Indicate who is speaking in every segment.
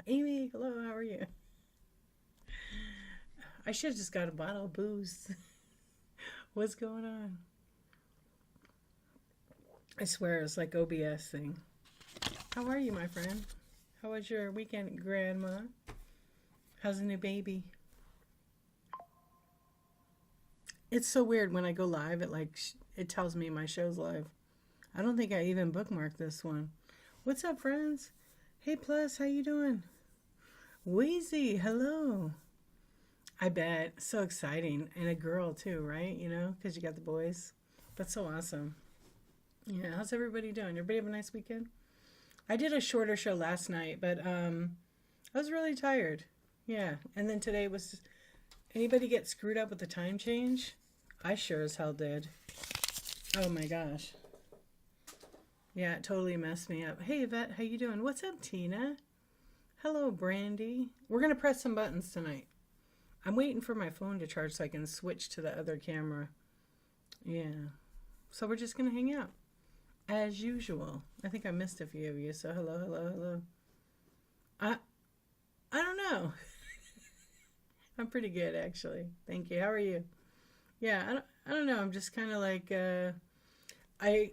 Speaker 1: Amy, hello, how are you? I should have just got a bottle of booze. What's going on? I swear it's like OBS thing. How are you, my friend? How was your weekend, Grandma? How's the new baby? It's so weird when I go live. It tells me my show's live. I don't think I even bookmarked this one. What's up, friends? Hey, Plus, how you doing? Wheezy, hello. I bet. So exciting. And a girl, too, right? You know, because you got the boys. That's so awesome. Yeah, how's everybody doing? Everybody have a nice weekend? I did a shorter show last night, but I was really tired. Yeah, and then today was... Anybody get screwed up with the time change? I sure as hell did. Oh my gosh. Yeah, it totally messed me up. Hey, Yvette, how you doing? What's up, Tina? Hello, Brandy. We're going to press some buttons tonight. I'm waiting for my phone to charge so I can switch to the other camera. Yeah. So we're just going to hang out. As usual. I think I missed a few of you, so hello, hello, hello. I don't know. I'm pretty good, actually. Thank you. How are you? Yeah, I don't know. I'm just kind of like, I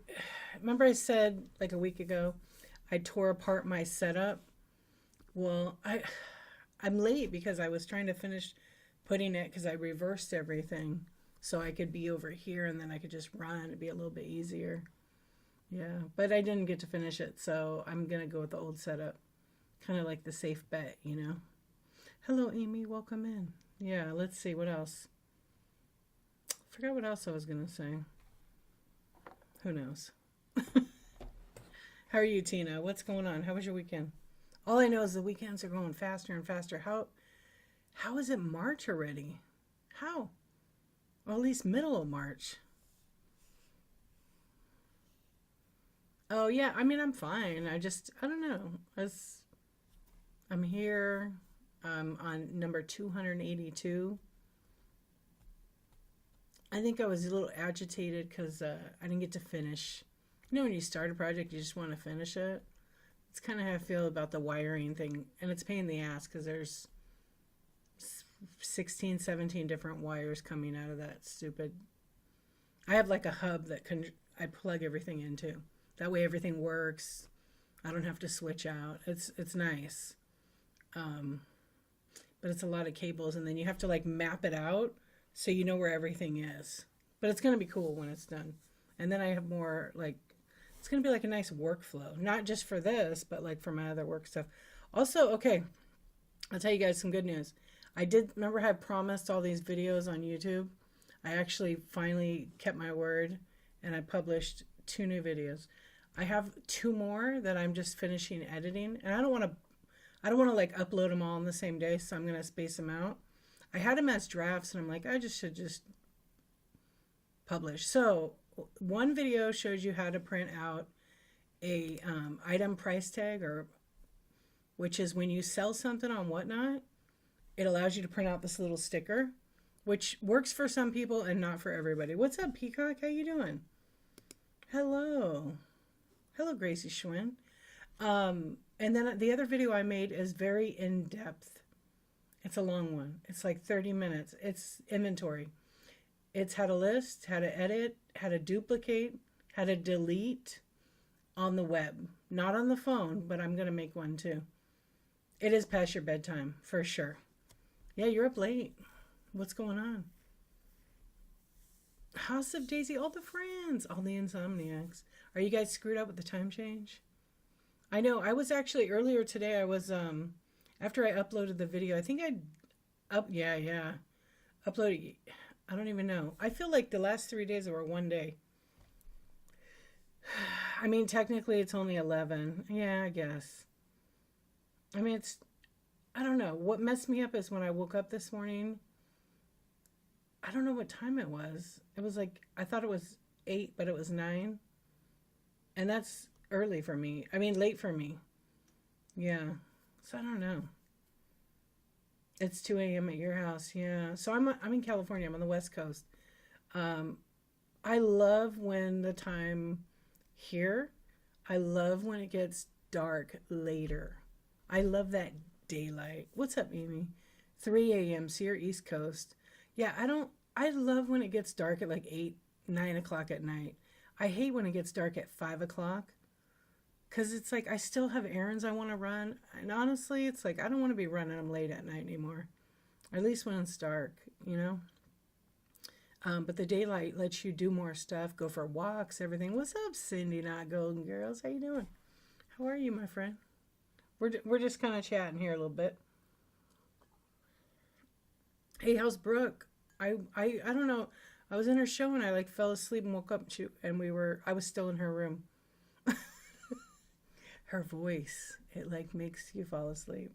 Speaker 1: remember I said like a week ago, I tore apart my setup. Well, I'm late because I was trying to finish putting it because I reversed everything so I could be over here and then I could just run. It'd be a little bit easier. Yeah, but I didn't get to finish it, so I'm going to go with the old setup. Kind of like the safe bet, you know? Hello, Amy. Welcome in. Yeah, let's see. What else? Forgot what else I was going to say. Who knows? How are you, Tina? What's going on? How was your weekend? All I know is the weekends are going faster and faster. How is it March already? How? Or at least middle of March. Oh, yeah. I mean, I'm fine. I don't know. I'm here. I'm on number 282. I think I was a little agitated because I didn't get to finish. You know, when you start a project, you just want to finish it. It's kind of how I feel about the wiring thing. And it's a pain in the ass because there's 16, 17 different wires coming out of that stupid. I have like a hub that I plug everything into. That way everything works. I don't have to switch out. It's nice. But it's a lot of cables, and then you have to like map it out so you know where everything is. But it's going to be cool when it's done. And then I have more like, it's going to be like a nice workflow, not just for this, but like for my other work stuff. Also, okay, I'll tell you guys some good news. I did, remember I promised all these videos on YouTube? I actually finally kept my word, and I published 2 new videos. I have 2 more that I'm just finishing editing, and I don't want to like upload them all on the same day, so I'm going to space them out. I had them as drafts, and I'm like, I should just publish. So one video shows you how to print out a item price tag, which is when you sell something on Whatnot, it allows you to print out this little sticker, which works for some people and not for everybody. What's up, Peacock? How you doing? Hello. Hello, Gracie Schwinn. And then the other video I made is very in-depth. It's a long one. It's like 30 minutes. It's inventory. It's how to list, how to edit, how to duplicate, how to delete on the web. Not on the phone, but I'm going to make one too. It is past your bedtime, for sure. Yeah, you're up late. What's going on? House of Daisy, all the friends, all the Insomniacs. Are you guys screwed up with the time change? I know. I was actually earlier today. I was after I uploaded the video. I think uploaded. I don't even know. I feel like the last 3 days were one day. I mean, technically it's only 11. Yeah, I guess. I mean, I don't know. What messed me up is when I woke up this morning. I don't know what time it was. It was like, I thought it was 8, but it was 9. And that's early for me. I mean, late for me. Yeah. So I don't know. It's 2 a.m. at your house. Yeah. So I'm in California. I'm on the West Coast. I love when the time here, I love when it gets dark later. I love that daylight. What's up, Amy? 3 a.m. So you're East Coast. Yeah, I love when it gets dark at like 8, 9 o'clock at night. I hate when it gets dark at 5 o'clock. Because it's like I still have errands I want to run. And honestly, it's like I don't want to be running them late at night anymore. Or at least when it's dark, you know? But the daylight lets you do more stuff, go for walks, everything. What's up, Cindy, not Golden Girls? How you doing? How are you, my friend? We're just kind of chatting here a little bit. Hey, how's Brooke? I don't know. I was in her show and I like fell asleep and woke up and I was still in her room. Her voice, it like makes you fall asleep.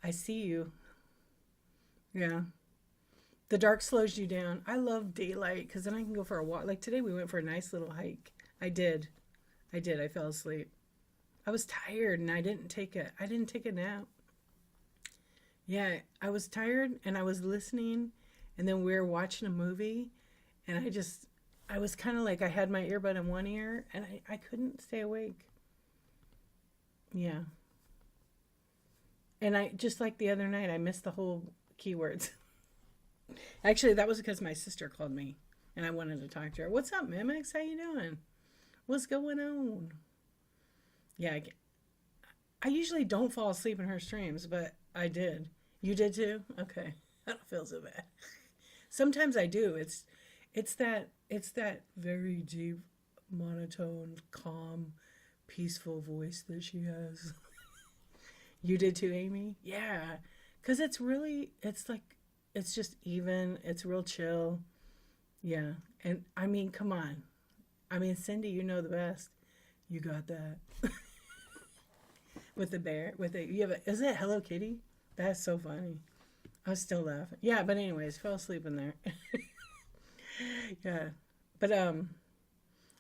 Speaker 1: I see you. Yeah. The dark slows you down. I love daylight because then I can go for a walk. Like today we went for a nice little hike. I did. I fell asleep. I was tired and I didn't take a nap. Yeah, I was tired and I was listening and then we were watching a movie and I was kind of like I had my earbud in one ear and I couldn't stay awake. Yeah. And I, just like the other night, I missed the whole keywords. Actually, that was because my sister called me and I wanted to talk to her. What's up, Mimix? How you doing? What's going on? Yeah, I usually don't fall asleep in her streams, but I did. You did too? Okay. I don't feel so bad. Sometimes I do. It's that very deep, monotone, calm, peaceful voice that she has. You did too, Amy? Yeah. Because it's just even. It's real chill. Yeah. And I mean, come on. I mean, Cindy, you know the best. You got that. With the bear. Is it Hello Kitty? That's so funny. I was still laughing. Yeah, but anyways, fell asleep in there. Yeah. But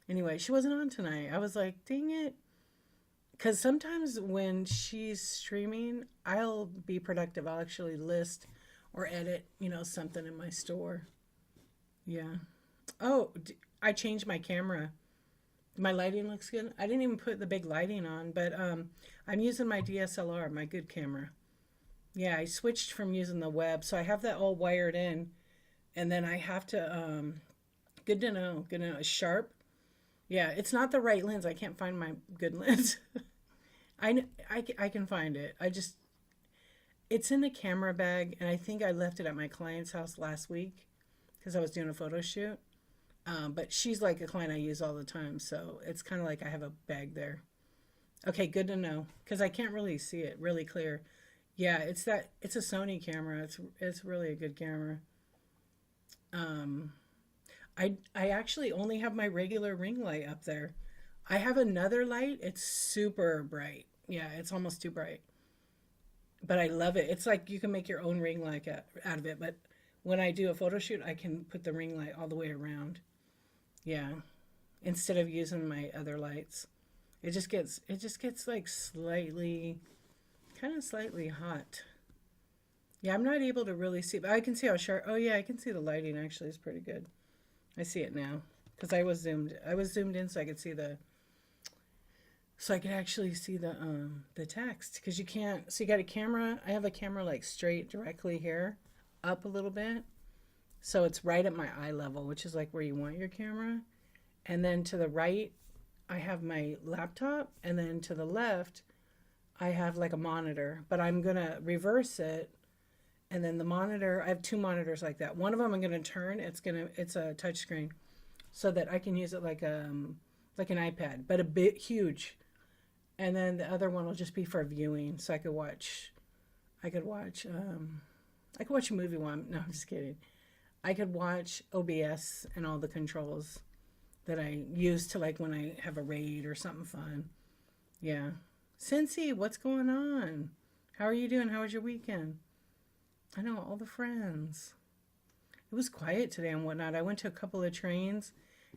Speaker 1: anyway, she wasn't on tonight. I was like, dang it. Because sometimes when she's streaming, I'll be productive. I'll actually list or edit, something in my store. Yeah. Oh, I changed my camera. My lighting looks good. I didn't even put the big lighting on, but I'm using my DSLR, my good camera. Yeah, I switched from using the web, so I have that all wired in, and then I have to, good to know, sharp. Yeah, it's not the right lens. I can't find my good lens. I can find it. It's in the camera bag, and I think I left it at my client's house last week because I was doing a photo shoot. But she's like a client I use all the time, so it's kind of like I have a bag there. Okay, good to know, because I can't really see it really clear. Yeah, it's a Sony camera. It's really a good camera. I actually only have my regular ring light up there. I have another light. It's super bright. Yeah, it's almost too bright. But I love it. It's like you can make your own ring light out of it. But when I do a photo shoot, I can put the ring light all the way around. Yeah, instead of using my other lights. It just gets like slightly hot. Yeah, I'm not able to really see, but I can see how sharp. Oh yeah, I can see the lighting actually is pretty good. I see it now because I was zoomed in so I could see so I could actually see the text, because you can't. So you got a camera. I have a camera like straight directly here, up a little bit, so it's right at my eye level, which is like where you want your camera. And then to the right, I have my laptop, and then to the left, I have like a monitor. But I'm gonna reverse it, and then the monitor. I have two monitors like that. One of them I'm gonna turn. It's a touch screen, so that I can use it like an iPad, but a bit huge. And then the other one will just be for viewing, so I could watch a movie one. No, I'm just kidding. I could watch OBS and all the controls that I use to, like, when I have a raid or something fun. Yeah. Cincy, what's going on? How are you doing? How was your weekend? I know, all the friends. It was quiet today and whatnot. I went to a couple of trains,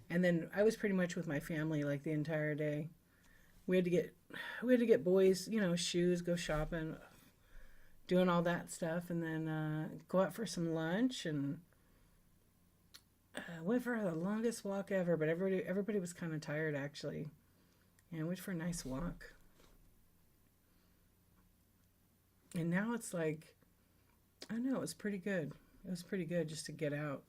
Speaker 1: and then I was pretty much with my family like the entire day. We had to get boys, shoes, go shopping, doing all that stuff, and then go out for some lunch, and went for the longest walk ever. But everybody was kind of tired actually. Yeah, went for a nice walk. And now it's like, I don't know, it was pretty good. It was pretty good just to get out.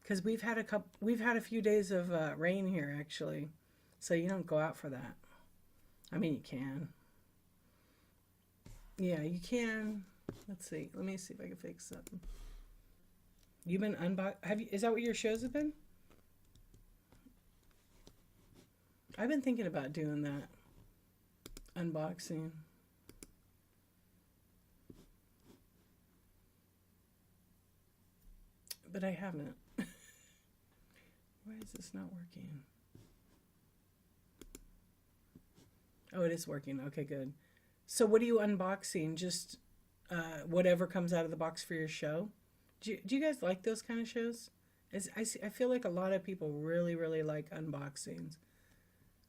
Speaker 1: Because we've had a few days of rain here actually. So you don't go out for that. I mean, you can. Yeah, you can. Let's see. Let me see if I can fix something. You've been is that what your shows have been? I've been thinking about doing that. Unboxing. But I haven't. Why is this not working? Oh, it is working. Okay, good. So what are you unboxing? Just whatever comes out of the box for your show? Do you guys like those kind of shows? I feel like a lot of people really, really like unboxings.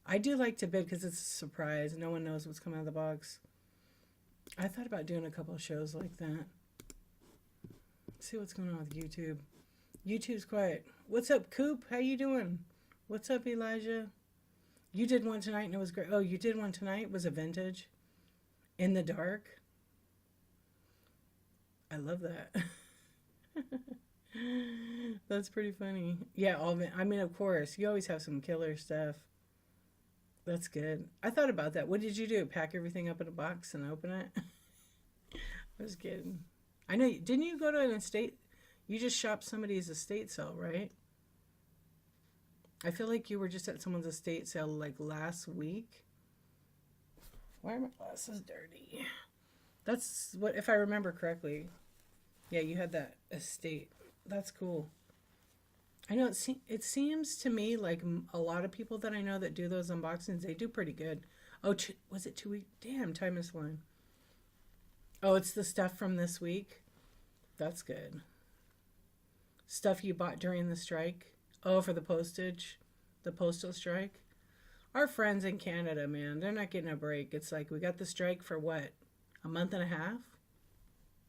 Speaker 1: I do like to bid because it's a surprise. No one knows what's coming out of the box. I thought about doing a couple of shows like that. Let's see what's going on with YouTube. YouTube's quiet. What's up, Coop? How you doing? What's up, Elijah? You did one tonight and it was great. Oh, you did one tonight? Was it vintage? In the dark? I love that. That's pretty funny. Yeah, I mean, of course, you always have some killer stuff. That's good. I thought about that. What did you do? Pack everything up in a box and open it? I was kidding. I know. Didn't you go to an estate? You just shopped somebody's estate sale, right? I feel like you were just at someone's estate sale like last week. Why are my glasses dirty? That's what, if I remember correctly. Yeah, you had that estate. That's cool. I know it seems to me like a lot of people that I know that do those unboxings, they do pretty good. Oh, was it 2 weeks? Damn, time is flying. Oh, it's the stuff from this week? That's good. Stuff you bought during the strike? Oh, for the postage? The postal strike? Our friends in Canada, man, they're not getting a break. It's like we got the strike for what? A month and a half?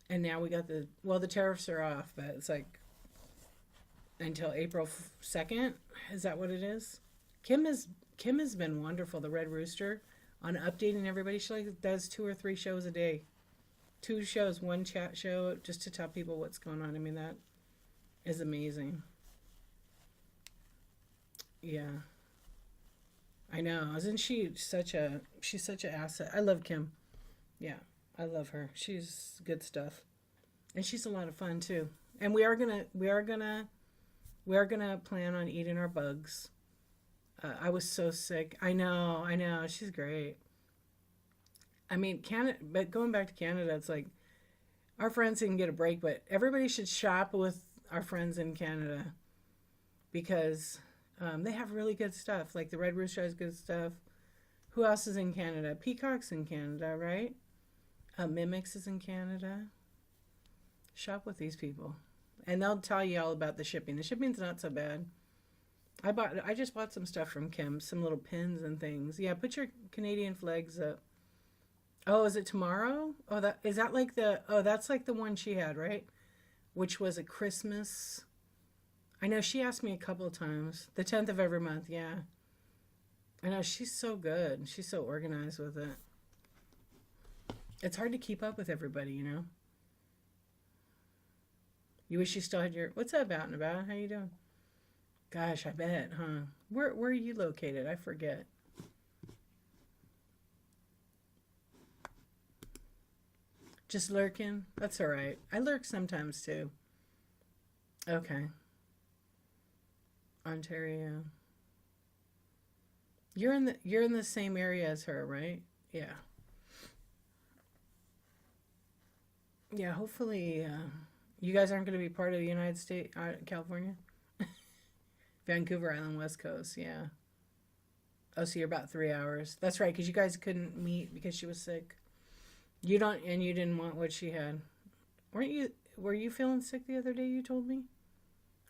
Speaker 1: And now we got the tariffs are off, but it's like until April 2nd. Is that what it is? Kim has been wonderful, the Red Rooster, on updating everybody. She like does 2 or 3 shows a day. 2 shows, 1 chat show, just to tell people what's going on. I mean, that is amazing. Yeah. I know. Isn't she's such an asset. I love Kim. Yeah, I love her. She's good stuff. And she's a lot of fun too. And we are gonna plan on eating our bugs. I was so sick. I know. She's great. I mean, but going back to Canada, it's like our friends can get a break, but everybody should shop with our friends in Canada because they have really good stuff. Like the Red Rooster has good stuff. Who else is in Canada? Peacock's in Canada, right? Mimics is in Canada. Shop with these people. And they'll tell you all about the shipping. The shipping's not so bad. I just bought some stuff from Kim, some little pins and things. Yeah, put your Canadian flags up. Oh, is it tomorrow? Oh, that's like the one she had, right? Which was a Christmas. I know she asked me a couple of times. The 10th of every month, yeah. I know, she's so good. She's so organized with it. It's hard to keep up with everybody, you know? You wish you still had your... What's up, out and about? How you doing? Gosh, I bet, huh? Where are you located? I forget. Just lurking? That's all right. I lurk sometimes, too. Okay. Ontario. You're in the same area as her, right? Yeah. Yeah, hopefully you guys aren't going to be part of the United States, California? Vancouver Island, West Coast, yeah. Oh, so you're about 3 hours. That's right, because you guys couldn't meet because she was sick. You didn't want what she had. Were you feeling sick the other day, you told me?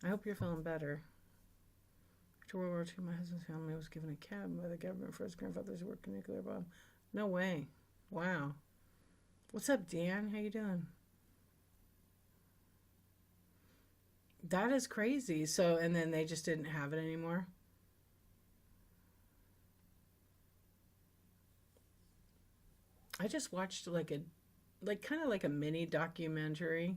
Speaker 1: I hope you're feeling better. After World War II, my husband's family was given a cabin by the government for his grandfather's work in nuclear bomb. No way. Wow. What's up, Dan? How you doing? That is crazy. So, and then they just didn't have it anymore? I just watched like like kind of like a mini documentary.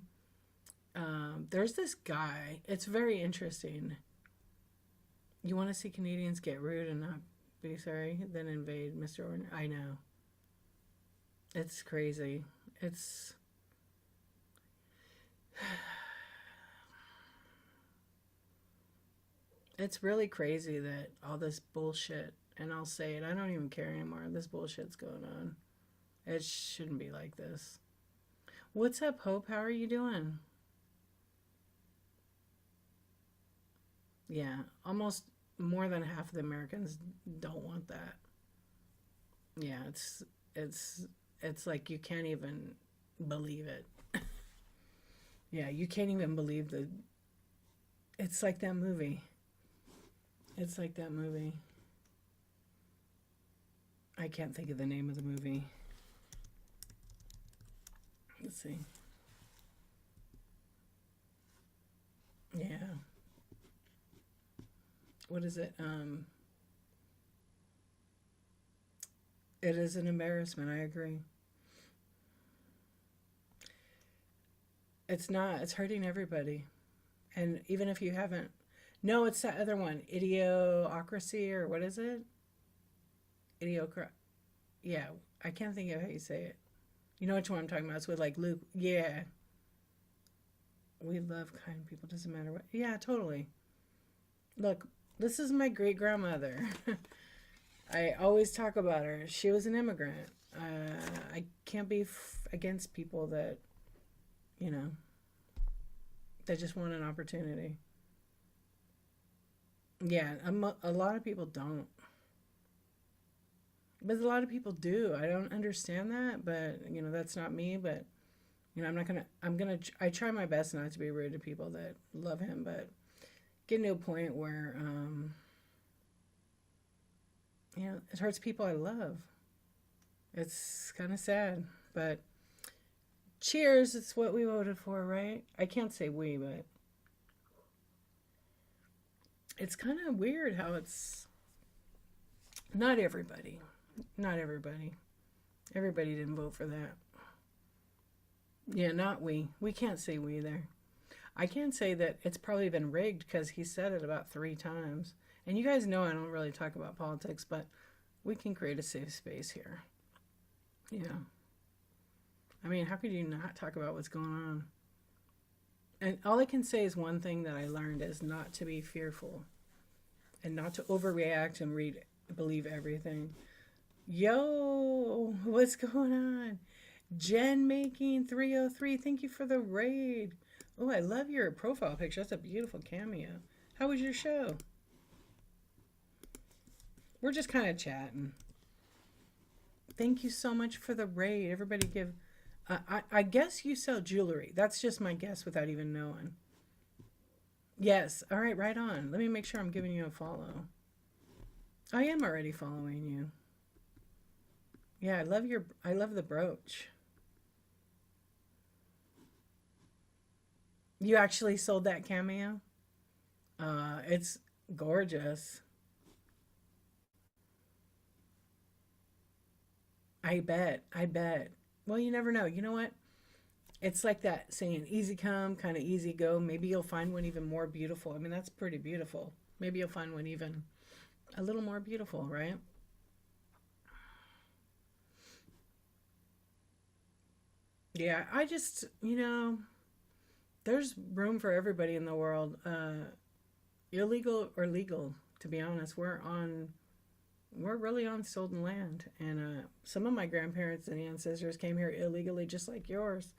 Speaker 1: There's this guy. It's very interesting. You want to see Canadians get rude and not be sorry, then invade Mr. Orton? I know. It's crazy. It's really crazy that all this bullshit, and I'll say it, I don't even care anymore. This bullshit's going on. It shouldn't be like this. What's up, Hope? How are you doing? Yeah, almost more than half of the Americans don't want that. Yeah, it's it's like you can't even believe it. Yeah, you can't even believe the it's like that movie. It's like that movie. I can't think of the name of the movie. Let's see. Yeah. What is it? It is an embarrassment. I agree. It's not. It's hurting everybody. And even if you haven't, no, it's that other one, idiocracy or what is it? Idiocracy. Yeah, I can't think of how you say it. You know which one I'm talking about? It's with like Luke. Yeah, we love kind people. Doesn't matter what. Yeah, totally. Look, this is my great grandmother. I always talk about her. She was an immigrant. I can't be against people that, you know, that just want an opportunity. Yeah, a lot of people don't. But a lot of people do. I don't understand that, but, you know, that's not me. But, you know, I try my best not to be rude to people that love him, but getting to a point where, you know, it hurts people I love. It's kind of sad, but cheers, it's what we voted for, right? I can't say we, but it's kind of weird how it's not everybody. Not everybody. Everybody didn't vote for that. Yeah, not we. We can't say we there. I can say that it's probably been rigged because he said it about 3 times. And you guys know I don't really talk about politics, but we can create a safe space here. Yeah. I mean, how could you not talk about what's going on? And all I can say is one thing that I learned is not to be fearful and not to overreact and believe everything. Yo, what's going on? Jen Making 303, thank you for the raid. Oh, I love your profile picture. That's a beautiful cameo. How was your show? We're just kind of chatting. Thank you so much for the raid. Everybody give... I guess you sell jewelry. That's just my guess without even knowing. Yes. All right, right on. Let me make sure I'm giving you a follow. I am already following you. Yeah, I love the brooch. You actually sold that cameo? It's gorgeous. I bet. Well, you never know. You know what? It's like that saying, easy come, kind of easy go. Maybe you'll find one even more beautiful. I mean, that's pretty beautiful. Maybe you'll find one even a little more beautiful, right? Yeah, I just, you know, there's room for everybody in the world. Illegal or legal, to be honest. We're really on stolen land. And some of my grandparents and ancestors came here illegally, just like yours.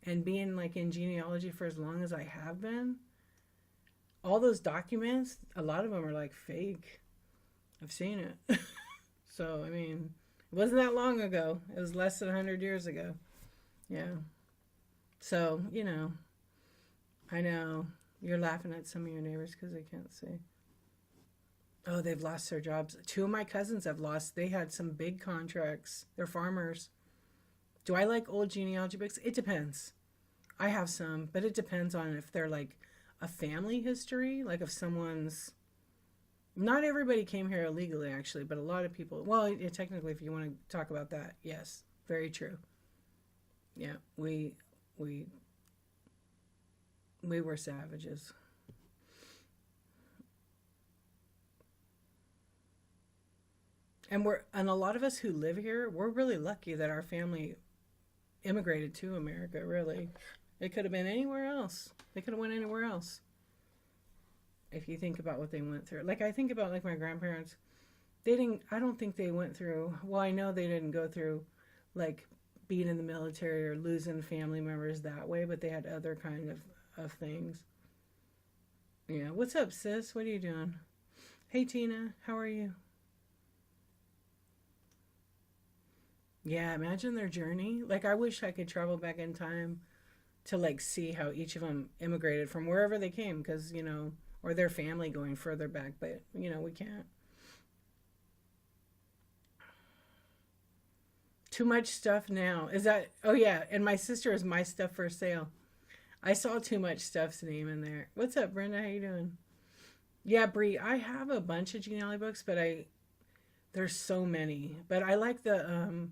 Speaker 1: And being like in genealogy for as long as I have been, all those documents, a lot of them are like fake. I've seen it. So, I mean, it wasn't that long ago. It was less than 100 years ago. Yeah. So, you know, I know you're laughing at some of your neighbors because they can't see. Oh, they've lost their jobs. 2 of my cousins have lost. They had some big contracts. They're farmers. Do I like old genealogy books? It depends. I have some, but it depends on if they're like a family history, like if someone's... Not everybody came here illegally, actually, but a lot of people... Well, yeah, technically, if you want to talk about that, yes, very true. Yeah, we we were savages. And a lot of us who live here, we're really lucky that our family immigrated to America, really. It could have been anywhere else. They could have went anywhere else. If you think about what they went through. Like I think about like my grandparents, they didn't I don't think they went through, well, I know they didn't go through like being in the military or losing family members that way, but they had other kind of things. Yeah. What's up, sis? What are you doing? Hey Tina, how are you? Yeah, imagine their journey. Like I wish I could travel back in time to like see how each of them immigrated from wherever they came, because or their family going further back, but we can't. Too much stuff now. Is that? Oh yeah, and my sister is my stuff for sale. I saw too much stuff's name in there. What's up, Brenda? How you doing? Yeah, Bree. I have a bunch of genealogy books, but there's so many. But I like the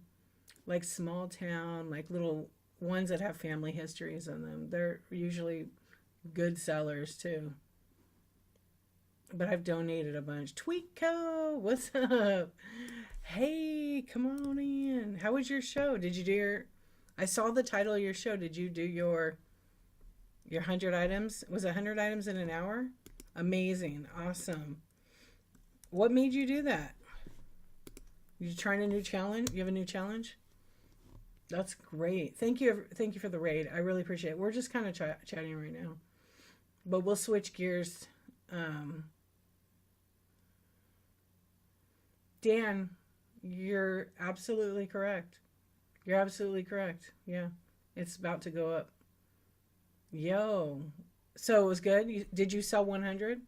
Speaker 1: like small town, like little ones that have family histories in them. They're usually good sellers too. But I've donated a bunch. Tweetco, what's up? Hey, come on in. How was your show? Did you do your? I saw the title of your show. Did you do your 100 items? Was it 100 items in an hour? Amazing, awesome. What made you do that? You trying a new challenge? You have a new challenge? That's great. Thank you for the raid. I really appreciate it. We're just kind of chatting right now, but we'll switch gears. Um, Dan, you're absolutely correct. You're absolutely correct. Yeah, it's about to go up. Yo, so it was good. Did you sell 100?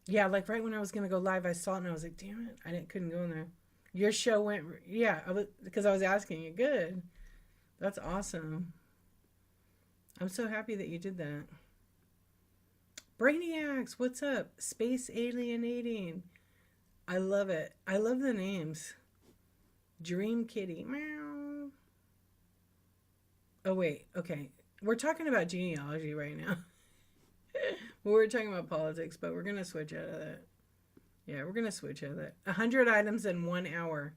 Speaker 1: Yeah, like right when I was gonna go live, I saw it and I was like, damn it, couldn't go in there. Your show went, yeah, because I was asking you. Good. That's awesome. I'm so happy that you did that. Brainiacs, what's up? Space alienating. I love it. I love the names. Dream Kitty. Meow. Oh, wait. Okay. We're talking about genealogy right now. Well, we're talking about politics, but we're going to switch out of that. Yeah, we're going to switch out of that. 100 items in 1 hour.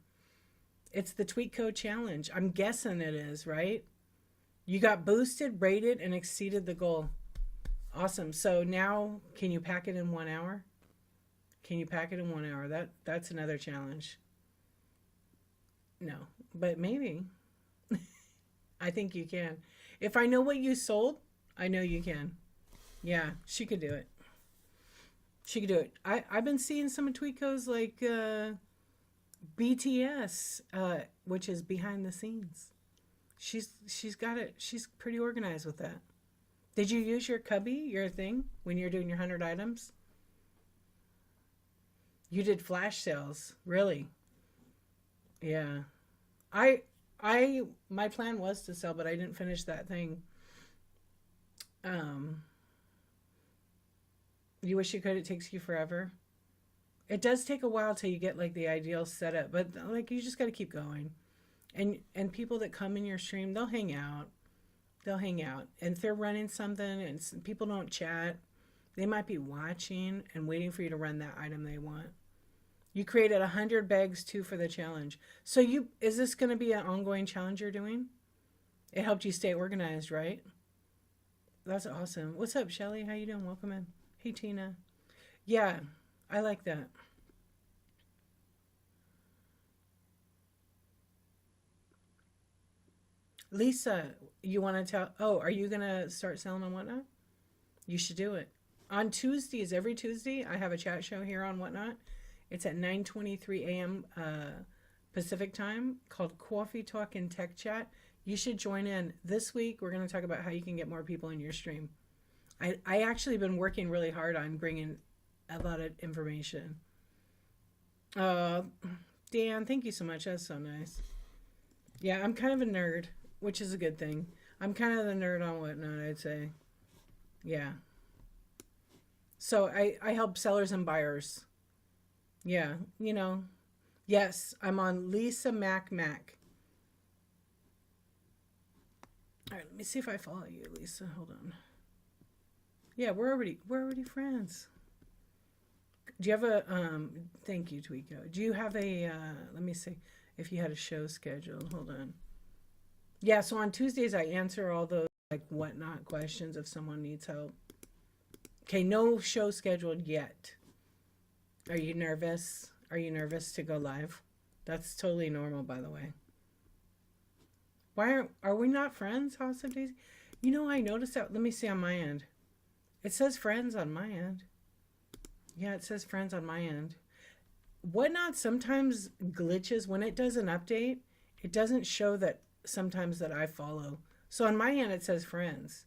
Speaker 1: It's the Tweet Code Challenge. I'm guessing it is, right? You got boosted, rated, and exceeded the goal. Awesome. So now, can you pack it in 1 hour? Can you pack it in 1 hour? That's another challenge. No, but maybe. I think you can. If I know what you sold, I know you can. Yeah, she could do it. She could do it. I've been seeing some of Tweetco's like BTS, which is behind the scenes. She's got it. She's pretty organized with that. Did you use your cubby, your thing, when you're doing your 100 items? You did flash sales, really? Yeah. My plan was to sell, but I didn't finish that thing. Um, you wish you could. It takes you forever. It does take a while till you get like the ideal setup, but like you just got to keep going. And people that come in your stream, they'll hang out. They'll hang out. And if they're running something and people don't chat, they might be watching and waiting for you to run that item they want. You created 100 bags too for the challenge. So is this going to be an ongoing challenge you're doing? It helped you stay organized, right? That's awesome. What's up, Shelly? How you doing? Welcome in. Hey, Tina. Yeah, I like that. Lisa, you want to tell? Oh, are you going to start selling on Whatnot? You should do it. On Tuesdays, every Tuesday, I have a chat show here on Whatnot. It's at 9:23 a.m. Pacific time called Coffee Talk and Tech Chat. You should join in. This week, we're going to talk about how you can get more people in your stream. I actually been working really hard on bringing a lot of information. Uh, Dan, thank you so much. That's so nice. Yeah, I'm kind of a nerd, which is a good thing. I'm kind of the nerd on Whatnot, I'd say. Yeah. So I help sellers and buyers. Yeah, Yes, I'm on Lisa Mac. All right, let me see if I follow you, Lisa. Hold on. Yeah, we're already friends. Do you have a thank you, Tweeko. Do you have a let me see if you had a show scheduled. Hold on. Yeah, so on Tuesdays I answer all those like whatnot questions if someone needs help. Okay, no show scheduled yet. Are you nervous? Are you nervous to go live? That's totally normal, by the way. Why are we not friends, House of Daisy? You know, I noticed that. Let me see on my end. It says friends on my end. Yeah, it says friends on my end. Whatnot sometimes glitches when it does an update. It doesn't show that sometimes that I follow. So on my end, it says friends.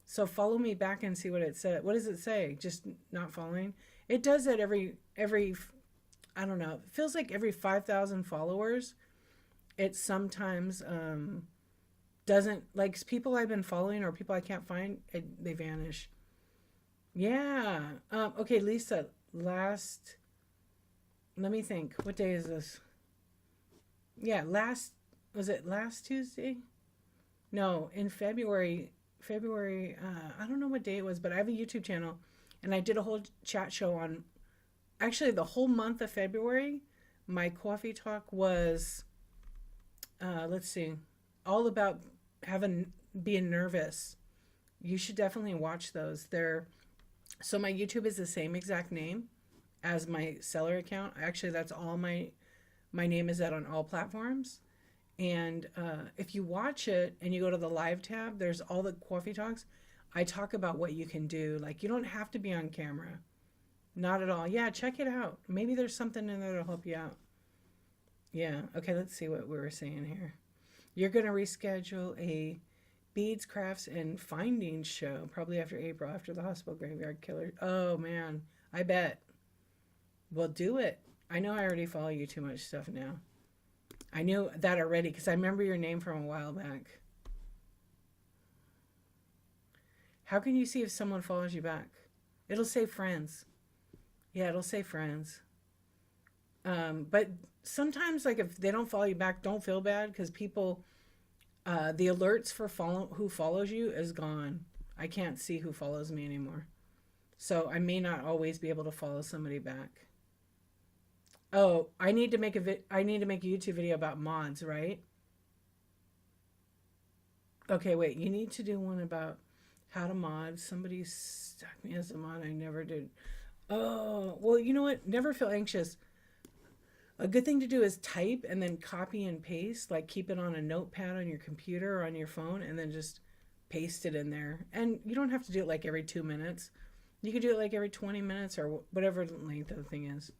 Speaker 1: So follow me back and see what it said. What does it say? Just not following? It does that every I don't know. It feels like every 5,000 followers. It sometimes doesn't, like people I've been following or people I can't find, they vanish. Yeah. Okay, Lisa, let me think. What day is this? Yeah, was it last Tuesday? No, in February, I don't know what day it was, but I have a YouTube channel and I did a whole chat show on, actually the whole month of February. My coffee talk was, let's see, all about being nervous. You should definitely watch those. So my YouTube is the same exact name as my seller account. Actually, that's all my name is that on all platforms. And if you watch it and you go to the live tab, there's all the coffee talks. I talk about what you can do. Like, you don't have to be on camera. Not at all. Yeah, check it out. Maybe there's something in there that'll help you out. Yeah. Okay, let's see what we were saying here. You're going to reschedule a beads, crafts, and findings show probably after April, after the hospital graveyard killer. Oh, man. I bet. Well, do it. I know I already follow you too much stuff now. I knew that already because I remember your name from a while back. How can you see if someone follows you back? It'll say friends. Yeah, it'll say friends. But sometimes, like, if they don't follow you back, don't feel bad because people, the alerts for who follows you is gone. I can't see who follows me anymore. So I may not always be able to follow somebody back. Oh, I need to make a YouTube video about mods, right? Okay, wait. You need to do one about how to mod. Somebody stuck me as a mod. I never did. Oh, well, you know what? Never feel anxious. A good thing to do is type and then copy and paste. Like, keep it on a notepad on your computer or on your phone and then just paste it in there. And you don't have to do it like every 2 minutes. You could do it like every 20 minutes or whatever the length of the thing is.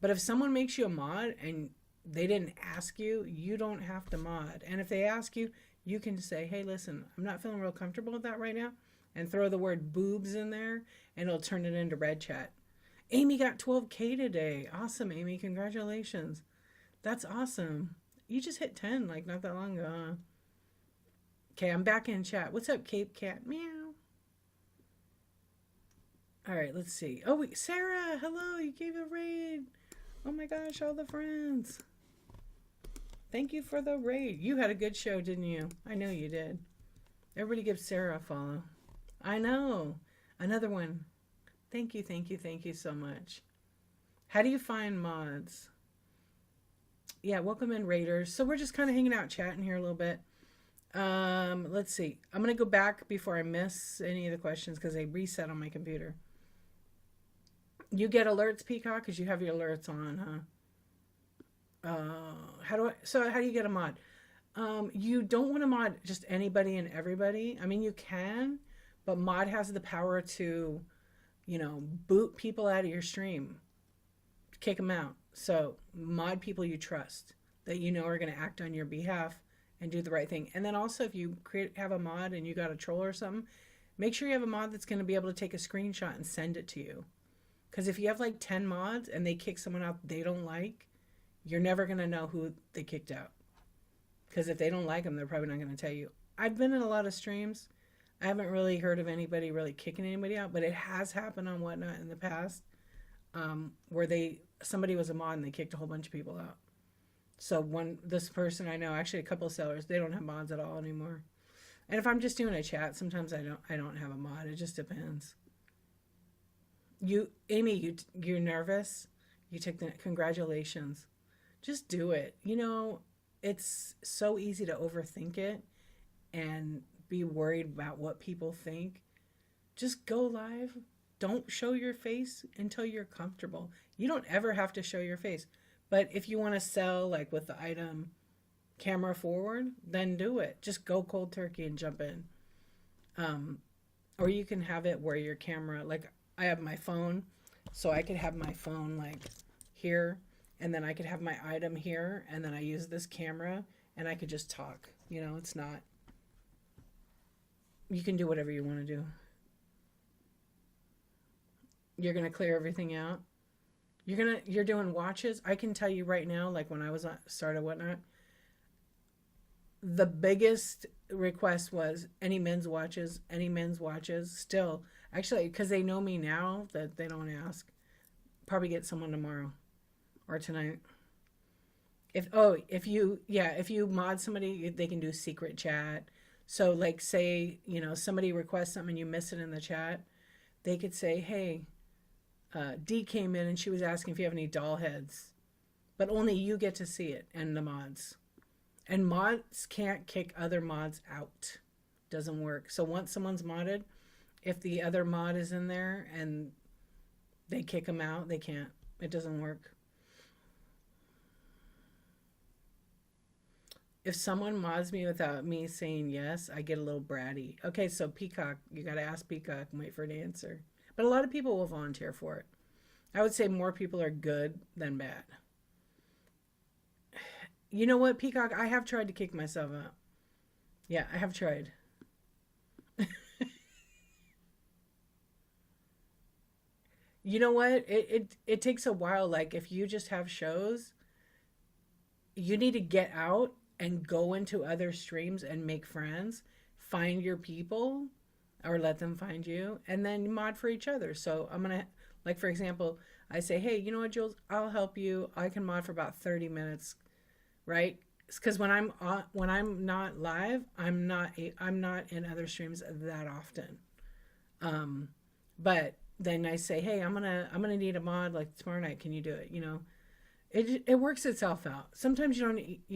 Speaker 1: But if someone makes you a mod and they didn't ask you, you don't have to mod. And if they ask you, you can say, hey, listen, I'm not feeling real comfortable with that right now. And throw the word boobs in there and it'll turn it into red chat. Amy got 12K today. Awesome, Amy. Congratulations. That's awesome. You just hit 10 like not that long ago, huh? Okay, I'm back in chat. What's up, Cape Cat? Meow. All right, let's see. Oh, wait, Sarah, hello. You gave a raid. Oh my gosh, all the friends. Thank you for the raid. You had a good show, didn't you? I know you did. Everybody give Sarah a follow. I know. Another one. Thank you, thank you, thank you so much. How do you find mods? Yeah, welcome in, raiders. So we're just kind of hanging out, chatting here a little bit. Let's see. I'm going to go back before I miss any of the questions because they reset on my computer. You get alerts, Peacock, because you have your alerts on, huh? How do you get a mod? You don't want to mod just anybody and everybody. I mean, you can, but mod has the power to, boot people out of your stream, kick them out. So mod people you trust that are going to act on your behalf and do the right thing. And then also, if you have a mod and you got a troll or something, make sure you have a mod that's going to be able to take a screenshot and send it to you. Because if you have like 10 mods and they kick someone out they don't like, you're never going to know who they kicked out. Because if they don't like them, they're probably not going to tell you. I've been in a lot of streams. I haven't really heard of anybody really kicking anybody out, but it has happened on Whatnot in the past where somebody was a mod and they kicked a whole bunch of people out. So this person I know, actually a couple of sellers, they don't have mods at all anymore. And if I'm just doing a chat, sometimes I don't have a mod. It just depends. Amy, you're nervous. You took the congratulations. Just do it. It's so easy to overthink it and be worried about what people think. Just go live. Don't show your face until you're comfortable. You don't ever have to show your face. But if you want to sell like with the item camera forward, then do it. Just go cold turkey and jump in. Or you can have it where your camera, like I have my phone, so I could have my phone like here, and then I could have my item here, and then I use this camera and I could just talk. It's not, you can do whatever you want to do. You're going to clear everything out. You're doing watches. I can tell you right now, like when I was started whatnot, the biggest request was any men's watches still. Actually, because they know me now that they don't ask. Probably get someone tomorrow or tonight. If you mod somebody, they can do secret chat. So like say, somebody requests something and you miss it in the chat, they could say, hey, Dee came in and she was asking if you have any doll heads, but only you get to see it and the mods. And mods can't kick other mods out. Doesn't work. So once someone's modded, if the other mod is in there and they kick them out, they can't. It doesn't work. If someone mods me without me saying yes, I get a little bratty. Okay, so Peacock, you got to ask Peacock and wait for an answer. But a lot of people will volunteer for it. I would say more people are good than bad. You know what, Peacock? I have tried to kick myself out. Yeah, I have tried. You know what? It takes a while. Like if you just have shows, you need to get out and go into other streams and make friends, find your people, or let them find you, and then mod for each other. So I'm gonna, like for example, I say, hey, you know what, Jules? I'll help you. I can mod for about 30 minutes, right? Because when I'm not live, I'm not in other streams that often. But then I say, hey, I'm gonna need a mod like tomorrow night. Can you do it? It works itself out. Sometimes you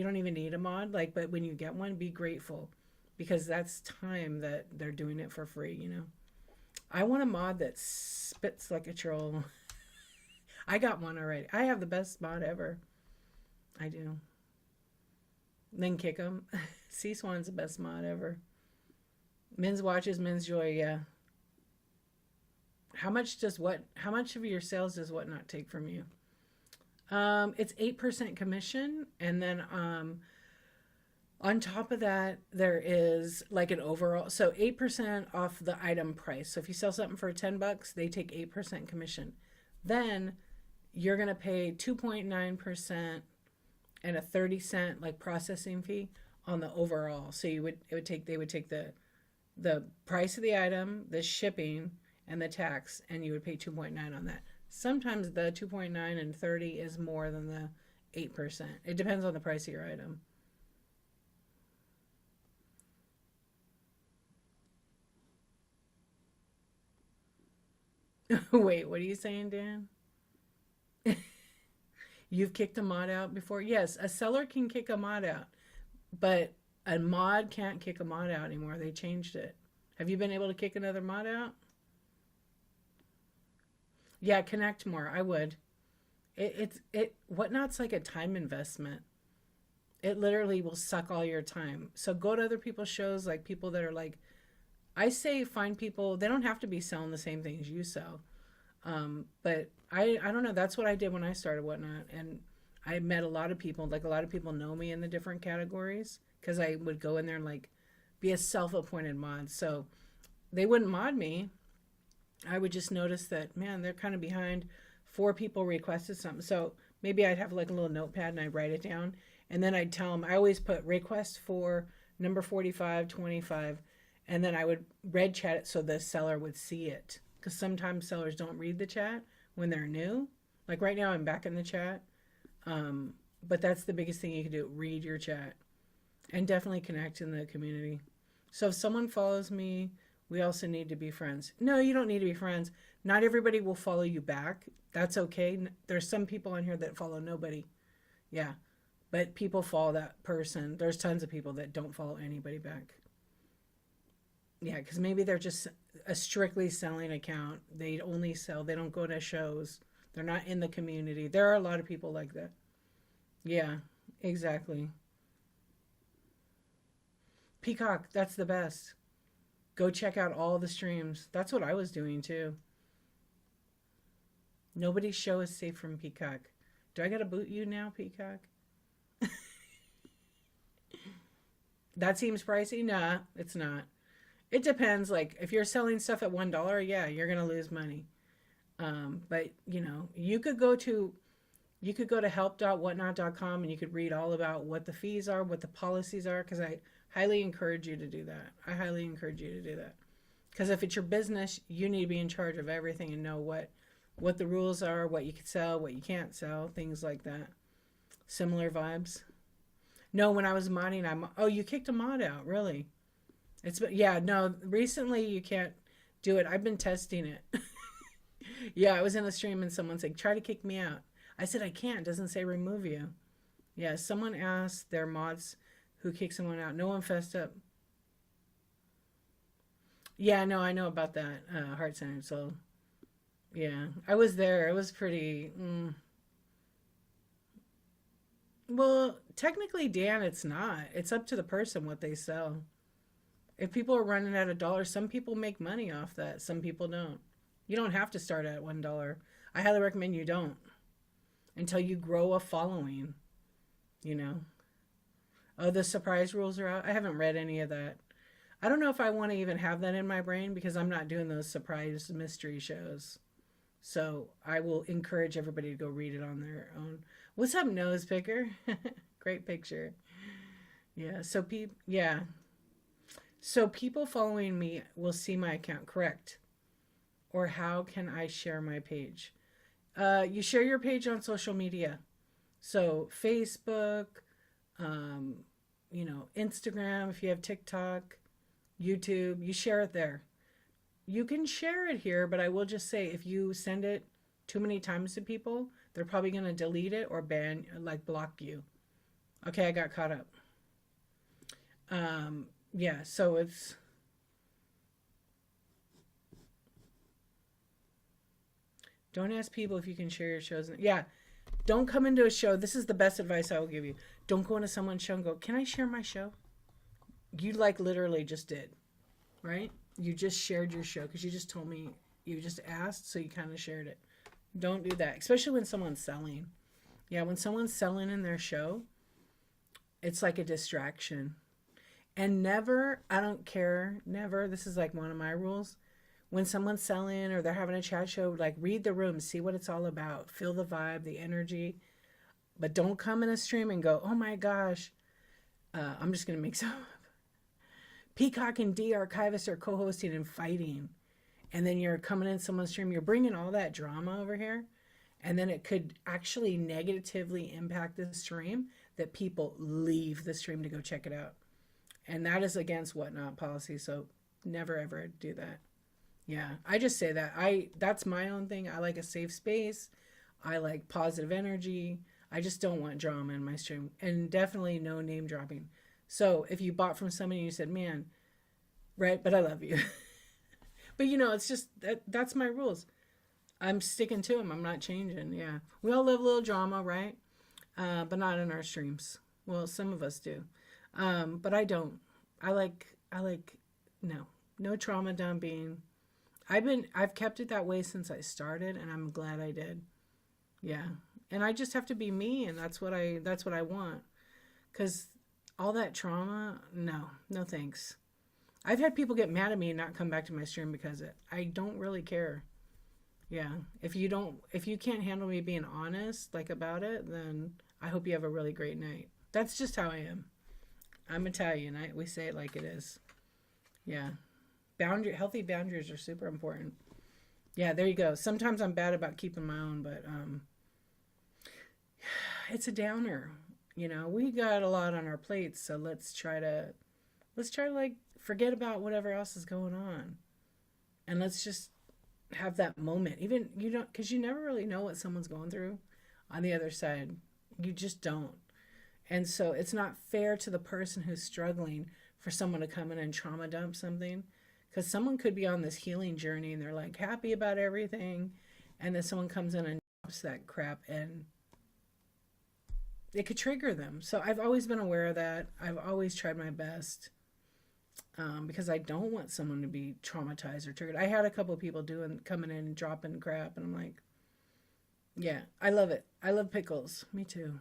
Speaker 1: don't even need a mod, like, but when you get one, be grateful, because that's time that they're doing it for free. I want a mod that spits like a troll. I got one already. I have the best mod ever. I do. Then kick them. Sea Swan's the best mod ever. Men's watches, men's joy. Yeah. How much of your sales does Whatnot take from you? It's 8% commission, and then on top of that, there is like an overall, so 8% off the item price. So if you sell something for $10, they take 8% commission. Then you're gonna pay 2.9% and a 30-cent like processing fee on the overall. So they would take the price of the item, the shipping, and the tax, and you would pay 2.9 on that. Sometimes the 2.9 and 30 is more than the 8%. It depends on the price of your item. Wait, what are you saying, Dan? You've kicked a mod out before? Yes, a seller can kick a mod out, but a mod can't kick a mod out anymore. They changed it. Have you been able to kick another mod out? Yeah, connect more. I would. Whatnot's like a time investment. It literally will suck all your time. So go to other people's shows, like people that are like, I say find people, they don't have to be selling the same things you sell. But I don't know. That's what I did when I started Whatnot. And I met a lot of people, like a lot of people know me in the different categories, because I would go in there and like be a self-appointed mod. So they wouldn't mod me. I would just notice that, man, they're kind of behind. 4 people requested something. So maybe I'd have like a little notepad and I'd write it down. And then I'd tell them, I always put request for number 45, 25. And then I would red chat it so the seller would see it. Because sometimes sellers don't read the chat when they're new. Like right now I'm back in the chat. But that's the biggest thing you can do. Read your chat. And definitely connect in the community. So if someone follows me, we also need to be friends. No, you don't need to be friends. Not everybody will follow you back. That's okay. There's some people on here that follow nobody. Yeah. But people follow that person. There's tons of people that don't follow anybody back. Yeah, because maybe they're just a strictly selling account. They only sell. They don't go to shows. They're not in the community. There are a lot of people like that. Yeah, exactly. Peacock, that's the best. Go check out all the streams. That's what I was doing too. Nobody's show is safe from Peacock. Do I gotta boot you now, Peacock? That seems pricey? Nah, it's not. It depends. Like, if you're selling stuff at $1, yeah, you're gonna lose money. But you know, you could go to help.whatnot.com and you could read all about what the fees are, what the policies are, because I highly encourage you to do that. I highly encourage you to do that. Because if it's your business, you need to be in charge of everything and know what the rules are, what you can sell, what you can't sell, things like that. Similar vibes. No, when I was modding, oh, you kicked a mod out, really? Yeah, no, recently you can't do it. I've been testing it. Yeah, I was in a stream and someone said, try to kick me out. I said, I can't. It doesn't say remove you. Yeah, someone asked their mods who kicked someone out. No one fessed up. Yeah, no, I know about that, Heart Center. So, yeah, I was there. It was pretty... Well, technically, Dan, it's not. It's up to the person what they sell. If people are running at $1, some people make money off that. Some people don't. You don't have to start at $1. I highly recommend you don't until you grow a following, you know. Oh, the surprise rules are out. I haven't read any of that. I don't know if I want to even have that in my brain because I'm not doing those surprise mystery shows. So I will encourage everybody to go read it on their own. What's up, nose picker? Great picture. Yeah. So people following me will see my account, correct? Or how can I share my page? You share your page on social media. So Facebook, you know, Instagram, if you have TikTok, YouTube, you share it there. You can share it here, but I will just say if you send it too many times to people, they're probably going to delete it or block you. Okay, I got caught up. Yeah, so it's... Don't ask people if you can share your shows. Yeah, don't come into a show. This is the best advice I will give you. Don't go into someone's show and go, can I share my show? You literally just did, right? You just shared your show because you just told me, you just asked, so you kind of shared it. Don't do that, especially when someone's selling. Yeah, when someone's selling in their show, it's like a distraction. And never, I don't care, never, this is like one of my rules. When someone's selling or they're having a chat show, read the room, see what it's all about, feel the vibe, the energy. But don't come in a stream and go, oh my gosh, I'm just going to make some up. Peacock and DEE Archivist are co-hosting and fighting. And then you're coming in someone's stream, you're bringing all that drama over here. And then it could actually negatively impact the stream that people leave the stream to go check it out. And that is against Whatnot policy. So never, ever do that. Yeah, I just say that. That's my own thing. I like a safe space. I like positive energy. I just don't want drama in my stream. And definitely no name dropping. So if you bought from somebody and you said, man, right, but I love you. But you know, it's just, that's my rules. I'm sticking to them. I'm not changing. Yeah. We all love a little drama, right? But not in our streams. Well, some of us do. But I don't. I like, no trauma dumping. I've kept it that way since I started, and I'm glad I did. Yeah. And I just have to be me, and that's what I want. 'Cause all that trauma, no thanks. I've had people get mad at me and not come back to my stream because I don't really care. Yeah. If you can't handle me being honest, about it, then I hope you have a really great night. That's just how I am. I'm Italian. We say it like it is. Yeah. Healthy boundaries are super important. Yeah, there you go. Sometimes I'm bad about keeping my own, but it's a downer. You know, we got a lot on our plates, so let's try to Let's try to like forget about whatever else is going on. And let's just have that moment. Even you don't, because you never really know what someone's going through on the other side. You just don't. And so it's not fair to the person who's struggling for someone to come in and trauma dump something. Because someone could be on this healing journey and they're like happy about everything. And then someone comes in and drops that crap and it could trigger them. So I've always been aware of that. I've always tried my best because I don't want someone to be traumatized or triggered. I had a couple of people coming in and dropping crap, and I'm like, yeah, I love it. I love pickles. Me too.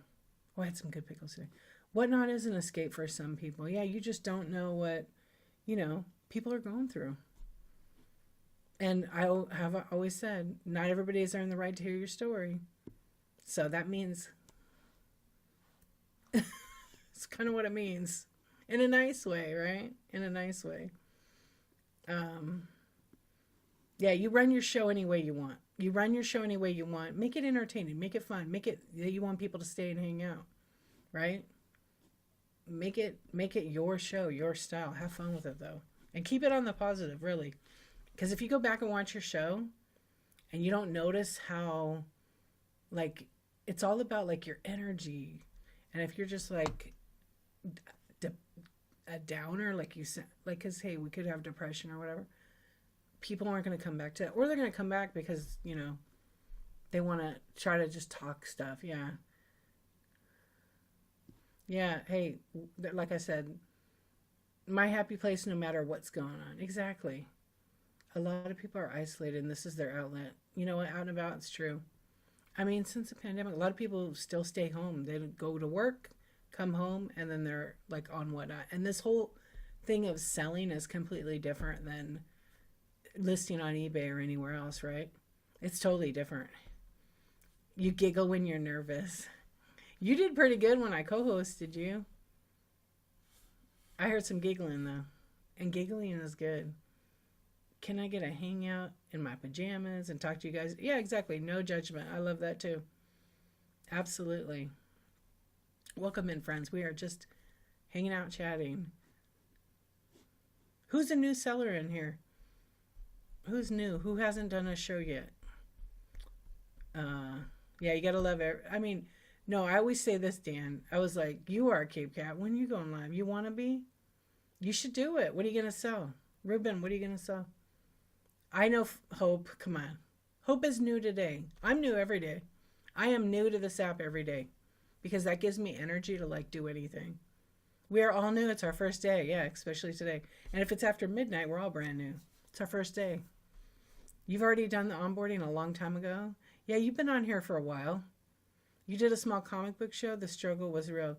Speaker 1: Oh, I had some good pickles today. Whatnot is an escape for some people. Yeah, you just don't know what, people are going through. And I have always said, not everybody is earned the right to hear your story. So that means it's kind of what it means. In a nice way, right? In a nice way. Yeah, you run your show any way you want. You run your show any way you want. Make it entertaining. Make it fun. Make it that you want people to stay and hang out, right? Make it your show, your style. Have fun with it though, and keep it on the positive, really. Because if you go back and watch your show, and you don't notice how, like, it's all about like your energy, and if you're just like a downer, like you said, like, because hey, we could have depression or whatever, people aren't going to come back to it, or they're going to come back because they want to try to just talk stuff. Yeah, hey, like I said, my happy place no matter what's going on. Exactly. A lot of people are isolated and this is their outlet. You know what, out and about, it's true. I mean, since the pandemic, a lot of people still stay home. They go to work, come home, and then they're like on whatnot. And this whole thing of selling is completely different than listing on eBay or anywhere else, right? It's totally different. You giggle when you're nervous. You did pretty good when I co-hosted you. I heard some giggling though, and giggling is good. Can I get a hangout in my pajamas and talk to you guys? Yeah, exactly. No judgment. I love that too. Absolutely. Welcome in, friends. We are just hanging out, chatting. Who's a new seller in here? Who's new? Who hasn't done a show yet? Yeah, you gotta love it. I mean, no, I always say this, Dan. I was like, you are a Cape Cat. When are you going live? You want to be? You should do it. What are you gonna sell? Ruben, what are you gonna sell? I know Hope. Come on. Hope is new today. I'm new every day. I am new to this app every day because that gives me energy to like do anything. We are all new. It's our first day. Yeah, especially today. And if it's after midnight, we're all brand new. It's our first day. You've already done the onboarding a long time ago. Yeah, you've been on here for a while. You did a small comic book show. The struggle was real.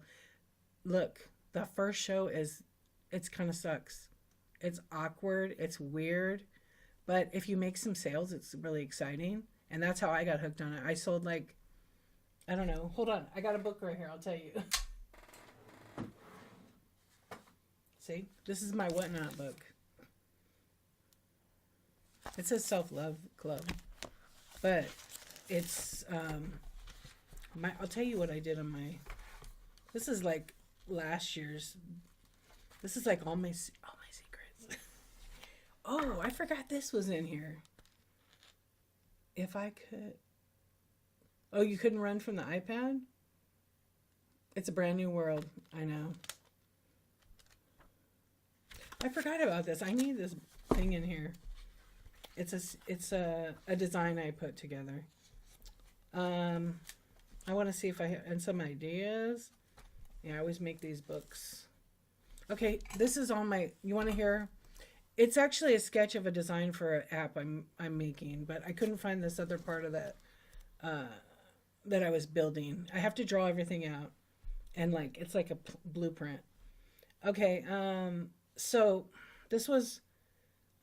Speaker 1: Look, the first show it's kind of sucks. It's awkward. It's weird. But if you make some sales, it's really exciting. And that's how I got hooked on it. I sold like, I don't know. Hold on. I got a book right here. I'll tell you. See? This is my Whatnot book. It says Self-Love Club. But it's, I'll tell you what I did on my, this is like last year's, this is like all my secrets. Oh, I forgot this was in here. If I could. Oh, you couldn't run from the iPad? It's a brand new world. I know. I forgot about this. I need this thing in here. It's a design I put together. I want to see if I have and some ideas. Yeah, I always make these books. Okay, this is all my. You want to hear? It's actually a sketch of a design for an app I'm making, but I couldn't find this other part of that that I was building. I have to draw everything out, and like it's like a blueprint. Okay, so this was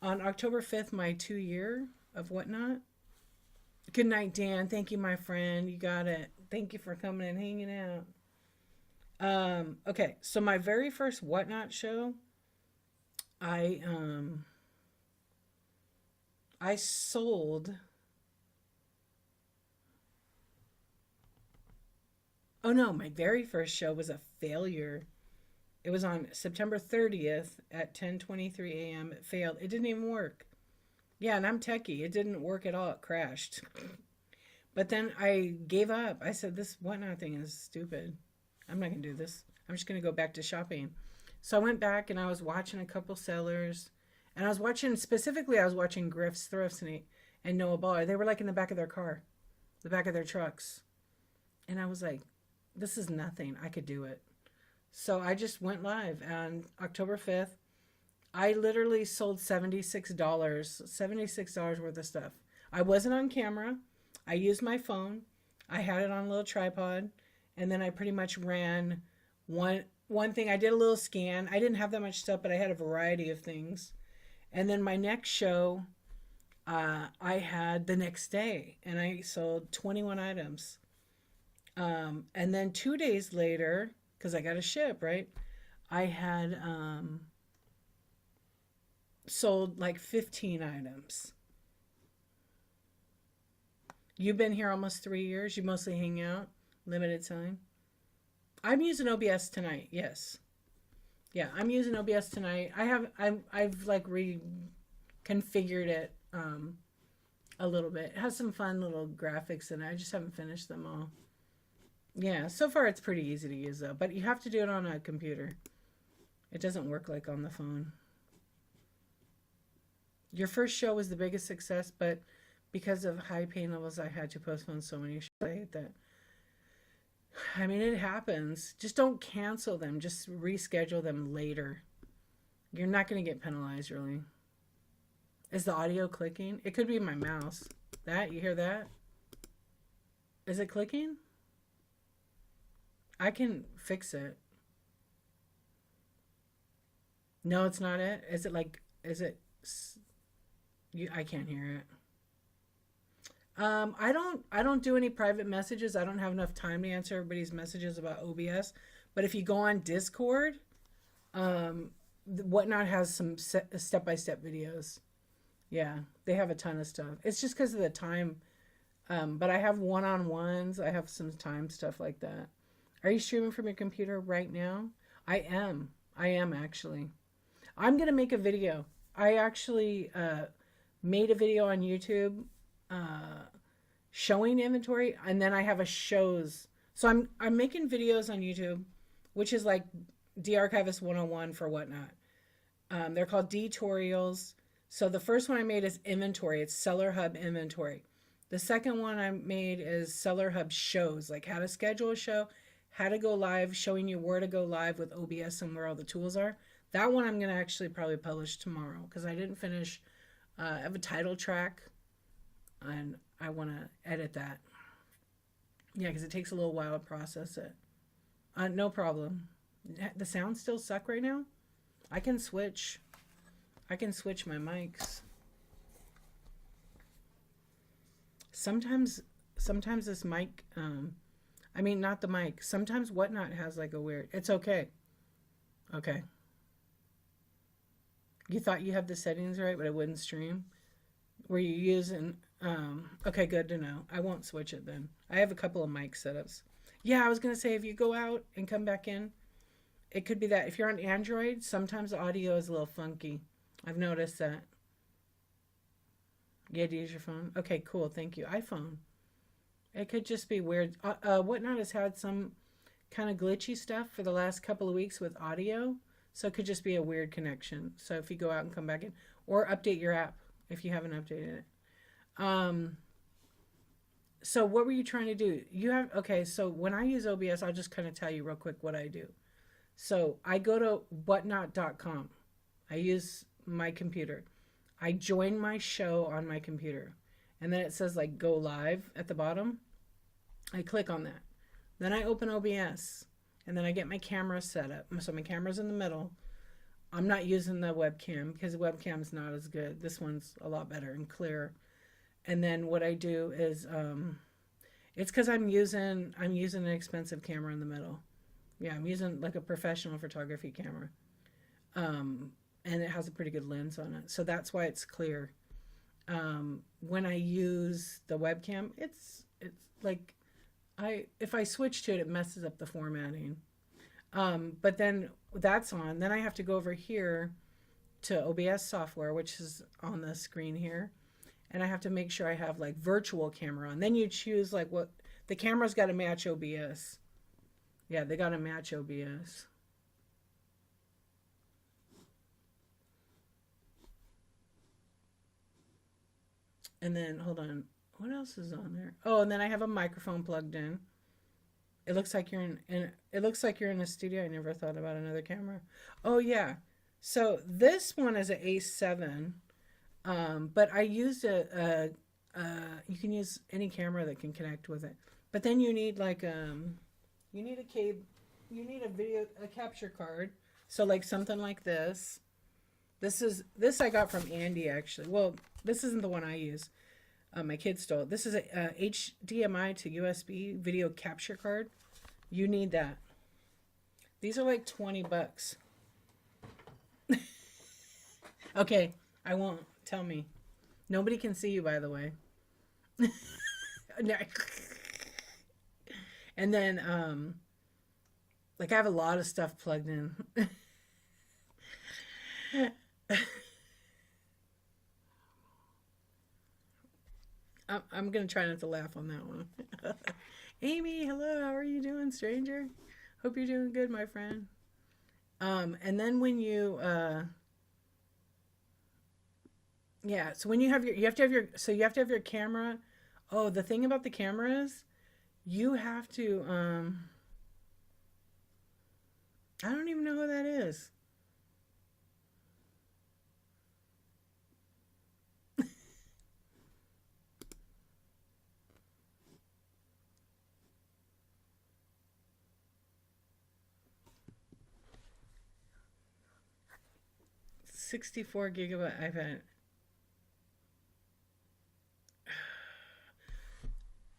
Speaker 1: on October 5th, my 2-year of Whatnot. Good night, Dan. Thank you, my friend. You got it. Thank you for coming and hanging out. Okay, so my very first Whatnot show, I sold. Oh no, my very first show was a failure. It was on September 30th at 10:23 a.m. It failed. It didn't even work. Yeah, and I'm techie. It didn't work at all. It crashed. But then I gave up. I said, this whatnot thing is stupid. I'm not going to do this. I'm just going to go back to shopping. So I went back and I was watching a couple sellers. And I was watching, specifically, I was watching Griff's Thrifts and Noah Baller. They were like in the back of their car, the back of their trucks. And I was like, this is nothing. I could do it. So I just went live. And October 5th, I literally sold $76 worth of stuff. I wasn't on camera. I used my phone. I had it on a little tripod. And then I pretty much ran one thing. I did a little scan. I didn't have that much stuff, but I had a variety of things. And then my next show, I had the next day. And I sold 21 items. And then 2 days later, because I got to ship, right? I had sold like 15 items. You've been here almost 3 years. You mostly hang out, limited time. I'm using OBS tonight. Yes. Yeah, I'm using OBS tonight. I've like reconfigured it a little bit. It has some fun little graphics in it. I just haven't finished them all. Yeah, so far it's pretty easy to use though, but you have to do it on a computer. It doesn't work like on the phone. Your first show was the biggest success, but because of high pain levels, I had to postpone so many shows. I hate that. I mean, it happens. Just don't cancel them. Just reschedule them later. You're not going to get penalized, really. Is the audio clicking? It could be my mouse. That, you hear that? Is it clicking? I can fix it. No, it's not it. Is it like, is it, I can't hear it. I don't do any private messages. I don't have enough time to answer everybody's messages about OBS. But if you go on Discord, Whatnot has some step-by-step videos. Yeah, they have a ton of stuff. It's just because of the time. But I have one-on-ones. I have some time stuff like that. Are you streaming from your computer right now? I am. I am actually. I'm going to make a video. I actually made a video on YouTube showing inventory, and then I have a shows. So I'm making videos on YouTube, which is like De-Archivist 101 for Whatnot. They're called D-tutorials. So the first one I made is inventory. It's Seller Hub inventory. The second one I made is Seller Hub shows, like how to schedule a show, how to go live, showing you where to go live with OBS and where all the tools are. That one I'm going to actually probably publish tomorrow because I didn't finish. I have a title track and I want to edit that. Yeah, because it takes a little while to process it. No problem. The sounds still suck right now? I can switch my mics. Sometimes this mic, I mean, not the mic. Sometimes Whatnot has like a weird, it's okay. Okay. You thought you had the settings right, but it wouldn't stream? Were you using, okay, good to know. I won't switch it then. I have a couple of mic setups. Yeah, I was going to say, if you go out and come back in, it could be that. If you're on Android, sometimes the audio is a little funky. I've noticed that. You had to use your phone? Okay, cool. Thank you. iPhone. It could just be weird. Whatnot has had some kind of glitchy stuff for the last couple of weeks with audio. So it could just be a weird connection. So if you go out and come back in, or update your app if you haven't updated it. So what were you trying to do? Okay, so when I use OBS, I'll just kind of tell you real quick what I do. So I go to whatnot.com. I use my computer. I join my show on my computer. And then it says like go live at the bottom. I click on that. Then I open OBS. And then I get my camera set up. So my camera's in the middle. I'm not using the webcam because the webcam's not as good. This one's a lot better and clearer. And then what I do is, it's because I'm using an expensive camera in the middle. Yeah, I'm using like a professional photography camera. And it has a pretty good lens on it. So that's why it's clear. When I use the webcam, it's like, if I switch to it, it messes up the formatting. But then that's on. Then I have to go over here to OBS software, which is on the screen here. And I have to make sure I have like virtual camera on. Then you choose like what the camera's got to match OBS. Yeah, they got to match OBS. And then hold on, what else is on there? Oh, and then I have a microphone plugged in. It looks like you're it looks like you're in a studio. I never thought about another camera. Oh yeah. So this one is an A7. But I used you can use any camera that can connect with it. But then you need like you need a cable, you need a capture card. So like something like this. This I got from Andy actually. Well, this isn't the one I use. My kid stole it. This is a HDMI to USB video capture card. You need that. These are like $20. Okay, I won't. Tell me. Nobody can see you, by the way. And then, like I have a lot of stuff plugged in. I'm going to try not to laugh on that one. Amy, hello. How are you doing, stranger? Hope you're doing good, my friend. And then when you, yeah, so when you have you have to have your camera. Oh, the thing about the camera is you have to, I don't even know who that is. $64 iPad.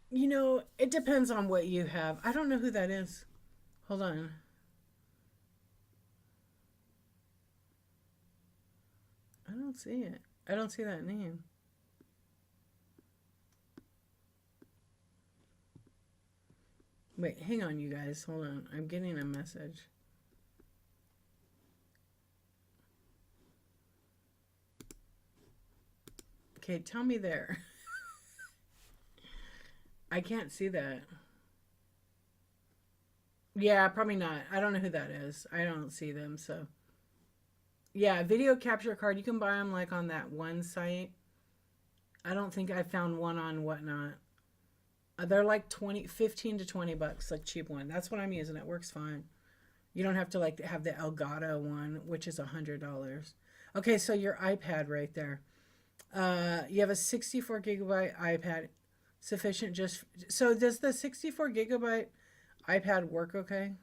Speaker 1: You know, it depends on what you have. I don't know who that is. Hold on. I don't see it. I don't see that name. Wait, hang on, you guys. Hold on. I'm getting a message. Okay, tell me there. I can't see that. Yeah, probably not. I don't know who that is. I don't see them, so. Yeah, video capture card. You can buy them like on that one site. I don't think I found one on Whatnot. They're like 15 to $20, like cheap one. That's what I'm using. It works fine. You don't have to like have the Elgato one, which is $100. Okay, so your iPad right there. You have a 64 GB iPad, sufficient just. So does the 64 GB iPad work okay?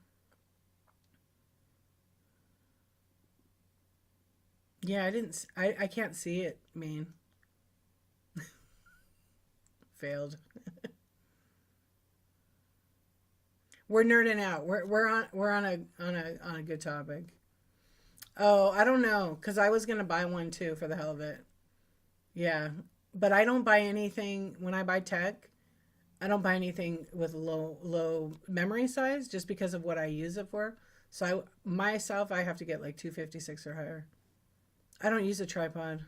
Speaker 1: Yeah, I can't see it, man. Failed. We're nerding out. We're on a good topic. Oh, I don't know, because I was gonna buy one too for the hell of it. Yeah, but I don't buy anything when I buy tech. I don't buy anything with low memory size just because of what I use it for. So I have to get like 256 or higher. I don't use a tripod.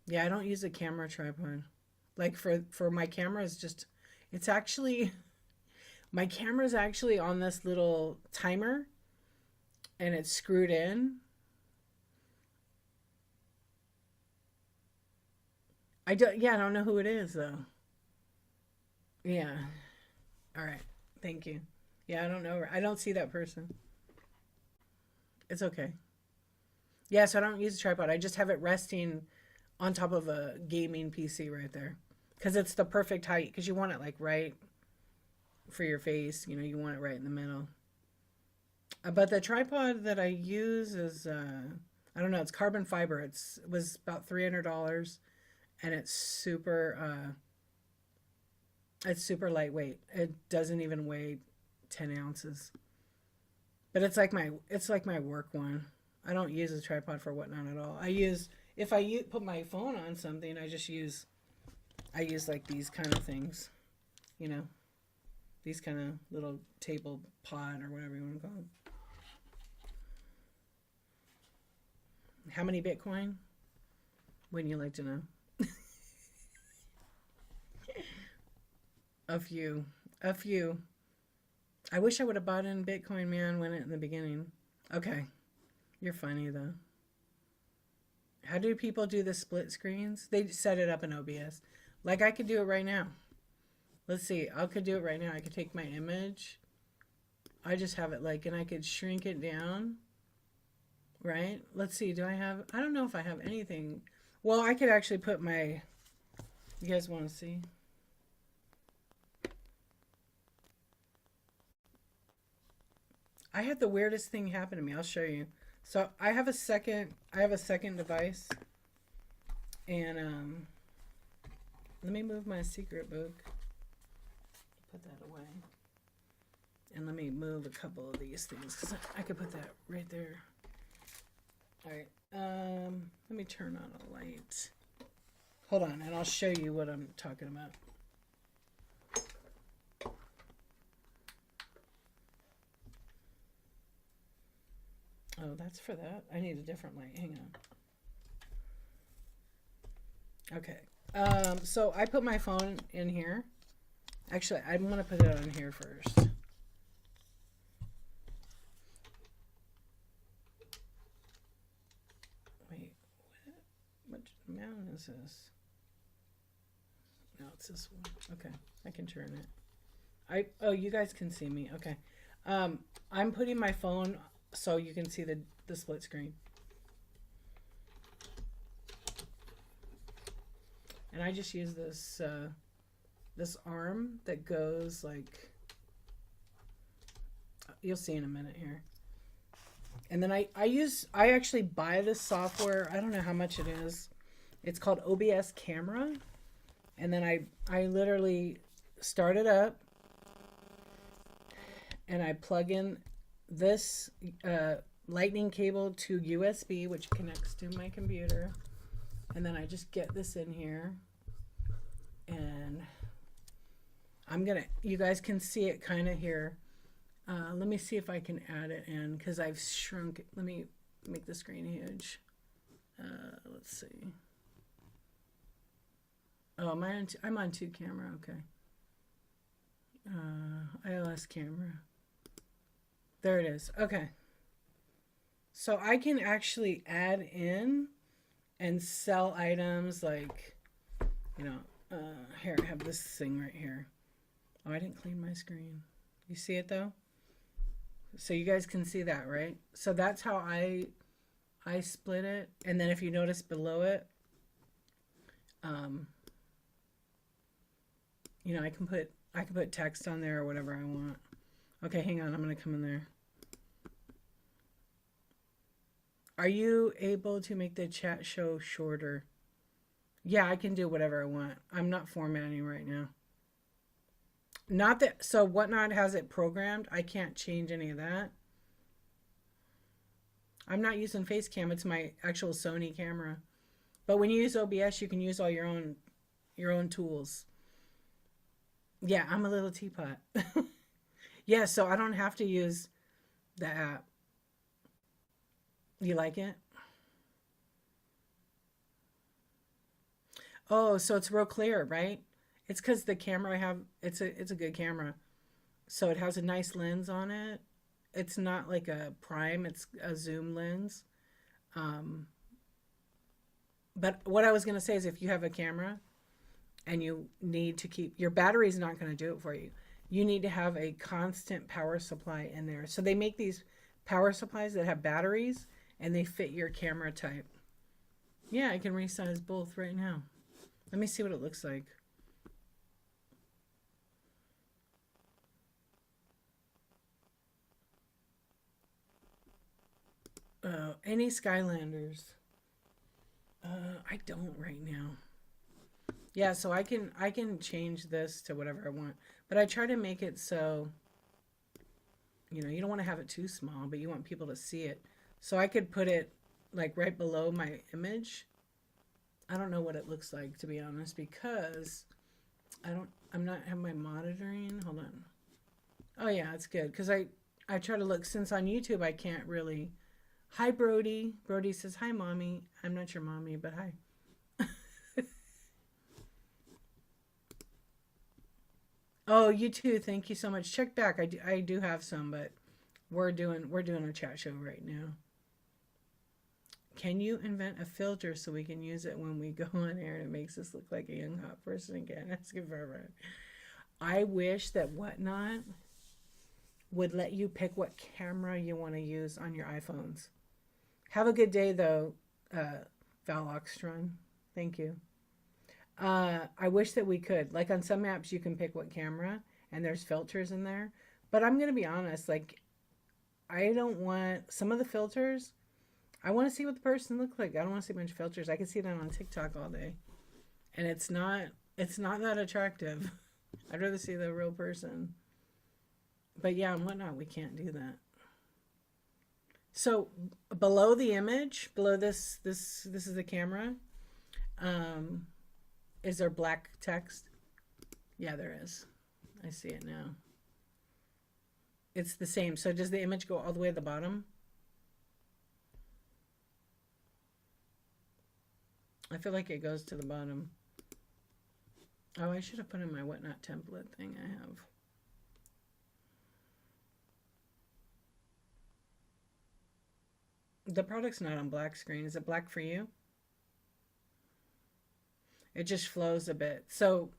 Speaker 1: Yeah, I don't use a camera tripod. Like for my camera is just it's actually my camera is actually on this little timer and it's screwed in. I don't know who it is though. Yeah. All right. Thank you. Yeah, I don't know. I don't see that person. It's okay. Yeah, so I don't use a tripod. I just have it resting on top of a gaming PC right there. Because it's the perfect height. Because you want it like right for your face. You know, you want it right in the middle. But the tripod that I use is, I don't know, it's carbon fiber. It was about $300. And it's super lightweight. It doesn't even weigh 10 ounces. But it's like my work one. I don't use a tripod for Whatnot at all. If I put my phone on something, I use like these kind of things, you know. These kind of little table pod or whatever you want to call them. How many Bitcoin? Wouldn't you like to know? A few. A few. I wish I would have bought in Bitcoin, man, when it in the beginning. Okay. You're funny, though. How do people do the split screens? They set it up in OBS. Like, I could do it right now. Let's see. I could do it right now. I could take my image. I just have it like, and I could shrink it down. Right? Let's see. Do I have... I don't know if I have anything. Well, I could actually put my... You guys want to see? I had the weirdest thing happen to me. I'll show you. So I have a second device, and let me move my secret book. Put that away, and let me move a couple of these things because I could put that right there. All right. Let me turn on a light. Hold on, and I'll show you what I'm talking about. Oh, that's for that. I need a different light. Hang on. Okay. So I put my phone in here. Actually, I'm going to put it on here first. Wait, what amount is this? No, it's this one. Okay, I can turn it. Oh, you guys can see me. Okay. I'm putting my phone so you can see the split screen. And I just use this this arm that goes like, you'll see in a minute here. And then I actually buy this software. I don't know how much it is. It's called OBS Camera. And then I literally start it up and I plug in this lightning cable to USB, which connects to my computer, and then I just get this in here, and you guys can see it kind of here. Let me see if I can add it in because I've shrunk it. Let me make the screen huge. Let's see. Oh, I'm on 2 camera. Okay. iOS camera. There it is. Okay. So I can actually add in and sell items like, you know, here, I have this thing right here. Oh, I didn't clean my screen. You see it though? So you guys can see that, right? So that's how I split it. And then if you notice below it, you know, I can put text on there or whatever I want. Okay, hang on. I'm going to come in there. Are you able to make the chat show shorter? Yeah, I can do whatever I want. I'm not formatting right now. Not that, so Whatnot has it programmed. I can't change any of that. I'm not using Facecam. It's my actual Sony camera. But when you use OBS, you can use all your own tools. Yeah, I'm a little teapot. Yeah, so I don't have to use the app. You like it? Oh, so it's real clear, right? It's because the camera I have, it's a good camera. So it has a nice lens on it. It's not like a prime, it's a zoom lens. But what I was going to say is if you have a camera and you need to keep, your battery's not going to do it for you. You need to have a constant power supply in there. So they make these power supplies that have batteries and they fit your camera type. Yeah, I can resize both right now. Let me see what it looks like. Any Skylanders? I don't right now. Yeah, so I can change this to whatever I want. But I try to make it so, you know, you don't want to have it too small, but you want people to see it. So I could put it like right below my image. I don't know what it looks like, to be honest, because I'm not have my monitoring. Hold on. Oh yeah, it's good because I try to look since on YouTube I can't really. Hi Brody. Brody says hi mommy. I'm not your mommy, but hi. Oh, you too. Thank you so much. Check back. I do have some, but we're doing a chat show right now. Can you invent a filter so we can use it when we go on air and it makes us look like a young hot person again? That's good for everyone. I wish that Whatnot would let you pick what camera you want to use on your iPhones. Have a good day though, Val Oxtron. Thank you. I wish that we could. Like on some apps, you can pick what camera, and there's filters in there. But I'm gonna be honest. Like I don't want some of the filters. I want to see what the person looks like. I don't want to see a bunch of filters. I can see that on TikTok all day, and it's not that attractive. I'd rather see the real person. But yeah, and Whatnot, we can't do that. So below the image, below this is the camera. Um, is there black text? Yeah, there is. I see it now. It's the same. So does the image go all the way to the bottom? I feel like it goes to the bottom. Oh, I should have put in my Whatnot template thing I have. The product's not on black screen. Is it black for you? It just flows a bit. So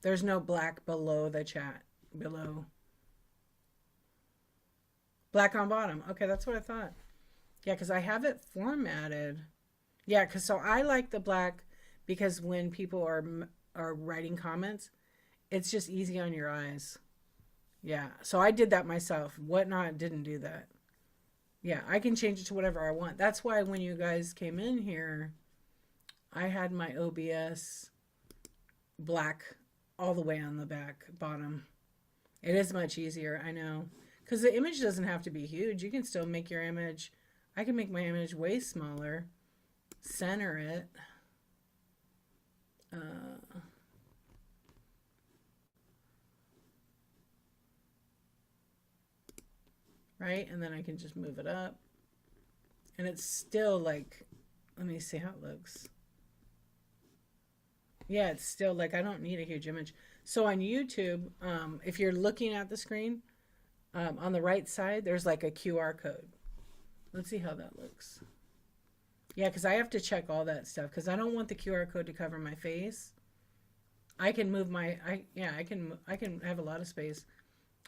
Speaker 1: there's no black below the chat. Below. Black on bottom. Okay, that's what I thought. Yeah, because I have it formatted. Yeah, because so I like the black because when people are writing comments, it's just easy on your eyes. Yeah, so I did that myself. Whatnot didn't do that. Yeah, I can change it to whatever I want. That's why when you guys came in here, I had my OBS black all the way on the back bottom. It is much easier, I know. Because the image doesn't have to be huge. You can still make your image. I can make my image way smaller. Center it. Right? And then I can just move it up. And it's still like, let me see how it looks. Yeah, it's still like, I don't need a huge image. So on YouTube, if you're looking at the screen, on the right side, there's like a QR code. Let's see how that looks. Yeah, because I have to check all that stuff because I don't want the QR code to cover my face. I can move I can have a lot of space.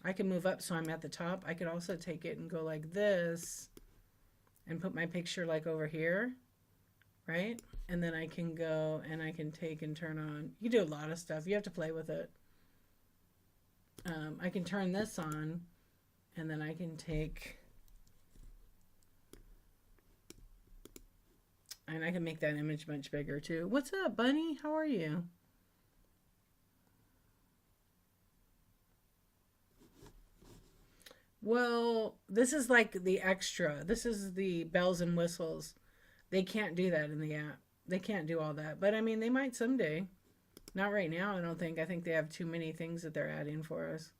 Speaker 1: I can move up so I'm at the top. I could also take it and go like this and put my picture like over here, right? And then I can go and I can take and turn on. You do a lot of stuff. You have to play with it. I can turn this on and then I can take and I can make that image much bigger too. What's up, Bunny? How are you? Well, this is like the extra. This is the bells and whistles. They can't do that in the app. They can't do all that. But I mean, they might someday. Not right now, I don't think. I think they have too many things that they're adding for us.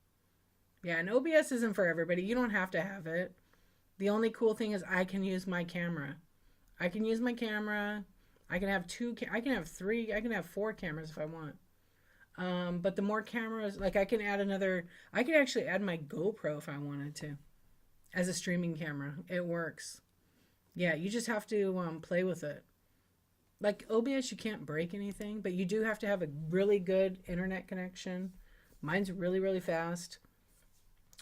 Speaker 1: Yeah, and OBS isn't for everybody. You don't have to have it. The only cool thing is I can use my camera. I can use my camera. I can have I can have three, I can have four cameras if I want. But the more cameras, like I can add another, I could actually add my GoPro if I wanted to as a streaming camera. It works. Yeah, you just have to play with it. Like OBS, you can't break anything, but you do have to have a really good internet connection. Mine's really, really fast.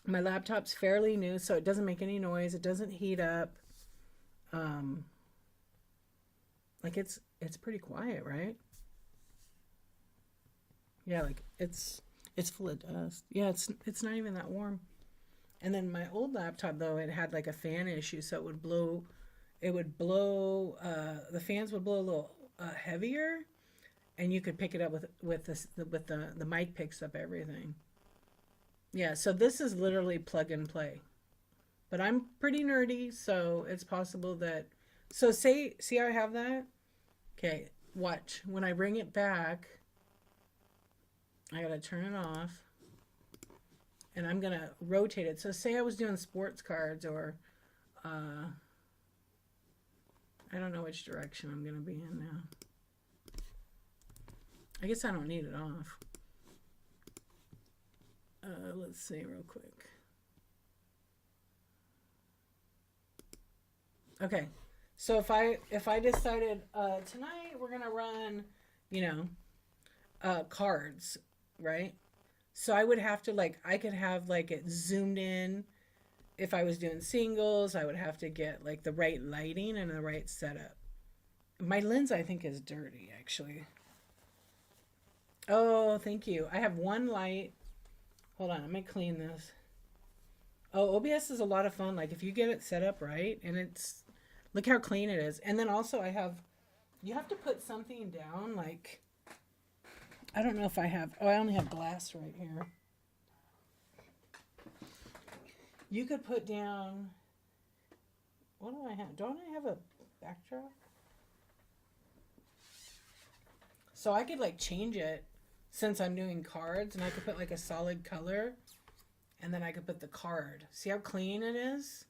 Speaker 1: My laptop's fairly new, so it doesn't make any noise. It doesn't heat up. Um, like it's pretty quiet, right? Yeah, like it's full of dust. Yeah, it's not even that warm. And then my old laptop though, it had like a fan issue, so it would blow the fans would blow a little heavier and you could pick it up with the mic picks up everything. Yeah, so this is literally plug and play. But I'm pretty nerdy, so it's possible that so see how I have that? Okay, watch. When I bring it back, I gotta turn it off. and I'm going to rotate it. So say I was doing sports cards, or I don't know which direction I'm going to be in now. I guess I don't need it off. Let's see real quick. Okay, so if I decided tonight we're gonna run, you know, cards, right? So I would have to like, I could have like it zoomed in. If I was doing singles, I would have to get like the right lighting and the right setup. My lens, I think, is dirty actually. Oh, thank you. I have one light. Hold on, let me clean this. Oh, OBS is a lot of fun. Like if you get it set up right, and it's, look how clean it is. And then also I have, you have to put something down. Like, I don't know if I have, oh, I only have glass right here. You could put down, what do I have? Don't I have a backdrop? So I could like change it since I'm doing cards, and I could put like a solid color, and then I could put the card. See how clean it is?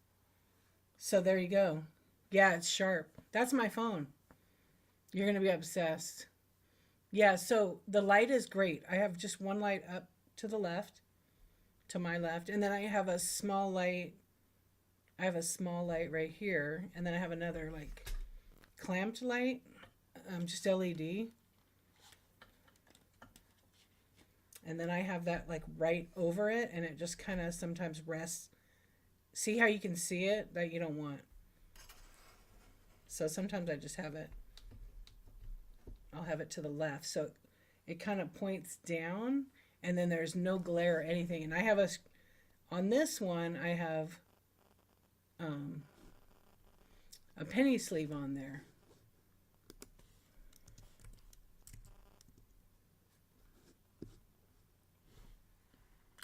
Speaker 1: So there you go. Yeah, it's sharp. That's my phone. You're going to be obsessed. Yeah, so the light is great. I have just one light up to the left, to my left, and then I have a small light. I have a small light right here, and then I have another like clamped light, just LED. And then I have that like right over it, and it just kind of sometimes rests. See how you can see it that you don't want. So sometimes I just have it, I'll have it to the left. So it kind of points down, and then there's no glare or anything. And I have on this one, I have a penny sleeve on there.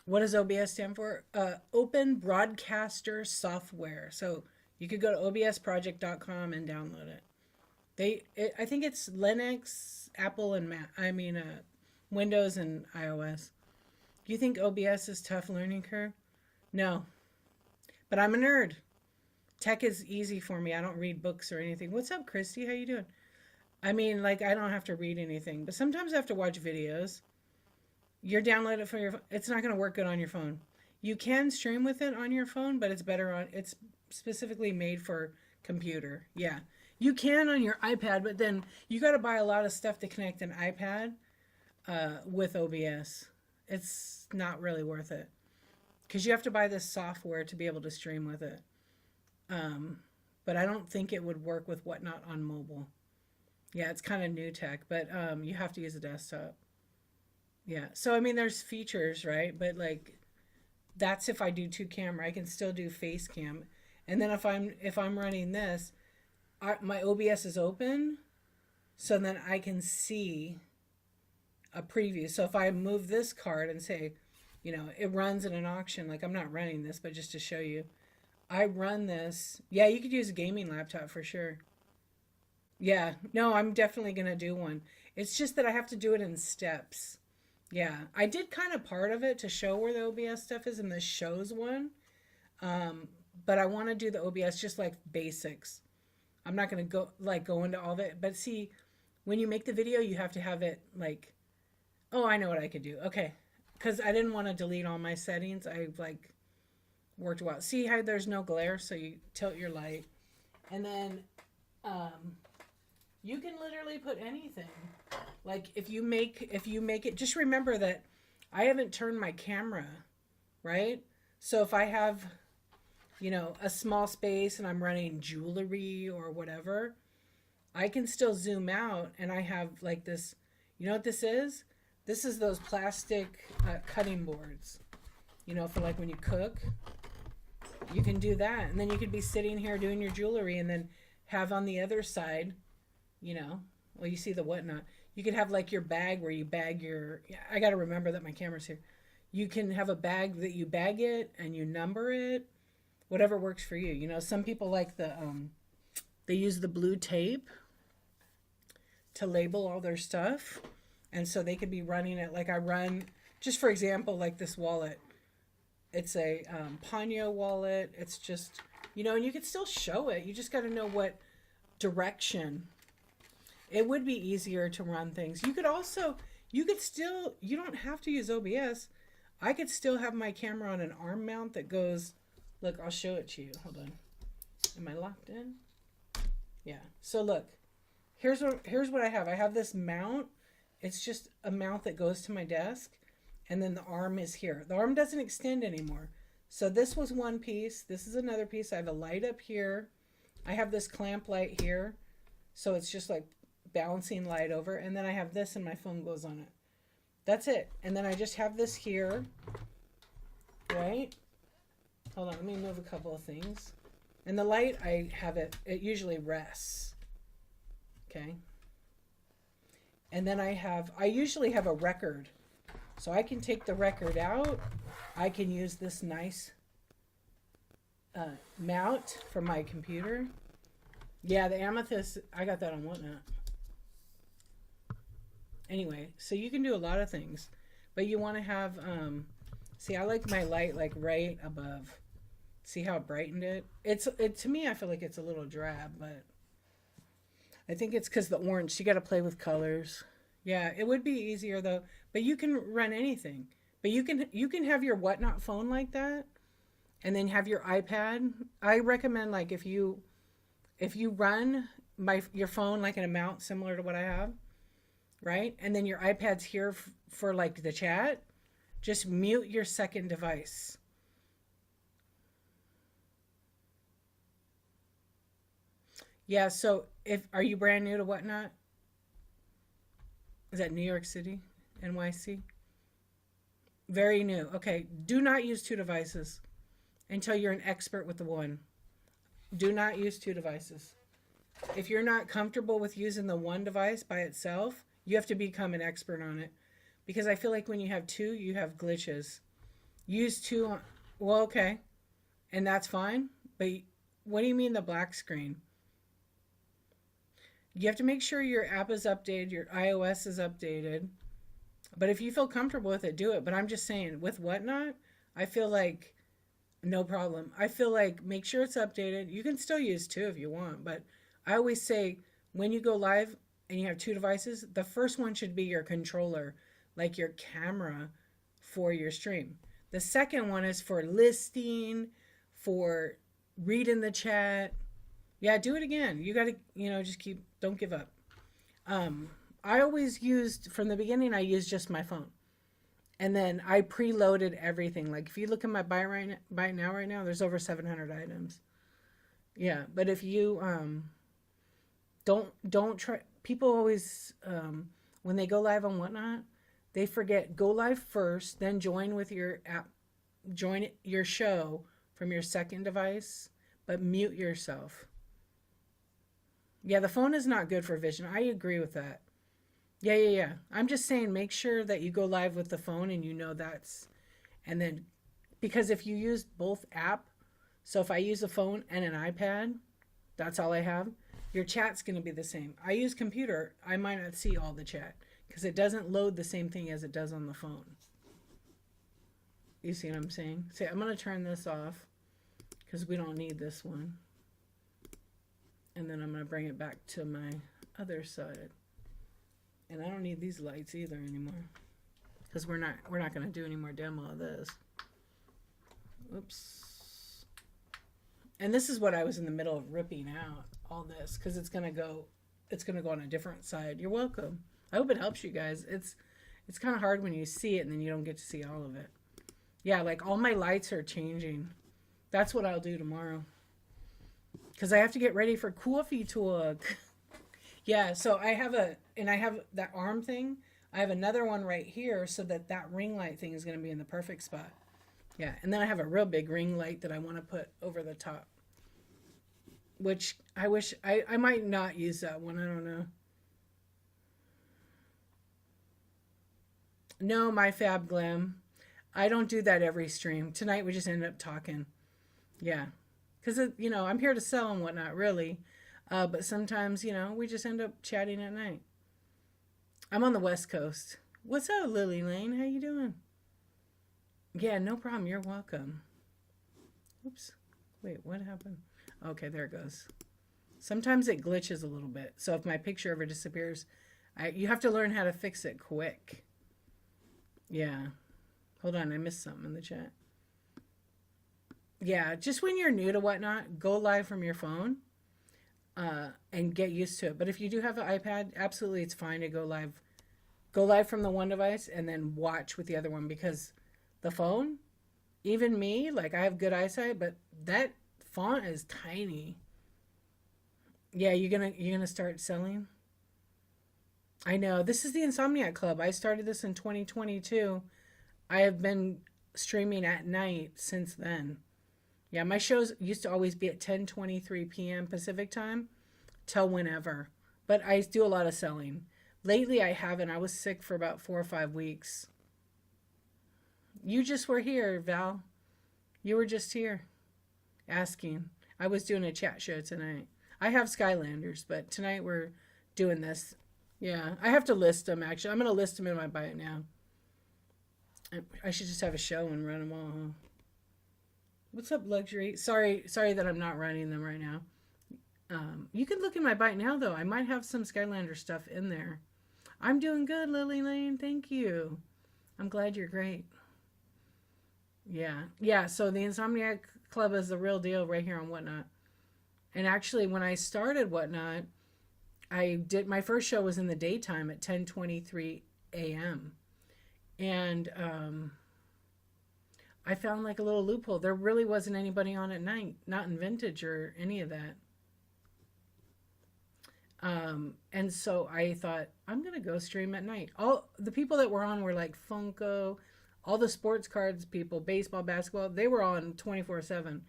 Speaker 1: What does OBS stand for? Open Broadcaster Software. So you could go to obsproject.com and download it. I think it's Linux, Apple, and Windows and iOS. Do you think OBS is tough learning curve? No, but I'm a nerd. Tech is easy for me. I don't read books or anything. What's up, Christy? How you doing? I mean, like, I don't have to read anything, but sometimes I have to watch videos. You're downloading it for your phone. It's not going to work good on your phone. You can stream with it on your phone, but it's better on, it's specifically made for computer. Yeah. You can on your iPad, but then you got to buy a lot of stuff to connect an iPad with OBS. It's not really worth it because you have to buy this software to be able to stream with it. But I don't think it would work with Whatnot on mobile. Yeah, it's kind of new tech, but you have to use a desktop. Yeah, so I mean, there's features, right? But like, that's if I do two camera. I can still do face cam, and then if I'm running this, my OBS is open, so then I can see a preview. So if I move this card and say, you know, it runs in an auction. Like, I'm not running this, but just to show you, I run this. Yeah, you could use a gaming laptop for sure. Yeah, no, I'm definitely gonna do one. It's just that I have to do it in steps. Yeah, I did kind of part of it to show where the OBS stuff is in the shows one. But I want to do the OBS just like basics. I'm not going to go into all of it. But see, when you make the video, you have to have it like, oh, I know what I could do. Okay. Because I didn't want to delete all my settings. I like worked well. See how there's no glare? So you tilt your light. And then you can literally put anything. Like if you make it, just remember that I haven't turned my camera, right? So if I have, you know, a small space and I'm running jewelry or whatever, I can still zoom out, and I have like this, you know what this is? This is those plastic cutting boards, you know, for like when you cook, you can do that. And then you could be sitting here doing your jewelry and then have on the other side, you know, well, you see the Whatnot. You could have like your bag where you bag your, I got to remember that my camera's here. You can have a bag that you bag it and you number it, whatever works for you. You know, some people like they use the blue tape to label all their stuff. And so they could be running it like I run, just for example, like this wallet. It's a Ponyo wallet. It's just, and you could still show it. You just got to know what direction. It would be easier to run things. You could still, you don't have to use OBS. I could still have my camera on an arm mount that goes, look, I'll show it to you. Hold on. Am I locked in? Yeah. So look, here's what I have. I have this mount. It's just a mount that goes to my desk. And then the arm is here. The arm doesn't extend anymore. So this was one piece. This is another piece. I have a light up here. I have this clamp light here. So it's just like balancing light over. And then I have this and my phone goes on it. That's it. And then I just have this here. Right? Hold on. Let me move a couple of things. And the light, I have it usually rests. Okay? And then I usually have a record. So I can take the record out. I can use this nice mount for my computer. Yeah, the amethyst, I got that on Whatnot. Anyway, so you can do a lot of things. But you want to have, see, I like my light like right above. See how it brightened it? To me, I feel like it's a little drab, but I think it's because the orange. You got to play with colors. Yeah, it would be easier though. But you can run anything. But you can have your Whatnot phone like that, and then have your iPad. I recommend like if you run your phone like an amount similar to what I have, right? And then your iPad's here for like the chat. Just mute your second device. Yeah. So are you brand new to Whatnot? Is that New York City? NYC? Very new. Okay. Do not use two devices until you're an expert with the one. Do not use two devices. If you're not comfortable with using the one device by itself, you have to become an expert on it. Because I feel like when you have two, you have glitches. Use two. Well, okay. And that's fine. But what do you mean the black screen? You have to make sure your app is updated, your iOS is updated. But if you feel comfortable with it, do it. But I'm just saying, with Whatnot, I feel like no problem. I feel like make sure it's updated. You can still use two if you want. But I always say when you go live and you have two devices, the first one should be your controller, like your camera for your stream. The second one is for listing, for reading the chat. Yeah, do it again. You got to, just don't give up. I always used, from the beginning, I used just my phone. And then I preloaded everything. Like if you look at my buy now, there's over 700 items. Yeah, but if you don't try, people always, when they go live on Whatnot, they forget, go live first, then join with your app, join your show from your second device, but mute yourself. Yeah, the phone is not good for vision. I agree with that. Yeah. I'm just saying make sure that you go live with the phone and that's, and then, because if you use both app, so if I use a phone and an iPad, that's all I have, your chat's going to be the same. I use computer, I might not see all the chat because it doesn't load the same thing as it does on the phone. You see what I'm saying? See, I'm going to turn this off because we don't need this one. And then I'm going to bring it back to my other side. And I don't need these lights either anymore. Because we're not going to do any more demo of this. Oops. And this is what I was in the middle of ripping out, all this. Because it's going to go on a different side. You're welcome. I hope it helps you guys. It's kind of hard when you see it and then you don't get to see all of it. Yeah, like all my lights are changing. That's what I'll do tomorrow. Because I have to get ready for coffee talk. Yeah, so I have that arm thing. I have another one right here so that ring light thing is going to be in the perfect spot. Yeah, and then I have a real big ring light that I want to put over the top. Which I wish, I might not use that one. I don't know. No, my Fab Glam. I don't do that every stream. Tonight we just ended up talking. Yeah. Because, I'm here to sell and whatnot, really. But sometimes, we just end up chatting at night. I'm on the West Coast. What's up, Lily Lane? How you doing? Yeah, no problem. You're welcome. Oops. Wait, what happened? Okay, there it goes. Sometimes it glitches a little bit. So if my picture ever disappears, you have to learn how to fix it quick. Yeah. Hold on, I missed something in the chat. Yeah, just when you're new to Whatnot, go live from your phone and get used to it. But if you do have an iPad, absolutely it's fine to go live. Go live from the one device and then watch with the other one, because the phone, even me, like I have good eyesight, but that font is tiny. Yeah, you're gonna start selling? I know. This is the Insomniac Club. I started this in 2022. I have been streaming at night since then. Yeah, my shows used to always be at 10:23 p.m. Pacific time till whenever. But I do a lot of selling. Lately I haven't. I was sick for about 4 or 5 weeks. You just were here, Val. You were just here asking. I was doing a chat show tonight. I have Skylanders, but tonight we're doing this. Yeah, I have to list them actually. I'm going to list them in my bio now. I should just have a show and run them all. Huh? What's up, Luxury? Sorry that I'm not running them right now. You can look in my bite now, though. I might have some Skylander stuff in there. I'm doing good, Lily Lane. Thank you. I'm glad you're great. Yeah. So the Insomniac Club is the real deal right here on Whatnot. And actually, when I started Whatnot, my first show was in the daytime at 10:23 a.m. And I found like a little loophole. There really wasn't anybody on at night, not in vintage or any of that. And so I thought, I'm going to go stream at night. All the people that were on were like Funko, all the sports cards people, baseball, basketball, they were on 24/7.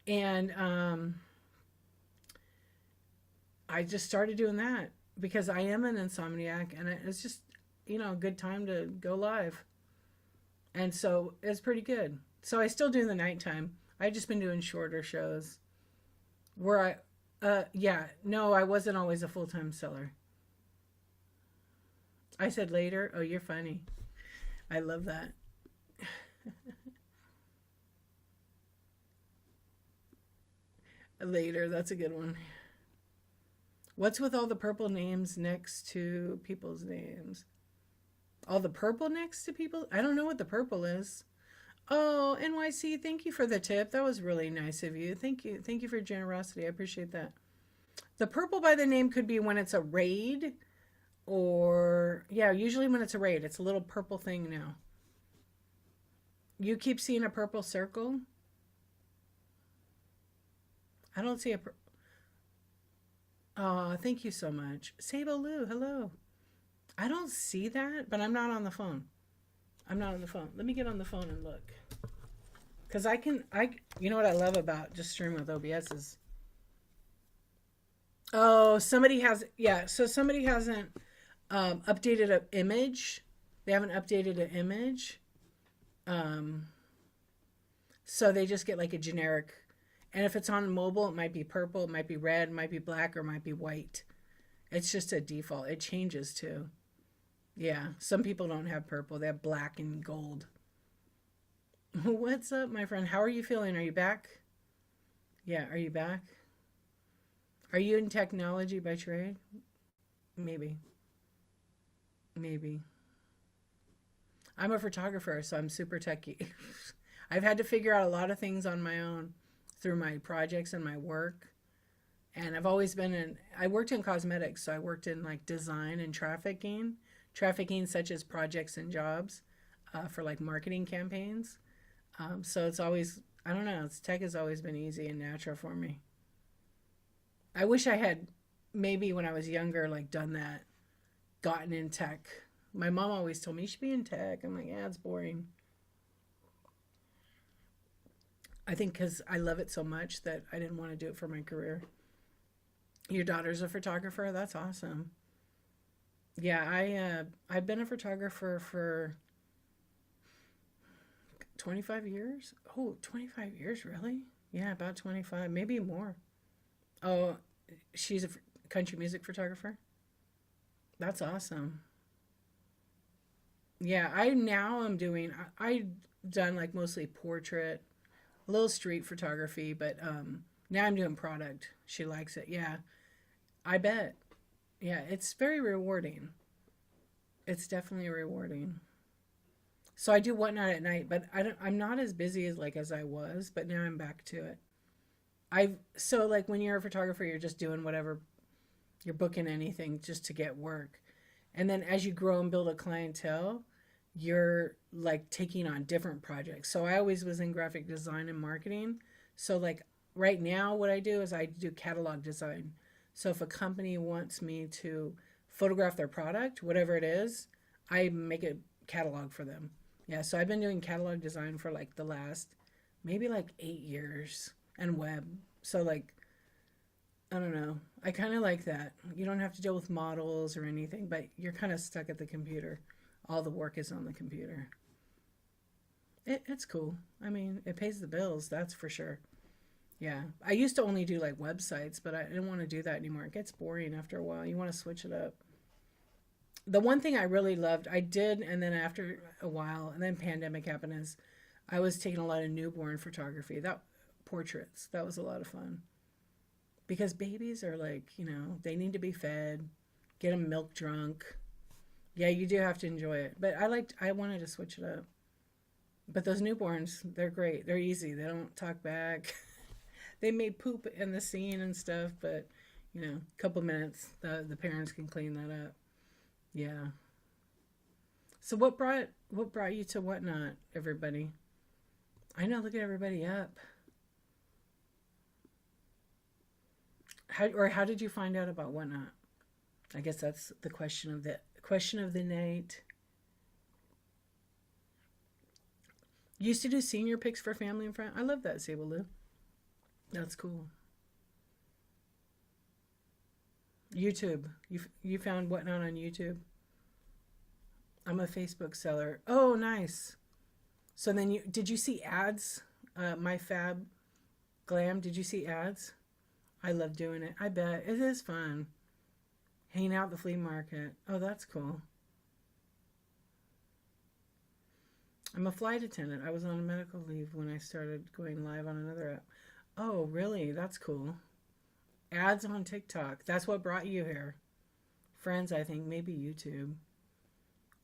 Speaker 1: And I just started doing that because I am an insomniac, and it's just, a good time to go live. And so it's pretty good. So I still do the nighttime. I've just been doing shorter shows where no, I wasn't always a full-time seller. I said later. Oh, you're funny. I love that. Later, that's a good one. What's with all the purple names next to people's names? All the purple next to people? I don't know what the purple is. Oh, NYC, thank you for the tip. That was really nice of you. Thank you. Thank you for your generosity. I appreciate that. The purple by the name could be when it's a raid, or, yeah, usually when it's a raid. It's a little purple thing now. You keep seeing a purple circle? I don't see a Oh, thank you so much. Sable Lou, hello. I don't see that, but I'm not on the phone. I'm not on the phone. Let me get on the phone and look. Because you know what I love about just streaming with OBS is, oh, somebody hasn't updated an image. They haven't updated an image. So they just get like a generic. And if it's on mobile, it might be purple, it might be red, it might be black, or it might be white. It's just a default. It changes too. Yeah, some people don't have purple. They have black and gold. What's up, my friend? How are you feeling? Are you back? Yeah, are you back? Are you in technology by trade? Maybe. I'm a photographer, so I'm super techie. I've had to figure out a lot of things on my own through my projects and my work. And I've always I worked in cosmetics, so I worked in like design and trafficking such as projects and jobs for like marketing campaigns. So it's always, I don't know, tech has always been easy and natural for me. I wish I had maybe when I was younger, like done that, gotten in tech. My mom always told me you should be in tech. I'm like, yeah, it's boring. I think because I love it so much that I didn't want to do it for my career. Your daughter's a photographer? That's awesome. Yeah, I've been a photographer for 25 years. Oh, 25 years, really? Yeah, about 25, maybe more. Oh, she's a country music photographer? That's awesome. Yeah, I now am doing, done like mostly portrait, a little street photography, but now I'm doing product. She likes it. Yeah, I bet. Yeah, it's very rewarding. It's definitely rewarding. So I do whatnot at night, but I'm not as busy as I was, but now I'm back to it. So like when you're a photographer, you're just doing whatever, you're booking anything just to get work. And then as you grow and build a clientele, you're like taking on different projects. So I always was in graphic design and marketing. So like right now what I do is I do catalog design. So if a company wants me to photograph their product, whatever it is, I make a catalog for them. Yeah, so I've been doing catalog design for like the last maybe like 8 years and web. So like I don't know. I kind of like that. You don't have to deal with models or anything, but you're kind of stuck at the computer. All the work is on the computer. It's cool. I mean, it pays the bills, that's for sure. Yeah. I used to only do like websites, but I didn't want to do that anymore. It gets boring after a while. You want to switch it up. The one thing I really loved, I did, and then after a while, and then pandemic happened, is I was taking a lot of newborn photography. That portraits. That was a lot of fun. Because babies are like, they need to be fed, get them milk drunk. Yeah, you do have to enjoy it. But I wanted to switch it up. But those newborns, they're great. They're easy. They don't talk back. They may poop in the scene and stuff, but, a couple minutes, the parents can clean that up. Yeah. So what brought you to Whatnot, everybody? I know, look at everybody up. How did you find out about Whatnot? I guess that's the question of the night. Used to do senior pics for family and friends. I love that, Sable Lou. That's cool. YouTube. You found Whatnot on YouTube? I'm a Facebook seller. Oh, nice. So then did you see ads? My Fab Glam, did you see ads? I love doing it. I bet. It is fun. Hanging out at the flea market. Oh, that's cool. I'm a flight attendant. I was on a medical leave when I started going live on another app. Oh, really? That's cool. Ads on TikTok. That's what brought you here. Friends, I think. Maybe YouTube.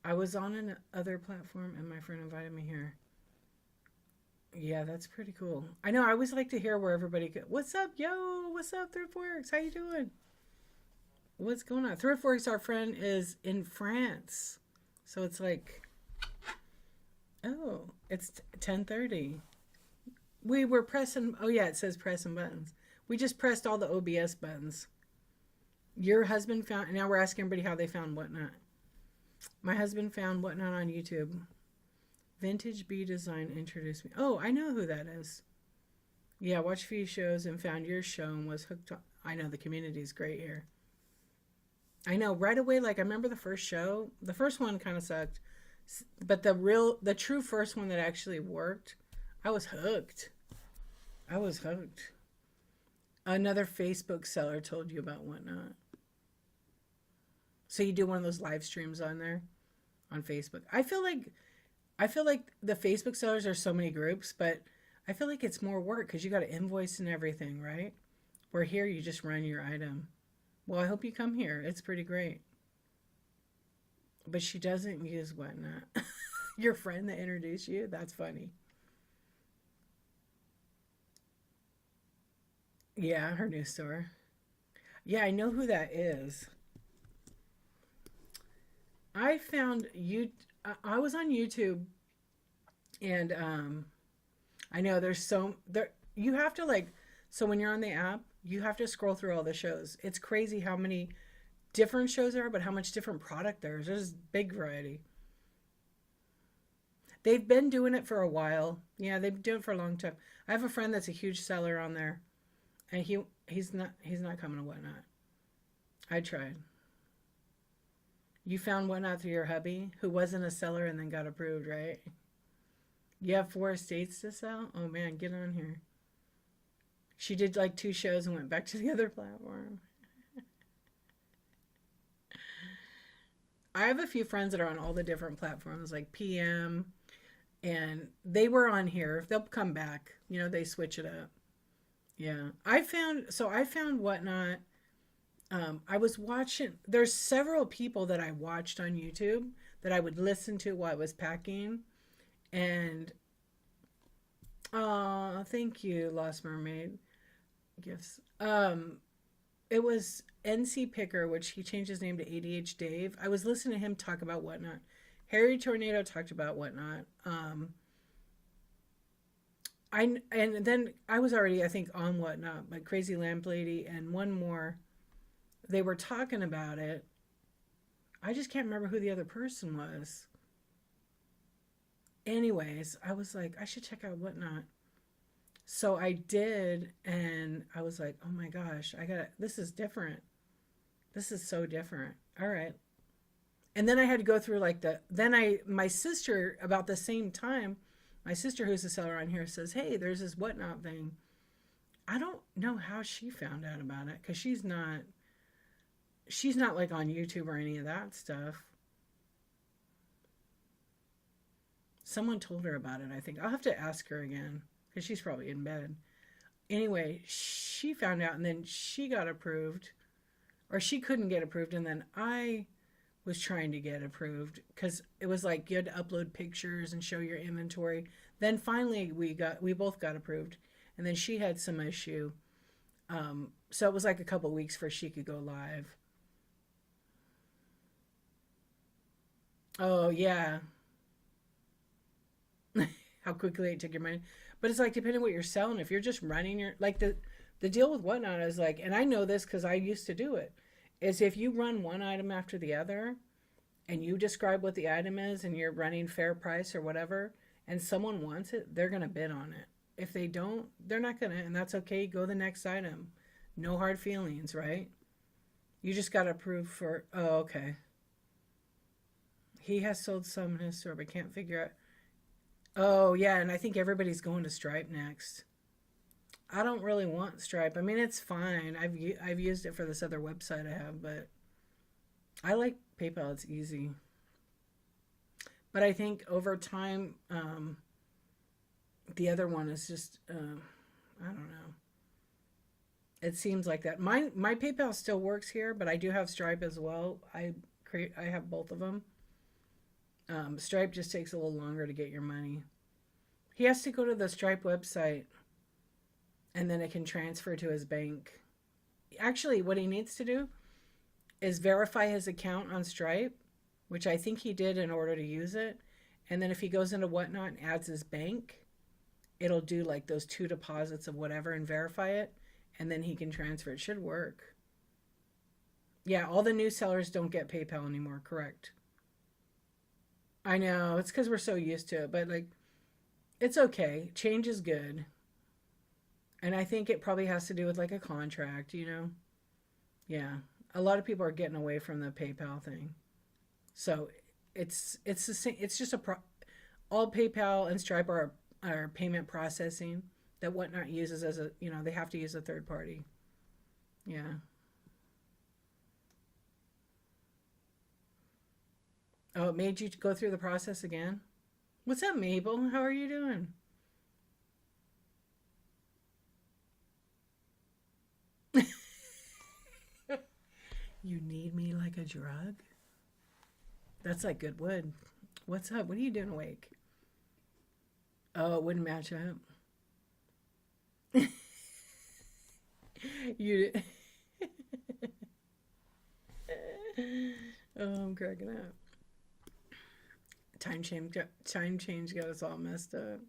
Speaker 1: I was on another platform and my friend invited me here. Yeah, that's pretty cool. I know. I always like to hear where everybody goes. What's up, yo? What's up, Thriftworks? How you doing? What's going on? Thriftworks, our friend, is in France. So it's like, oh, it's 10:30. We were pressing, oh yeah, it says pressing buttons. We just pressed all the OBS buttons. Your husband found, now we're asking everybody how they found Whatnot. My husband found Whatnot on YouTube. Vintage Bee Design introduced me. Oh, I know who that is. Yeah, watched a few shows and found your show and was hooked on. I know the community is great here. I know right away, like I remember the first show. The first one kind of sucked. But the true first one that actually worked, I was hooked. I was hooked. Another Facebook seller told you about Whatnot. So you do one of those live streams on there on Facebook. I feel like the Facebook sellers are so many groups, but I feel like it's more work because you got to invoice and everything, right? Where here you just run your item. Well, I hope you come here. It's pretty great. But she doesn't use Whatnot. Your friend that introduced you? That's funny. Yeah, her new store. Yeah, I know who that is. I found you. I was on YouTube, and I know there. You have to like. So when you're on the app, you have to scroll through all the shows. It's crazy how many different shows there are, but how much different product there is. There's big variety. They've been doing it for a while. Yeah, they've been doing it for a long time. I have a friend that's a huge seller on there, and he's not coming to Whatnot. I tried. You found Whatnot through your hubby, who wasn't a seller and then got approved, right? You have 4 estates to sell? Oh man, get on here. She did like 2 shows and went back to the other platform. I have a few friends that are on all the different platforms, like PM, And they were on here. They'll come back. You know, they switch it up. Yeah. I found Whatnot. I was watching, there's several people that I watched on YouTube that I would listen to while I was packing. And, thank you, Lost Mermaid gifts. It was NC Picker, which he changed his name to ADH Dave. I was listening to him talk about Whatnot. Harry Tornado talked about Whatnot. And then I was already, I think, on Whatnot, but Crazy Lamp Lady and one more. They were talking about it. I just can't remember who the other person was. Anyways, I was like, I should check out Whatnot. So I did, and I was like, oh my gosh, this is different. This is so different. All right. And then I had to go through my sister, about the same time, my sister, who's a seller on here, says, hey, there's this Whatnot thing. I don't know how she found out about it, because she's not like on YouTube or any of that stuff. Someone told her about it, I think. I'll have to ask her again, because she's probably in bed. Anyway, she found out, and then she got approved, or she couldn't get approved, and then I was trying to get approved, because it was like you had to upload pictures and show your inventory. Then finally we both got approved, and then she had some issue. So it was like a couple weeks before she could go live. Oh yeah. How quickly it took your money. But it's like, depending on what you're selling, if you're just running your, like the deal with Whatnot is like, and I know this because I used to do it, is if you run one item after the other and you describe what the item is and you're running fair price or whatever, and someone wants it, they're going to bid on it. If they don't, they're not going to, and that's okay. Go the next item. No hard feelings, right? You just got to approve for, oh, okay. He has sold some in his store, but can't figure out. Oh, yeah, and I think everybody's going to Stripe next. I don't really want Stripe. I mean, it's fine. I've used it for this other website I have, but I like PayPal. It's easy. But I think over time, the other one is just, I don't know. It seems like that. My PayPal still works here, but I do have Stripe as well. I have both of them. Stripe just takes a little longer to get your money. He has to go to the Stripe website, and then it can transfer to his bank. Actually, what he needs to do is verify his account on Stripe, which I think he did in order to use it. And then if he goes into Whatnot and adds his bank, it'll do like those 2 deposits of whatever and verify it, and then he can transfer. It should work. Yeah, all the new sellers don't get PayPal anymore, correct? I know, it's because we're so used to it, but like, it's okay. Change is good. And I think it probably has to do with like a contract, you know? Yeah. A lot of people are getting away from the PayPal thing. So it's the same. It's just all PayPal and Stripe are payment processing that Whatnot uses as a, you know, they have to use a third party. Yeah. Oh, it made you go through the process again? What's up, Mabel? How are you doing? You need me like a drug? That's like good wood. What's up? What are you doing awake? Oh, it wouldn't match up. You. Oh, I'm cracking up. Time change got us all messed up.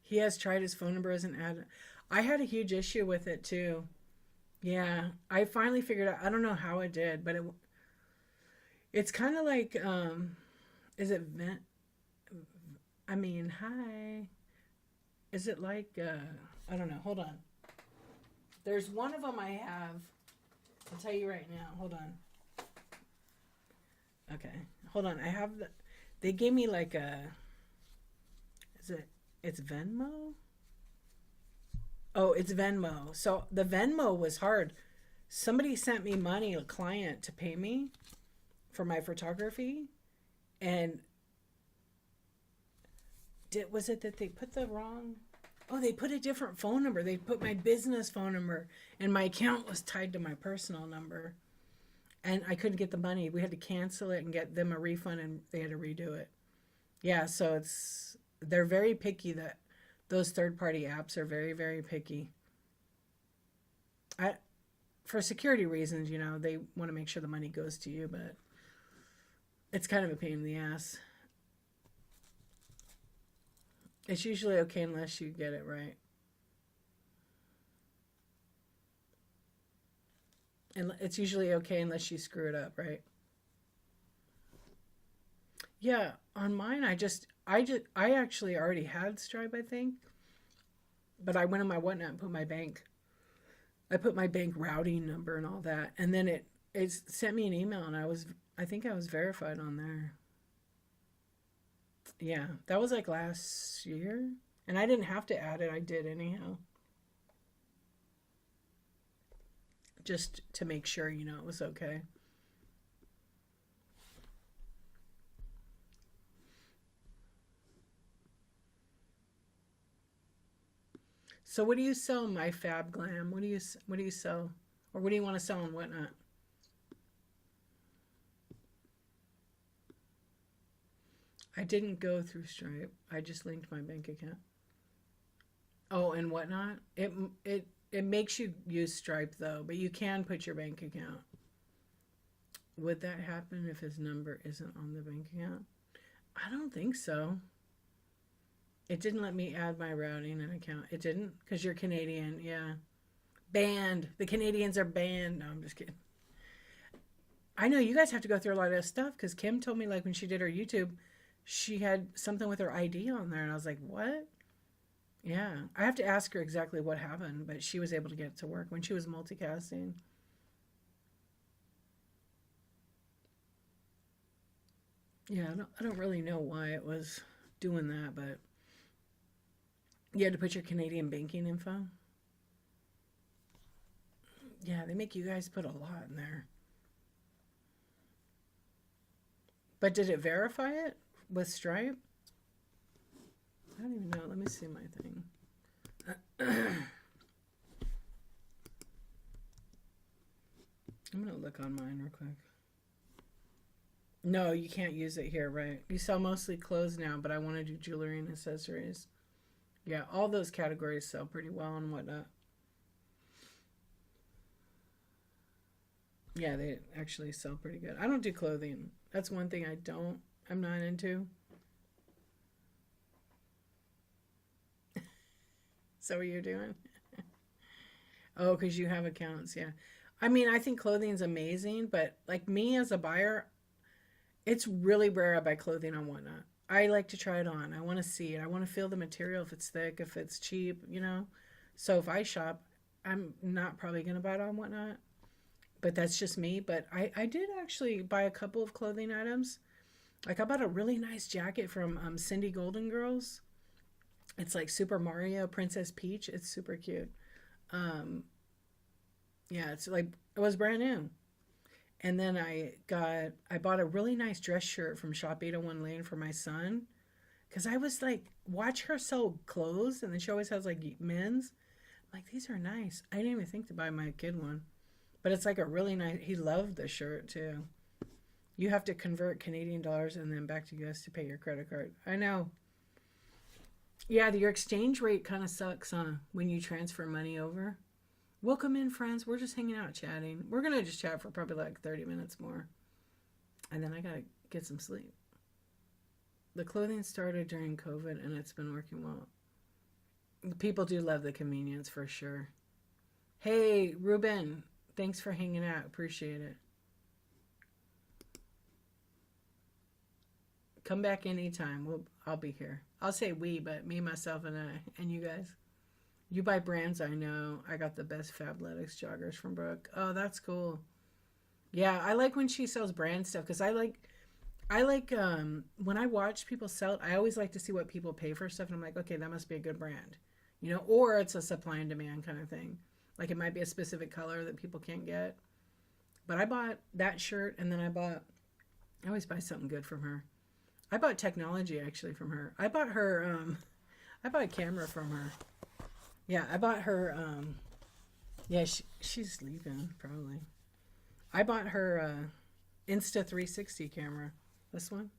Speaker 1: He has tried his phone number as an ad. I had a huge issue with it too. Yeah, I finally figured out. I don't know how it did, but it's kind of like, is it vent? I mean, hi. Is it like, I don't know. Hold on. There's one of them I have. I'll tell you right now. Hold on. Okay. Hold on. I have they gave me like it's Venmo? Oh, it's Venmo. So the Venmo was hard. Somebody sent me money, a client, to pay me for my photography, and Was it that they put the wrong? Oh, they put a different phone number. They put my business phone number, and my account was tied to my personal number. And I couldn't get the money. We had to cancel it and get them a refund, and they had to redo it. Yeah, so they're very picky. That those third-party apps are very, very picky. For security reasons, you know, they want to make sure the money goes to you, but it's kind of a pain in the ass. It's usually okay unless you get it right. And it's usually okay unless you screw it up, right? Yeah, on mine, I actually already had Stripe, I think. But I went on my whatnot and I put my bank routing number and all that. And then it sent me an email, and I think I was verified on there. Yeah, that was like last year. And I didn't have to add it. I did anyhow. Just to make sure, you know, it was okay. So what do you sell, my Fab Glam? What do you sell? Or what do you want to sell and whatnot? I didn't go through Stripe. I just linked my bank account. Oh, and whatnot? It makes you use Stripe though, but you can put your bank account. Would that happen if his number isn't on the bank account? I don't think so. It didn't let me add my routing and account. It didn't? Because you're Canadian, yeah. Banned. The Canadians are banned. No, I'm just kidding. I know you guys have to go through a lot of stuff, because Kim told me, like, when she did her YouTube, she had something with her ID on there, and I was like, what? Yeah. I have to ask her exactly what happened, but she was able to get it to work when she was multicasting. Yeah, I don't really know why it was doing that, but you had to put your Canadian banking info. Yeah, they make you guys put a lot in there. But did it verify it with Stripe? I don't even know. Let me see my thing. I'm going to look on mine real quick. No, you can't use it here, right? You sell mostly clothes now, but I want to do jewelry and accessories. Yeah, all those categories sell pretty well and whatnot. Yeah, they actually sell pretty good. I don't do clothing. That's one thing I'm not into. So what are you doing? Oh, because you have accounts, yeah. I mean, I think clothing's amazing, but like me as a buyer, it's really rare I buy clothing on whatnot. I like to try it on. I want to see it. I want to feel the material, if it's thick, if it's cheap, you know. So if I shop, I'm not probably going to buy it on whatnot. But that's just me. But I did actually buy a couple of clothing items. Like I bought a really nice jacket from Cindy Golden Girls. It's like Super Mario Princess Peach. It's super cute. Yeah, it's like, it was brand new. And then I bought a really nice dress shirt from Shop 801 Lane for my son. Because I was like, watch her sell clothes. And then she always has like men's. I'm like, these are nice. I didn't even think to buy my kid one. But it's like a really nice, he loved the shirt too. You have to convert Canadian dollars and then back to US to pay your credit card. I know. Yeah, your exchange rate kind of sucks, huh? When you transfer money over. Welcome in, friends. We're just hanging out chatting. We're going to just chat for probably like 30 minutes more. And then I got to get some sleep. The clothing started during COVID and it's been working well. People do love the convenience for sure. Hey, Ruben. Thanks for hanging out. Appreciate it. Come back anytime. I'll be here. I'll say we, but me, myself, and I, and you guys. You buy brands I know. I got the best Fabletics joggers from Brooke. Oh, that's cool. Yeah, I like when she sells brand stuff because I like when I watch people sell it, I always like to see what people pay for stuff, and I'm like, okay, that must be a good brand, you know, or it's a supply and demand kind of thing. Like it might be a specific color that people can't get. But I bought that shirt, and then I always buy something good from her. I bought technology actually from her. I bought a camera from her. Yeah, I bought her, yeah, she's sleeping, probably. I bought her, Insta360 camera. This one.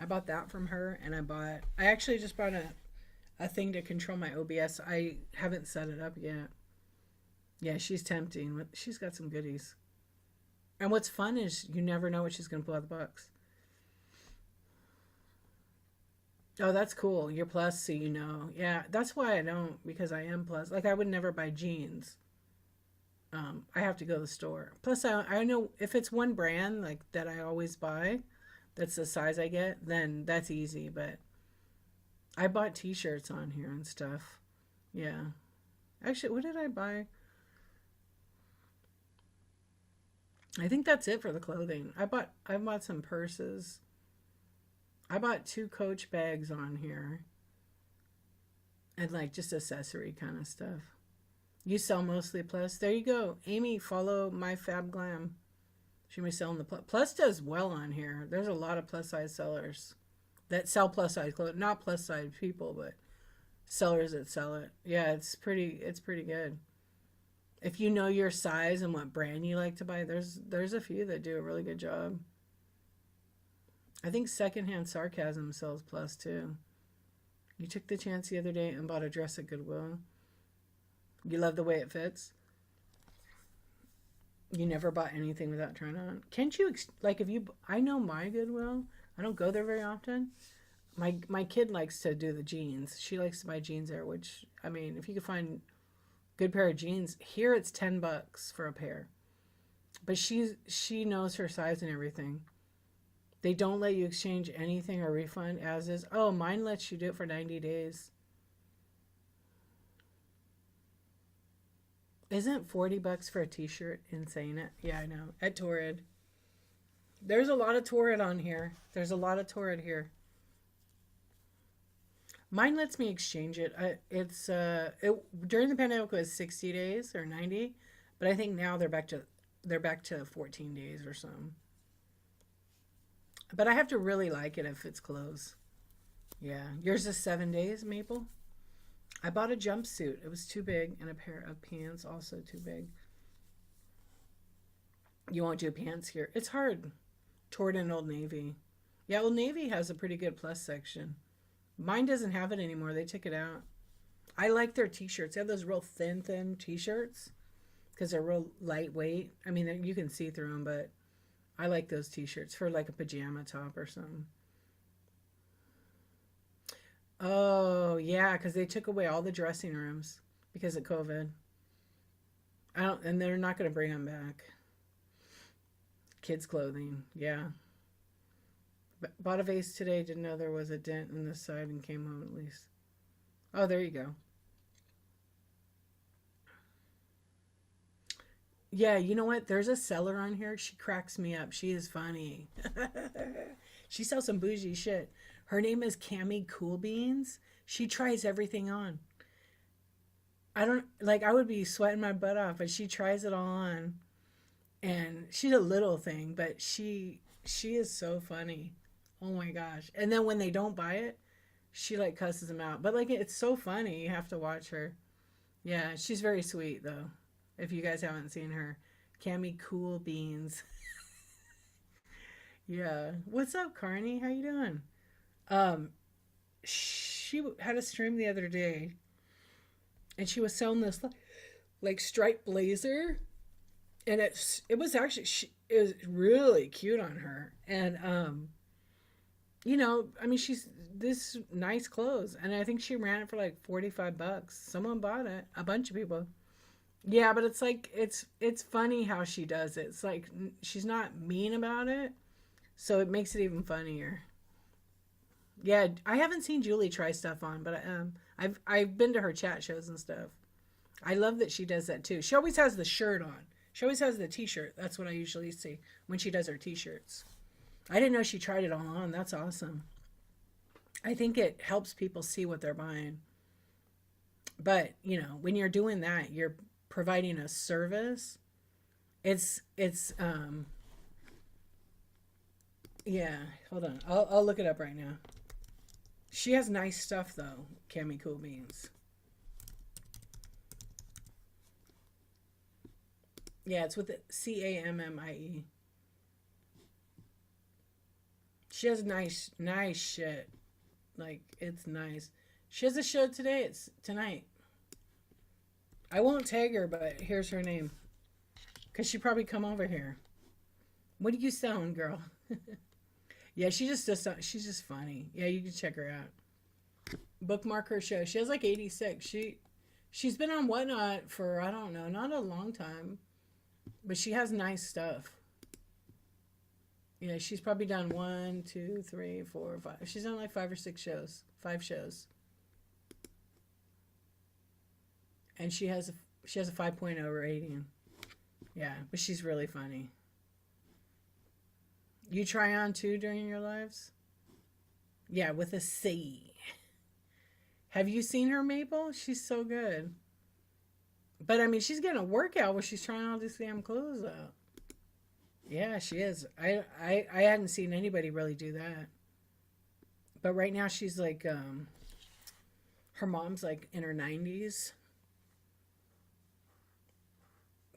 Speaker 1: I bought that from her, and I actually just bought a thing to control my OBS. I haven't set it up yet. Yeah, she's tempting. She's got some goodies. And what's fun is you never know what she's going to pull out of the box. Oh, that's cool. You're plus, so you know. Yeah, that's why I don't, because I am plus. Like, I would never buy jeans. I have to go to the store. Plus, I know if it's one brand, like, that I always buy, that's the size I get, then that's easy. But I bought t-shirts on here and stuff. Yeah. Actually, what did I buy? I think that's it for the clothing. I bought some purses. I bought 2 Coach bags on here. And like just accessory kind of stuff. You sell mostly plus. There you go. Amy, follow my Fab Glam. She may sell in the plus. Plus does well on here. There's a lot of plus size sellers that sell plus size clothes. Not plus size people, but sellers that sell it. Yeah, it's pretty good. If you know your size and what brand you like to buy, there's a few that do a really good job. I think Secondhand Sarcasm sells plus too. You took the chance the other day and bought a dress at Goodwill. You love the way it fits. You never bought anything without trying on. Can't you, like if you, I know my Goodwill. I don't go there very often. My kid likes to do the jeans. She likes to buy jeans there, which, I mean, if you could find good pair of jeans, here it's $10 for a pair. But she knows her size and everything. They don't let you exchange anything or refund as is. Oh, mine lets you do it for 90 days. Isn't $40 for a t-shirt insane? Yeah, I know. At Torrid. There's a lot of Torrid on here. There's a lot of Torrid here. Mine lets me exchange it. During the pandemic it was 60 days or 90, but I think now they're back to 14 days or something. But I have to really like it if it's clothes. Yeah. Yours is 7 days, Maple? I bought a jumpsuit. It was too big, and a pair of pants also too big. You won't do pants here. It's hard. Torrid and Old Navy. Yeah, Old Navy has a pretty good plus section. Mine doesn't have it anymore. They took it out. I like their t-shirts. They have those real thin t-shirts because they're real lightweight. I mean, you can see through them, but I like those t-shirts for like a pajama top or something. Oh, yeah, because they took away all the dressing rooms because of COVID. And they're not going to bring them back. Kids clothing, yeah. Bought a vase today, didn't know there was a dent in the side and came home at least. Oh, there you go. Yeah, you know what? There's a seller on here. She cracks me up. She is funny. She sells some bougie shit. Her name is Cami Cool Beans. She tries everything on. I would be sweating my butt off, but she tries it all on. And she's a little thing, but she is so funny. Oh my gosh. And then when they don't buy it, she like cusses them out. But like it's so funny. You have to watch her. Yeah, she's very sweet though. If you guys haven't seen her. Cami Cool Beans. Yeah. What's up, Carney? How you doing? She had a stream the other day and she was selling this like striped blazer, and it was actually it was really cute on her. And you know, I mean, she's this nice clothes, and I think she ran it for like $45. Someone bought it, a bunch of people. Yeah, but it's like it's funny how she does it. It's like she's not mean about it, so it makes it even funnier. Yeah, I haven't seen Julie try stuff on, but I've been to her chat shows and stuff. I love that she does that too. She always has the shirt on. She always has the t-shirt. That's what I usually see when she does her t-shirts. I didn't know she tried it all on. That's awesome. I think it helps people see what they're buying. But, you know, when you're doing that, you're providing a service. It's Yeah, hold on. I'll look it up right now. She has nice stuff though, Cammy Cool Beans. Yeah, it's with the Cammie. She has nice shit. Like, it's nice. She has a show today. It's tonight. I won't tag her, but here's her name. Because she probably come over here. What are you selling, girl? Yeah, she just does something. She's just funny. Yeah, you can check her out. Bookmark her show. She has like 86. She's been on Whatnot for, I don't know, not a long time. But she has nice stuff. Yeah, she's probably done 1, 2, 3, 4, 5. She's done like 5 or 6 shows. 5 shows. And she has a 5.0 rating. Yeah, but she's really funny. You try on too during your lives? Yeah, with a C. Have you seen her, Maple? She's so good. But I mean, she's getting a workout where she's trying all these damn clothes out. Yeah, she is. I hadn't seen anybody really do that. But right now she's like, her mom's like in her 90s.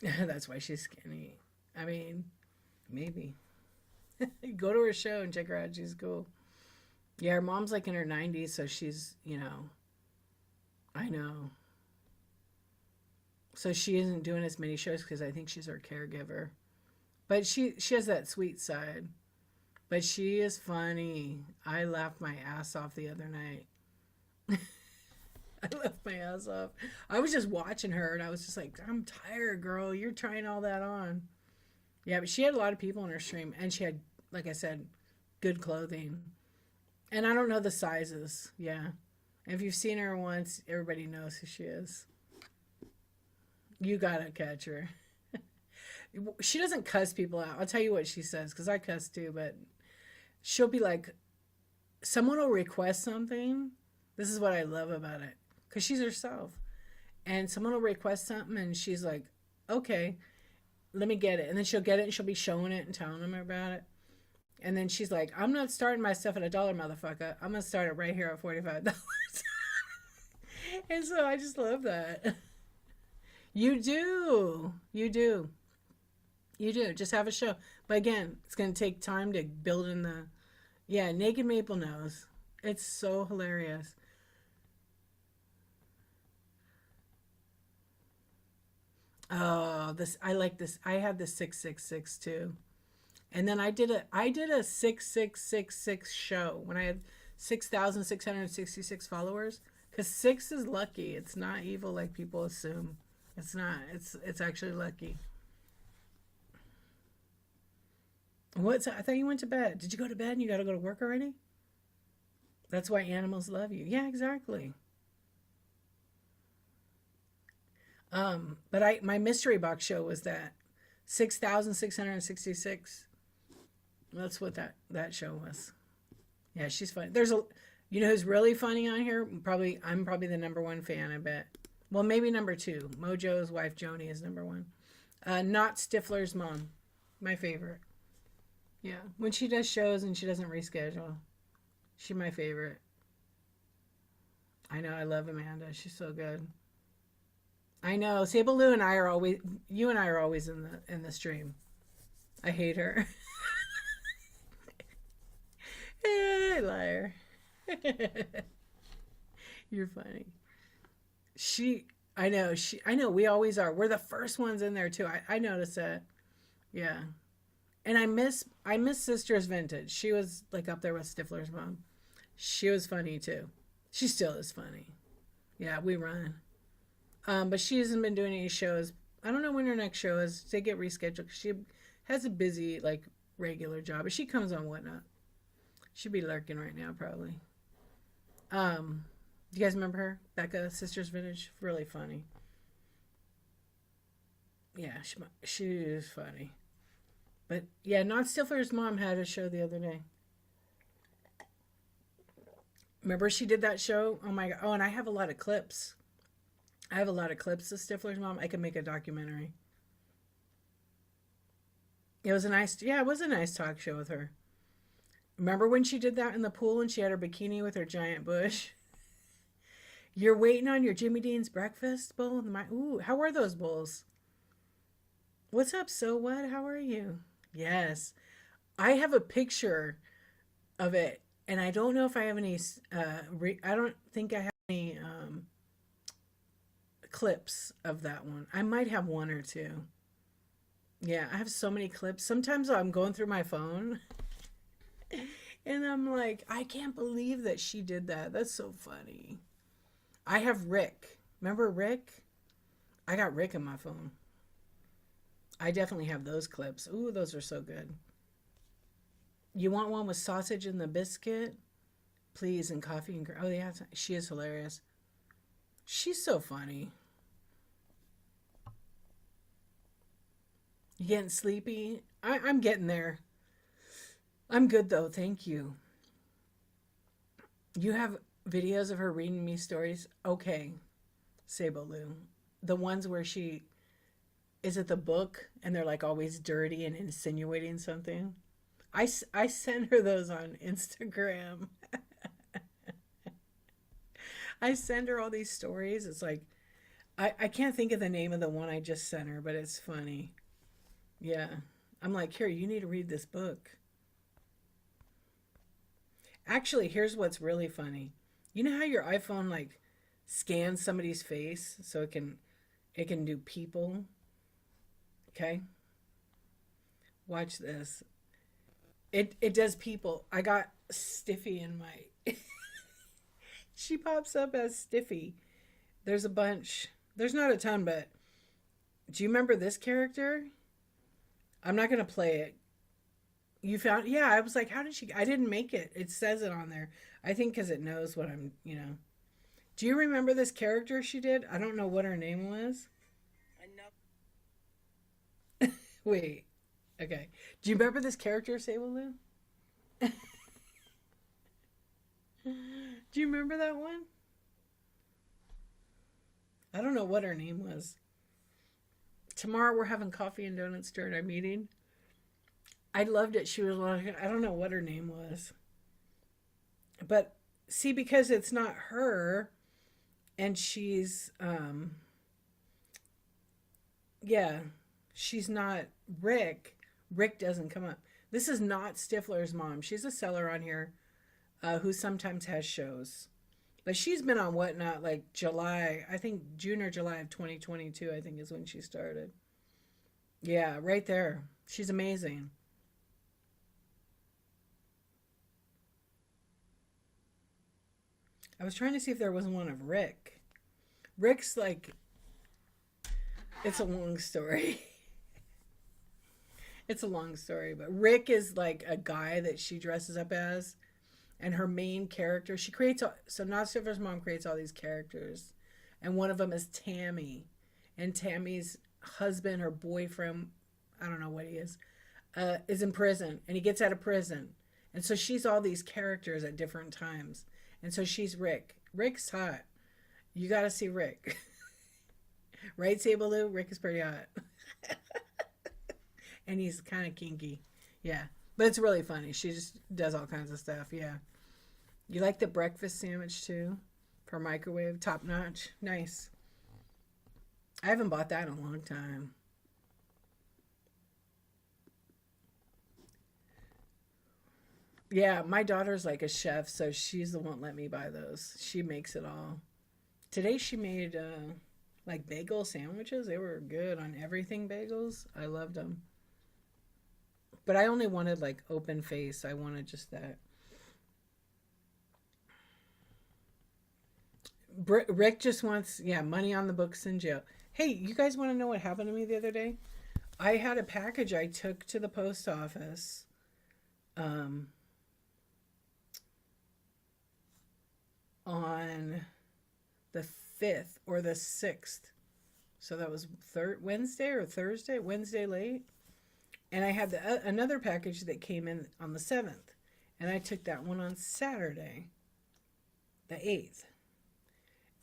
Speaker 1: That's why she's skinny. I mean, maybe. Go to her show and check her out. She's cool. Yeah, her mom's like in her 90s, so she's, you know, I know. So she isn't doing as many shows because I think she's her caregiver. But she has that sweet side. But she is funny. I laughed my ass off the other night. I laughed my ass off. I was just watching her and I was just like, I'm tired, girl. You're trying all that on. Yeah, but she had a lot of people in her stream. And she had, like I said, good clothing. And I don't know the sizes. Yeah. If you've seen her once, everybody knows who she is. You gotta catch her. She doesn't cuss people out. I'll tell you what she says, because I cuss too, but she'll be like, someone will request something. This is what I love about it, because she's herself. And someone will request something, and she's like, okay, let me get it. And then she'll get it, and she'll be showing it and telling them about it. And then she's like, I'm not starting my stuff at $1, motherfucker. I'm going to start it right here at $45. And so I just love that. You do. You do. You do. Just have a show. But again, it's going to take time to build in the... Yeah, Naked Maple knows. It's so hilarious. Oh, this I like this. I had the 666 too. And then I did a 6666 show when I had 6,666 followers. Because 6 is lucky. It's not evil like people assume. It's not. It's actually lucky. What's I thought you went to bed. Did you go to bed and you got to go to work already? That's why animals love you. Yeah, exactly. But my mystery box show was that 6,666. That's what that show was. Yeah, she's funny. You know who's really funny on here? I'm probably the #1 fan, I bet. Well, maybe #2. Mojo's wife Joni is #1. Not Stifler's mom, my favorite. Yeah, when she does shows and she doesn't reschedule, she's my favorite. I know, I love Amanda. She's so good. I know. Sable Lou and I are always, you and I are always in the stream. I hate her. Hey, liar. You're funny. I know, we always are. We're the first ones in there too. I noticed that. Yeah. And I miss Sisters Vintage. She was like up there with Stifler's mom. She was funny too. She still is funny. Yeah, we run. But she hasn't been doing any shows. I don't know when her next show is. They get rescheduled. She has a busy, like, regular job. But she comes on Whatnot. She'd be lurking right now, probably. Do you guys remember her? Becca, Sisters Vintage? Really funny. Yeah, she is funny. But, yeah, Not Stifler's mom had a show the other day. Remember she did that show? Oh, my God. Oh, and I have a lot of clips. I have a lot of clips of Stifler's mom. I could make a documentary. It was a nice talk show with her. Remember when she did that in the pool and she had her bikini with her giant bush? You're waiting on your Jimmy Dean's breakfast bowl? Ooh, how are those bowls? What's up, so what? How are you? Yes. I have a picture of it, and I don't know if I have any, I don't think I have any clips of that one. I might have one or two. Yeah, I have so many clips. Sometimes I'm going through my phone and I'm like, I can't believe that she did that. That's so funny. I have Rick. Remember Rick? I got Rick in my phone. I definitely have those clips. Ooh, those are so good. You want one with sausage and the biscuit? Please, and coffee and... Oh, yeah, she is hilarious. She's so funny. You getting sleepy? I'm getting there. I'm good, though. Thank you. You have videos of her reading me stories? Okay, Sable Lou. The ones where she... Is it the book? And they're like always dirty and insinuating something? I send her those on Instagram. I send her all these stories. It's like, I can't think of the name of the one I just sent her, but it's funny. Yeah. I'm like, here, you need to read this book. Actually, here's what's really funny. You know how your iPhone like scans somebody's face so it can do people? Okay? Watch this. It does people. I got Stiffy in my... She pops up as Stiffy. There's a bunch. There's not a ton, but... Do you remember this character? I'm not going to play it. You found... Yeah, I was like, how did she... I didn't make it. It says it on there. I think because it knows what I'm, you know. Do you remember this character she did? I don't know what her name was. I know. Wait. Okay. Do you remember this character, Sable Lou? Do you remember that one? I don't know what her name was. Tomorrow we're having coffee and donuts during our meeting. I loved it. She was like, I don't know what her name was. But see, because it's not her and she's, yeah, she's not Rick. Rick doesn't come up. This is not Stifler's mom. She's a seller on here who sometimes has shows. But she's been on Whatnot like July, I think June or July of 2022, I think is when she started. Yeah, right there. She's amazing. I was trying to see if there was one of Rick. Rick's like, it's a long story. It's a long story, but Rick is like a guy that she dresses up as, and her main character, she creates, so Not Stifler's mom creates all these characters, and one of them is Tammy, and Tammy's husband or boyfriend, I don't know what he is in prison, and he gets out of prison, and so she's all these characters at different times, and so she's Rick. Rick's hot. You gotta see Rick. Right, Sable Lou? Rick is pretty hot. And he's kind of kinky. Yeah. But it's really funny. She just does all kinds of stuff. Yeah. You like the breakfast sandwich too? For microwave? Top notch? Nice. I haven't bought that in a long time. Yeah, my daughter's like a chef, so she's the one let me buy those. She makes it all. Today she made like bagel sandwiches. They were good on everything bagels. I loved them. But I only wanted like open face. I wanted just that. Rick just wants, yeah, money on the books in jail. Hey, you guys want to know what happened to me the other day? I had a package I took to the post office. On the 5th or the 6th. So that was Wednesday or Thursday? Wednesday late. And I had another package that came in on the 7th. And I took that one on Saturday, the 8th.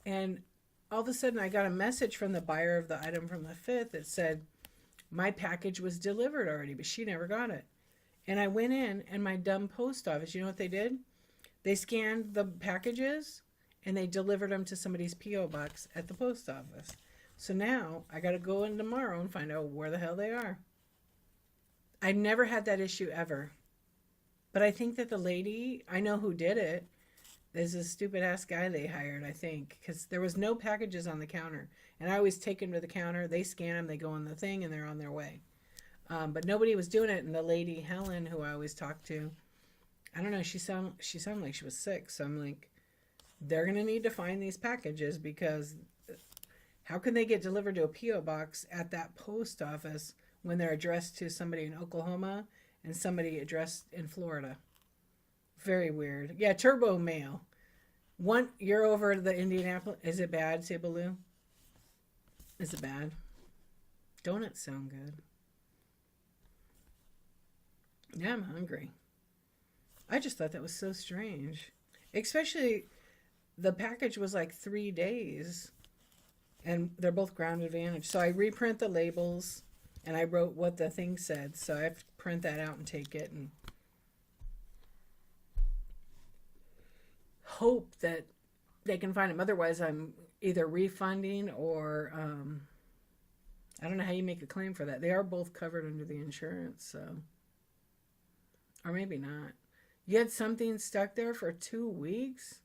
Speaker 1: And all of a sudden I got a message from the buyer of the item from the 5th that said, my package was delivered already, but she never got it. And I went in, and my dumb post office, you know what they did? They scanned the packages and they delivered them to somebody's P.O. box at the post office. So now I got to go in tomorrow and find out where the hell they are. I never had that issue ever. But I think that the lady, I know who did it. There's a stupid ass guy they hired, I think, because there was no packages on the counter. And I always take them to the counter, they scan them, they go on the thing, and they're on their way. But nobody was doing it. And the lady, Helen, who I always talk to, I don't know, she sounded like she was sick. So I'm like, they're going to need to find these packages, because how can they get delivered to a P.O. box at that post office when they're addressed to somebody in Oklahoma and somebody addressed in Florida? Very weird. Yeah, turbo mail. You're over the Indianapolis. Is it bad, Sabaloo? Is it bad? Donuts sound good. Yeah, I'm hungry. I just thought that was so strange. Especially the package was like 3 days. And they're both ground advantage. So I reprint the labels and I wrote what the thing said. So I have to print that out and take it and hope that they can find them. Otherwise, I'm either refunding or I don't know how you make a claim for that. They are both covered under the insurance, so. Or maybe not. You had something stuck there for 2 weeks?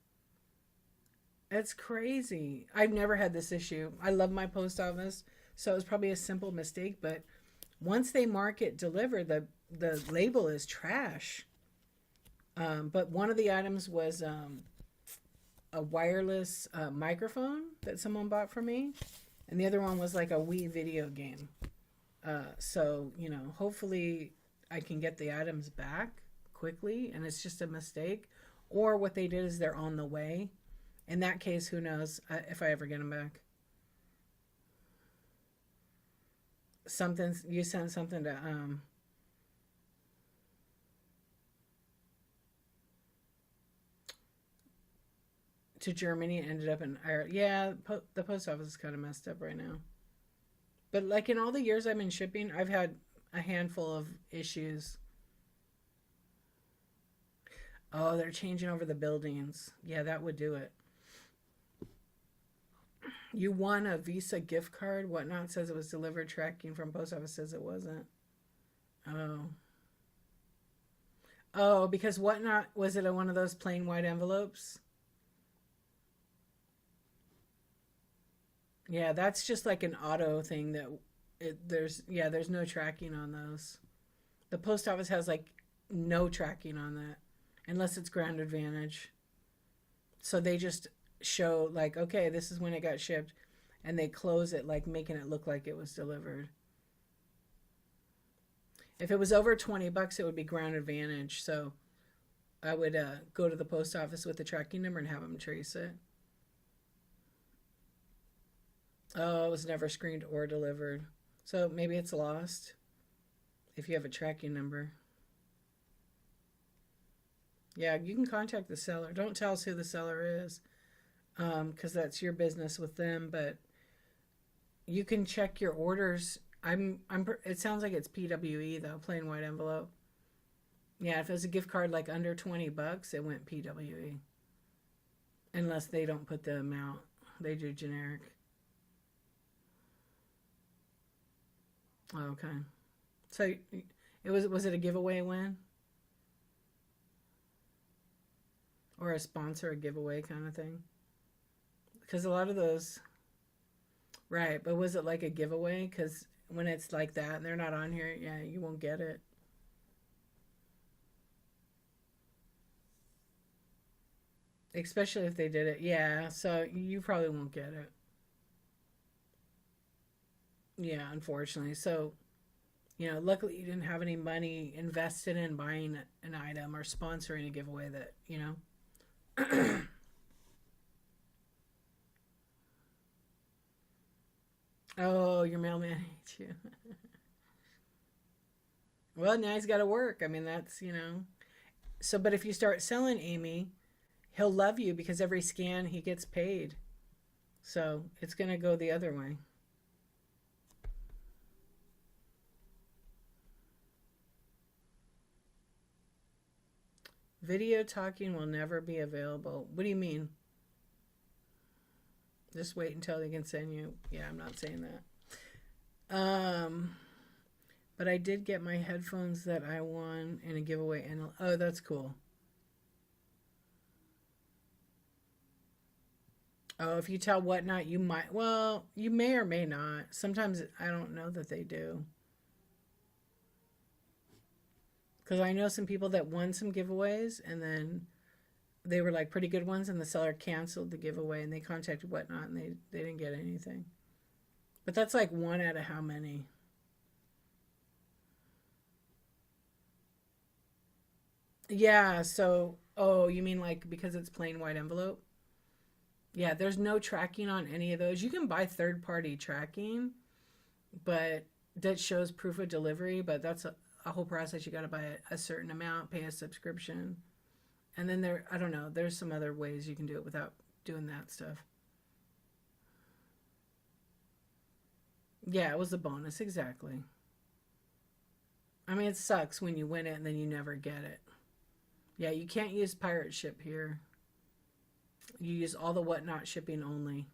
Speaker 1: That's crazy. I've never had this issue. I love my post office, so it was probably a simple mistake, but once they mark it delivered, the label is trash. But one of the items was a wireless microphone that someone bought for me, and the other one was like a Wii video game. So, you know, hopefully I can get the items back quickly and it's just a mistake. Or what they did is they're on the way. In that case, who knows if I ever get them back. You sent something to Germany and ended up in Ireland. Yeah, the post office is kind of messed up right now. But like in all the years I've been shipping, I've had a handful of issues. Oh, they're changing over the buildings. Yeah, that would do it. You won a Visa gift card. Whatnot says it was delivered. Tracking from post office says it wasn't. Oh. Oh, because Whatnot, was it one of those plain white envelopes? Yeah, that's just like an auto thing that there's no tracking on those. The post office has like no tracking on that unless it's ground advantage. So they just show like, okay, this is when it got shipped, and they close it, like making it look like it was delivered. If it was over $20, it would be ground advantage. So I would go to the post office with the tracking number and have them trace it. Oh, it was never screened or delivered. So maybe it's lost if you have a tracking number. Yeah, you can contact the seller. Don't tell us who the seller is, because that's your business with them. But you can check your orders. It sounds like it's PWE though, plain white envelope. Yeah, if it's a gift card like under $20, it went PWE. Unless they don't put the amount, they do generic. Okay. So was it a giveaway win? Or a sponsor, a giveaway kind of thing? Because a lot of those, right, but was it like a giveaway? Because when it's like that and they're not on here, yeah, you won't get it. Especially if they did it. Yeah, so you probably won't get it. Yeah, unfortunately. So, luckily you didn't have any money invested in buying an item or sponsoring a giveaway that. Oh, your mailman hates you. Well, now he's got to work. I mean, that's. So, but if you start selling Amy, he'll love you because every scan he gets paid. So it's going to go the other way. Video talking will never be available. What do you mean? Just wait until they can send you. Yeah, I'm not saying that. But I did get my headphones that I won in a giveaway. And oh, that's cool. Oh, if you tell Whatnot, you might. Well, you may or may not. Sometimes I don't know that they do. Because I know some people that won some giveaways and then they were like pretty good ones and the seller canceled the giveaway and they contacted Whatnot and they didn't get anything. But that's like one out of how many? Yeah, so, oh, you mean like because it's plain white envelope? Yeah, there's no tracking on any of those. You can buy third-party tracking, but that shows proof of delivery, but that's a whole process. You got to buy a certain amount, pay a subscription. And then there, I don't know, there's some other ways you can do it without doing that stuff. Yeah, it was a bonus, exactly. I mean, it sucks when you win it and then you never get it. Yeah, you can't use pirate ship here. You use all the Whatnot shipping only.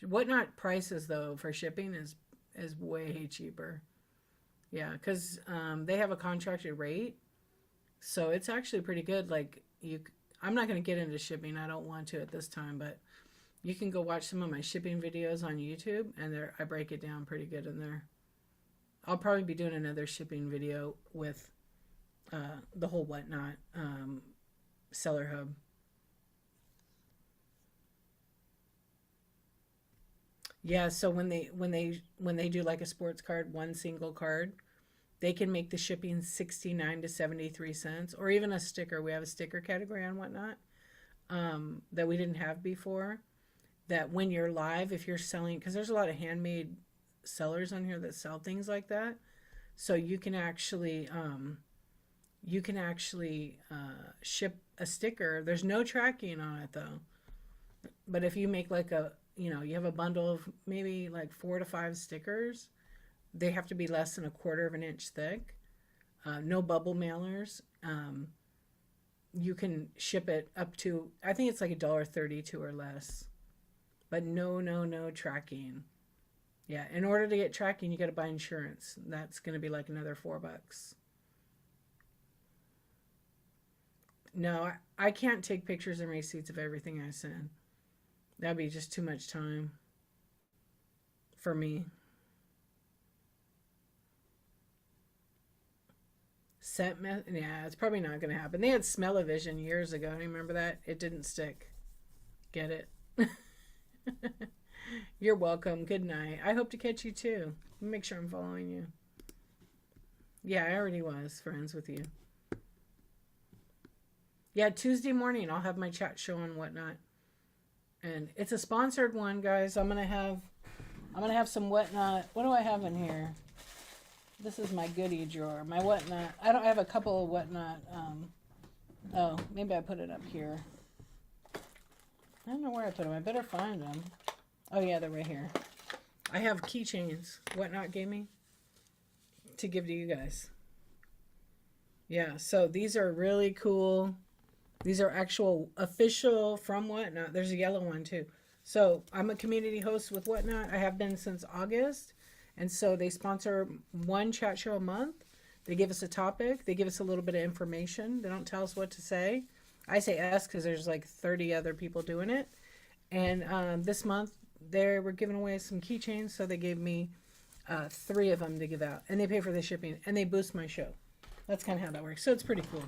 Speaker 1: Whatnot prices, though, for shipping is way cheaper. Yeah, because they have a contracted rate. So it's actually pretty good. Like, I'm not going to get into shipping. I don't want to at this time, but you can go watch some of my shipping videos on YouTube, and I break it down pretty good in there. I'll probably be doing another shipping video with the whole Whatnot seller hub. Yeah, so when they do like a sports card, one single card, they can make the shipping 69 to 73 cents, or even a sticker. We have a sticker category on Whatnot that we didn't have before. That when you're live, if you're selling, because there's a lot of handmade sellers on here that sell things like that, so you can actually ship a sticker. There's no tracking on it though, but if you make like you have a bundle of maybe like 4 to 5 stickers, they have to be less than 1/4 of an inch thick. No bubble mailers. You can ship it up to, I think it's like $1.32 or less, but no tracking. Yeah, in order to get tracking, you got to buy insurance. That's going to be like another $4. No, I can't take pictures and receipts of everything I send. That'd be just too much time for me. Yeah, it's probably not going to happen. They had Smell-O-Vision years ago. Do you remember that? It didn't stick. Get it? You're welcome. Good night. I hope to catch you too. Make sure I'm following you. Yeah, I already was friends with you. Yeah, Tuesday morning I'll have my chat show and Whatnot. And it's a sponsored one, guys. I'm gonna have some Whatnot. What do I have in here? This is my goodie drawer. My Whatnot. I have a couple of Whatnot. Oh, maybe I put it up here. I don't know where I put them. I better find them. Oh yeah, they're right here. I have keychains. Whatnot gave me to give to you guys. Yeah, so these are really cool. These are actual official from Whatnot. There's a yellow one too. So I'm a community host with Whatnot. I have been since August. And so they sponsor one chat show a month. They give us a topic. They give us a little bit of information. They don't tell us what to say. I say us because there's like 30 other people doing it. And this month they were giving away some keychains. So they gave me 3 of them to give out. And they pay for the shipping. And they boost my show. That's kind of how that works. So it's pretty cool.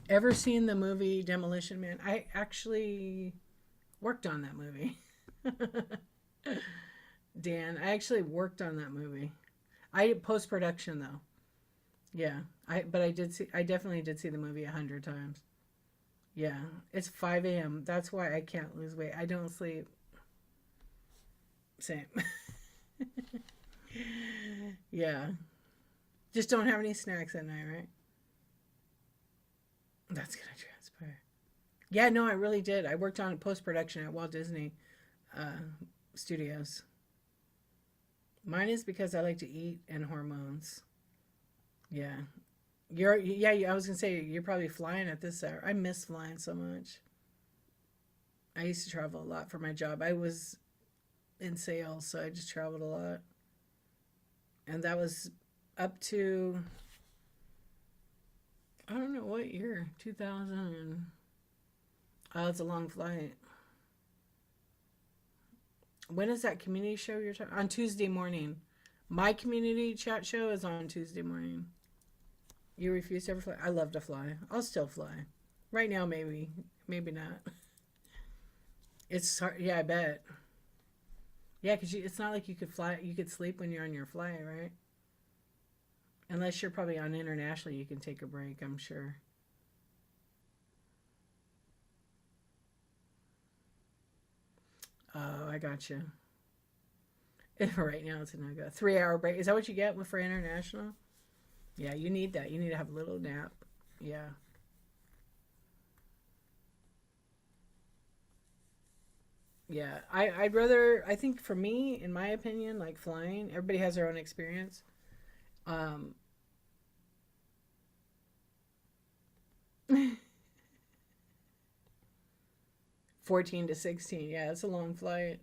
Speaker 1: Ever seen the movie Demolition Man? I actually worked on that movie. Dan, I actually worked on that movie. I did post-production though. Yeah, I definitely did see the movie 100 times. Yeah, it's 5 a.m. That's why I can't lose weight. I don't sleep. Same. Yeah. Just don't have any snacks at night, right? That's gonna transpire. Yeah, no, I really did. I worked on post-production at Walt Disney Studios. Mine is because I like to eat and hormones. Yeah. I was gonna say you're probably flying at this hour. I miss flying so much. I used to travel a lot for my job. I was in sales, so I just traveled a lot. And that was up to, I don't know what year, 2000 and, oh, it's a long flight. When is that community show you're talking? On Tuesday morning. My community chat show is on Tuesday morning. You refuse to ever fly? I love to fly. I'll still fly. Right now, maybe. Maybe not. It's hard. Yeah, I bet. Yeah, because it's not like you could fly. You could sleep when you're on your flight, right? Unless you're probably on international, you can take a break, I'm sure. Oh, I got you. Right now, it's a no-go. 3 hour break. Is that what you get for international? Yeah, you need that. You need to have a little nap. Yeah. Yeah. I'd rather, I think for me, in my opinion, like flying, everybody has their own experience. Um, 14 to 16. Yeah, it's a long flight.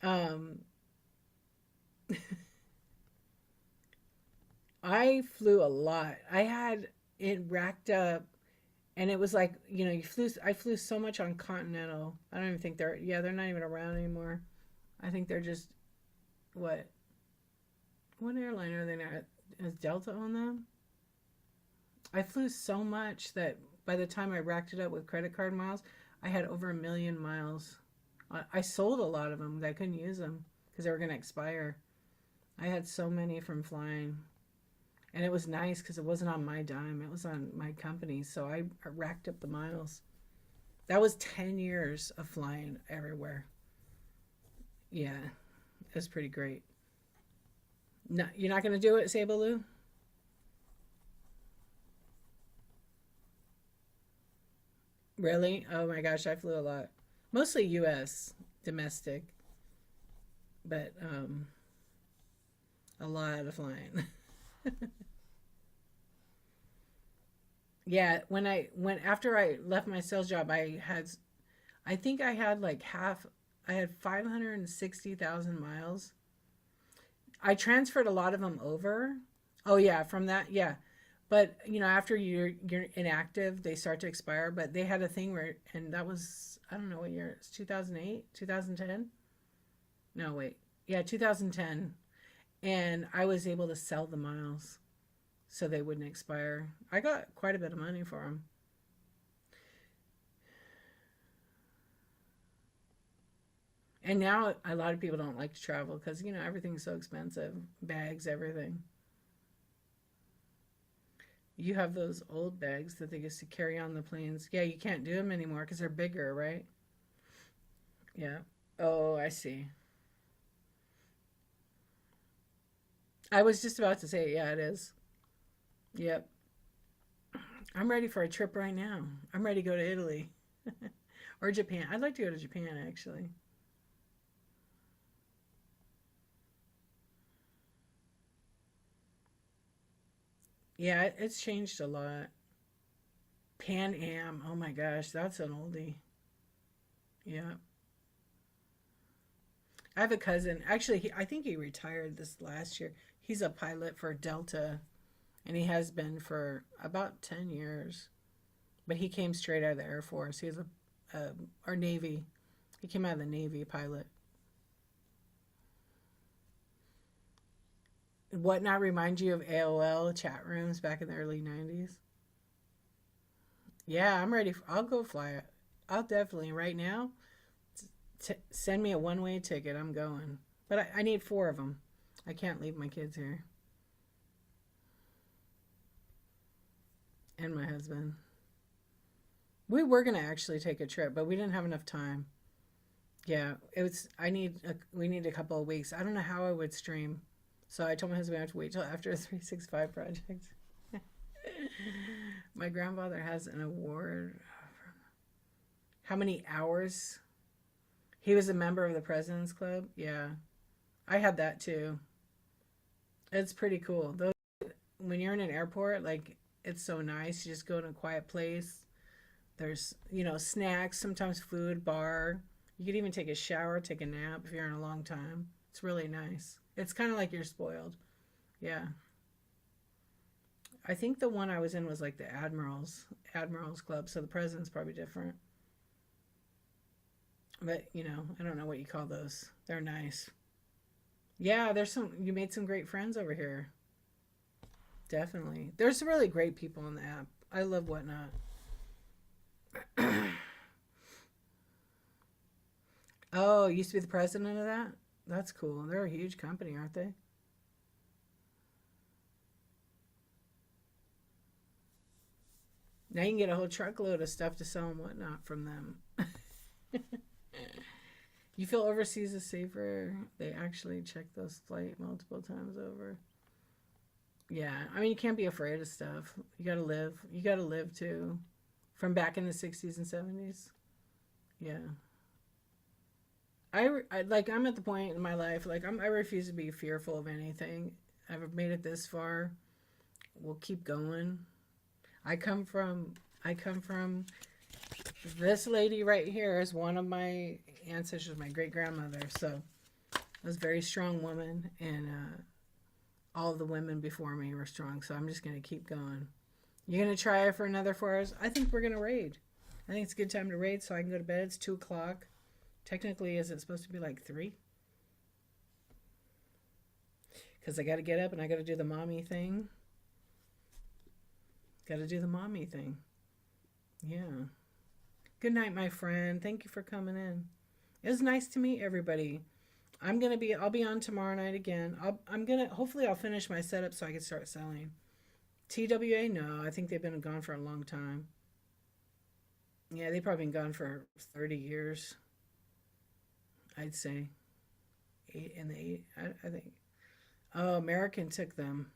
Speaker 1: Um, I flew a lot. I had it racked up, and it was like, you flew. I flew so much on Continental. I don't even think they're. Yeah, they're not even around anymore. I think they're just what? What airline are they now? Is Delta on them? I flew so much that by the time I racked it up with credit card miles, I had over 1 million miles. I sold a lot of them. I couldn't use them because they were going to expire. I had so many from flying. And it was nice because it wasn't on my dime. It was on my company. So I racked up the miles. That was 10 years of flying everywhere. Yeah, it was pretty great. No, you're not going to do it, Sabaloo? Really? Oh my gosh, I flew a lot. Mostly US, domestic, but a lot of flying. Yeah, when after I left my sales job, I think I had like I had 560,000 miles. I transferred a lot of them over. Oh yeah, from that, yeah. But after you're inactive, they start to expire. But they had a thing where, and that was, I don't know what year, it's 2008, 2010. No, wait, yeah, 2010. And I was able to sell the miles so they wouldn't expire. I got quite a bit of money for them. And now a lot of people don't like to travel because everything's so expensive, bags, everything. You have those old bags that they used to carry on the planes. Yeah, you can't do them anymore because they're bigger, right? Yeah. Oh, I see. I was just about to say, yeah, it is. Yep. I'm ready for a trip right now. I'm ready to go to Italy or Japan. I'd like to go to Japan, actually. Yeah, it's changed a lot. Pan Am. Oh my gosh, that's an oldie. Yeah. I have a cousin. Actually, I think he retired this last year. He's a pilot for Delta, and he has been for about 10 years. But he came straight out of the Air Force. He was or Navy. He came out of the Navy pilot. What not remind you of AOL chat rooms back in the early 90s? Yeah, I'm ready. I'll go fly it. I'll definitely, right now, send me a one-way ticket. I'm going. But I need four of them. I can't leave my kids here. And my husband. We were going to actually take a trip, but we didn't have enough time. Yeah, we need a couple of weeks. I don't know how I would stream. So I told my husband I have to wait till after a 365 project. My grandfather has an award. How many hours? He was a member of the President's Club. Yeah, I had that too. It's pretty cool. Those, when you're in an airport, like it's so nice. You just go to a quiet place. There's, snacks, sometimes food, bar. You could even take a shower, take a nap if you're in a long time. It's really nice. It's kind of like you're spoiled. Yeah. I think the one I was in was like the Admirals Club, so the president's probably different. But, I don't know what you call those. They're nice. Yeah, you made some great friends over here. Definitely. There's really great people on the app. I love Whatnot. Oh, used to be the president of that? That's cool. They're a huge company, aren't they? Now you can get a whole truckload of stuff to sell and whatnot from them. You feel overseas is safer? They actually check those flight multiple times over. Yeah, I mean, you can't be afraid of stuff. You gotta live. You gotta live too. From back in the 60s and 70s. Yeah. I'm at the point in my life, like, I refuse to be fearful of anything. I've made it this far. We'll keep going. I come from this lady right here is one of my ancestors, my great grandmother. So I was a very strong woman, and all of the women before me were strong. So I'm just gonna keep going. You're gonna try for another 4 hours? I think we're gonna raid. I think it's a good time to raid, so I can go to bed. It's 2:00. Technically, is it supposed to be like 3? Because I got to get up and I got to do the mommy thing. Got to do the mommy thing. Yeah. Good night, my friend. Thank you for coming in. It was nice to meet everybody. I'll be on tomorrow night again. Hopefully I'll finish my setup so I can start selling. TWA, no. I think they've been gone for a long time. Yeah, they've probably been gone for 30 years. I'd say. I think. Oh, American took them.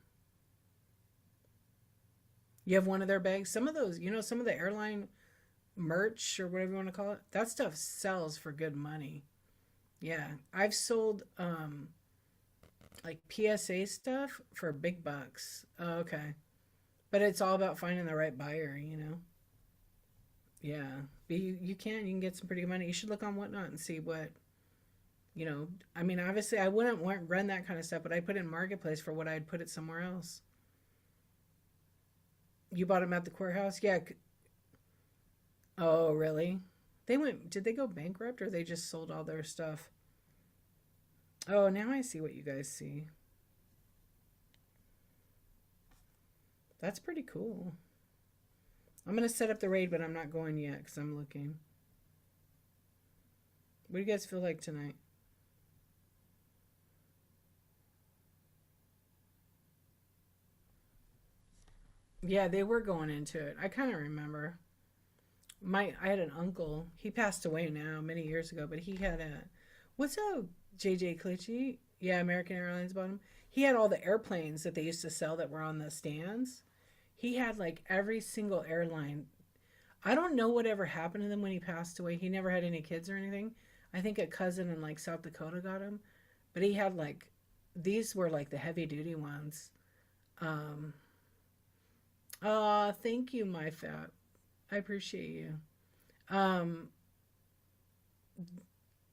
Speaker 1: You have one of their bags. Some of those, some of the airline merch or whatever you want to call it, that stuff sells for good money. Yeah, I've sold like PSA stuff for big bucks. Oh, okay. But it's all about finding the right buyer, Yeah. But you can get some pretty good money. You should look on Whatnot and see what, I mean, obviously I wouldn't run that kind of stuff, but I put it in Marketplace for what I'd put it somewhere else. You bought them at the courthouse? Yeah. Oh, really? Did they go bankrupt or they just sold all their stuff? Oh, now I see what you guys see. That's pretty cool. I'm going to set up the raid, but I'm not going yet because I'm looking. What do you guys feel like tonight? Yeah, they were going into it. I kind of remember. I had an uncle. He passed away now many years ago, but he had what's up, JJ Klitschy? Yeah, American Airlines bought him. He had all the airplanes that they used to sell that were on the stands. He had like every single airline. I don't know whatever happened to them when he passed away. He never had any kids or anything. I think a cousin in like South Dakota got him, but he had like these were like the heavy duty ones. Um, Thank you, my fat. I appreciate you. Um,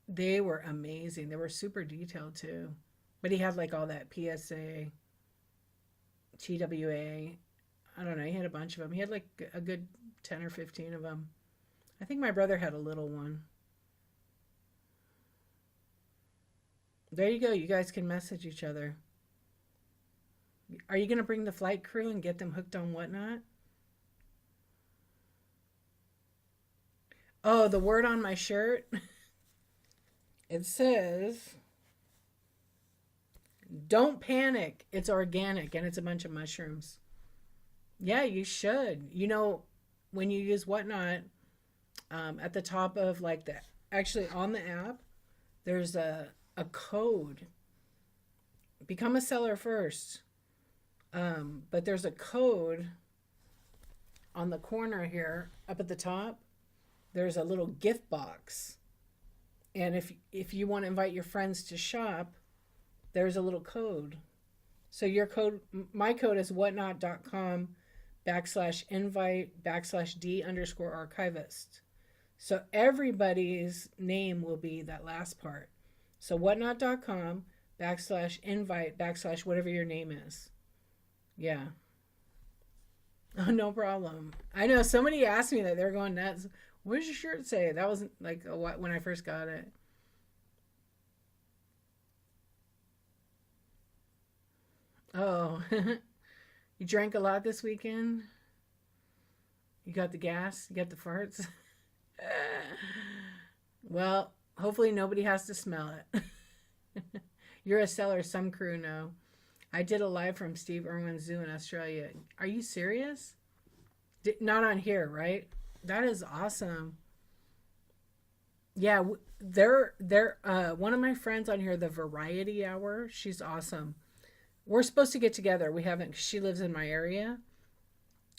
Speaker 1: they were amazing. They were super detailed too. But he had like all that PSA, TWA. I don't know. He had a bunch of them. He had like a good 10 or 15 of them. I think my brother had a little one. There you go. You guys can message each other. Are you going to bring the flight crew and get them hooked on Whatnot? Oh, the word on my shirt. It says, don't panic. It's organic and it's a bunch of mushrooms. Yeah, you should. When you use Whatnot, at the top of like actually on the app, there's a code. Become a seller first. But there's a code on the corner here up at the top. There's a little gift box. And if you want to invite your friends to shop, there's a little code. So your code, my code is whatnot.com /invite /D _ archivist. So everybody's name will be that last part. So whatnot.com /invite whatever your name is. Yeah. Oh, no problem. I know somebody asked me that. They're going nuts. What does your shirt say? That wasn't like when I first got it. Oh, you drank a lot this weekend? You got the gas? You got the farts? Well, hopefully nobody has to smell it. You're a seller, some crew know. I did a live from Steve Irwin's zoo in Australia. Are you serious? Not on here, right? That is awesome. Yeah, they're one of my friends on here, the Variety Hour. She's awesome. We're supposed to get together. We haven't. She lives in my area,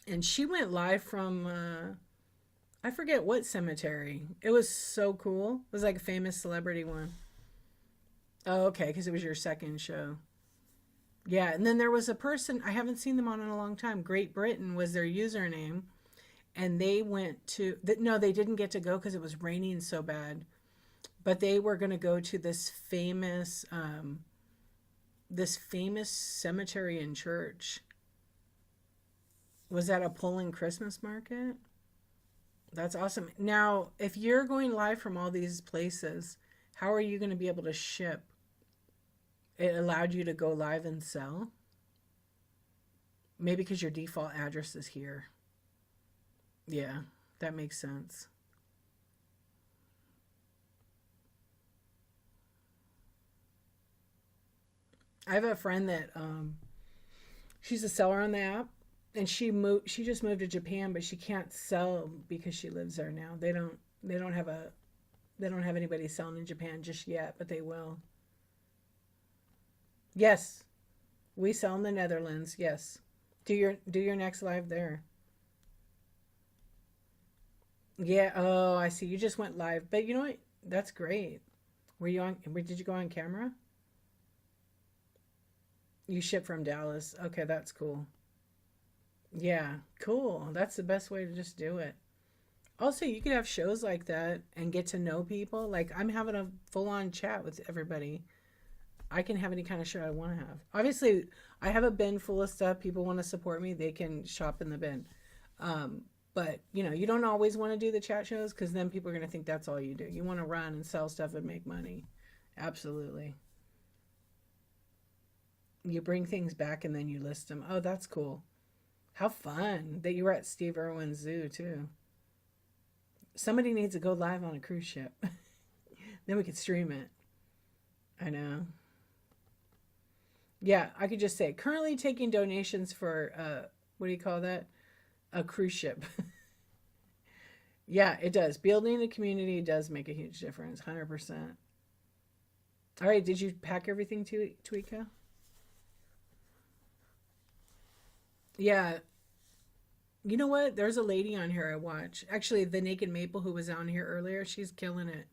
Speaker 1: and she went live from I forget what cemetery. It was so cool. It was like a famous celebrity one. Oh, okay, because it was your second show. Yeah, and then there was a person I haven't seen them on in a long time. Great Britain was their username, and they went to no, they didn't get to go because it was raining so bad. But they were going to go to this famous cemetery and church. Was that a Poland Christmas market? That's awesome. Now, if you're going live from all these places, how are you going to be able to ship? It allowed you to go live and sell? Maybe because your default address is here. Yeah, that makes sense. I have a friend that she's a seller on the app, and she just moved to Japan, but she can't sell because she lives there now. They don't have anybody selling in Japan just yet, but they will. Yes, we sell in the Netherlands. Yes. Do your next live there. Yeah, oh, I see. You just went live. But you know what? That's great. Did you go on camera? You ship from Dallas. Okay, that's cool. Yeah, cool. That's the best way to just do it. Also, you could have shows like that and get to know people. Like I'm having a full-on chat with everybody. I can have any kind of show I want to have. Obviously, I have a bin full of stuff. People want to support me, they can shop in the bin. But you don't always want to do the chat shows because then people are going to think that's all you do. You want to run and sell stuff and make money. Absolutely. You bring things back and then you list them. Oh, that's cool. How fun that you were at Steve Irwin's zoo too. Somebody needs to go live on a cruise ship. Then we could stream it. I know. Yeah, I could just say currently taking donations for what do you call that? A cruise ship. Yeah, it does. Building a community does make a huge difference. 100%. All right, did you pack everything to Tweeka? Yeah, you know what? There's a lady on here I watch. Actually, the Naked Maple who was on here earlier, she's killing it.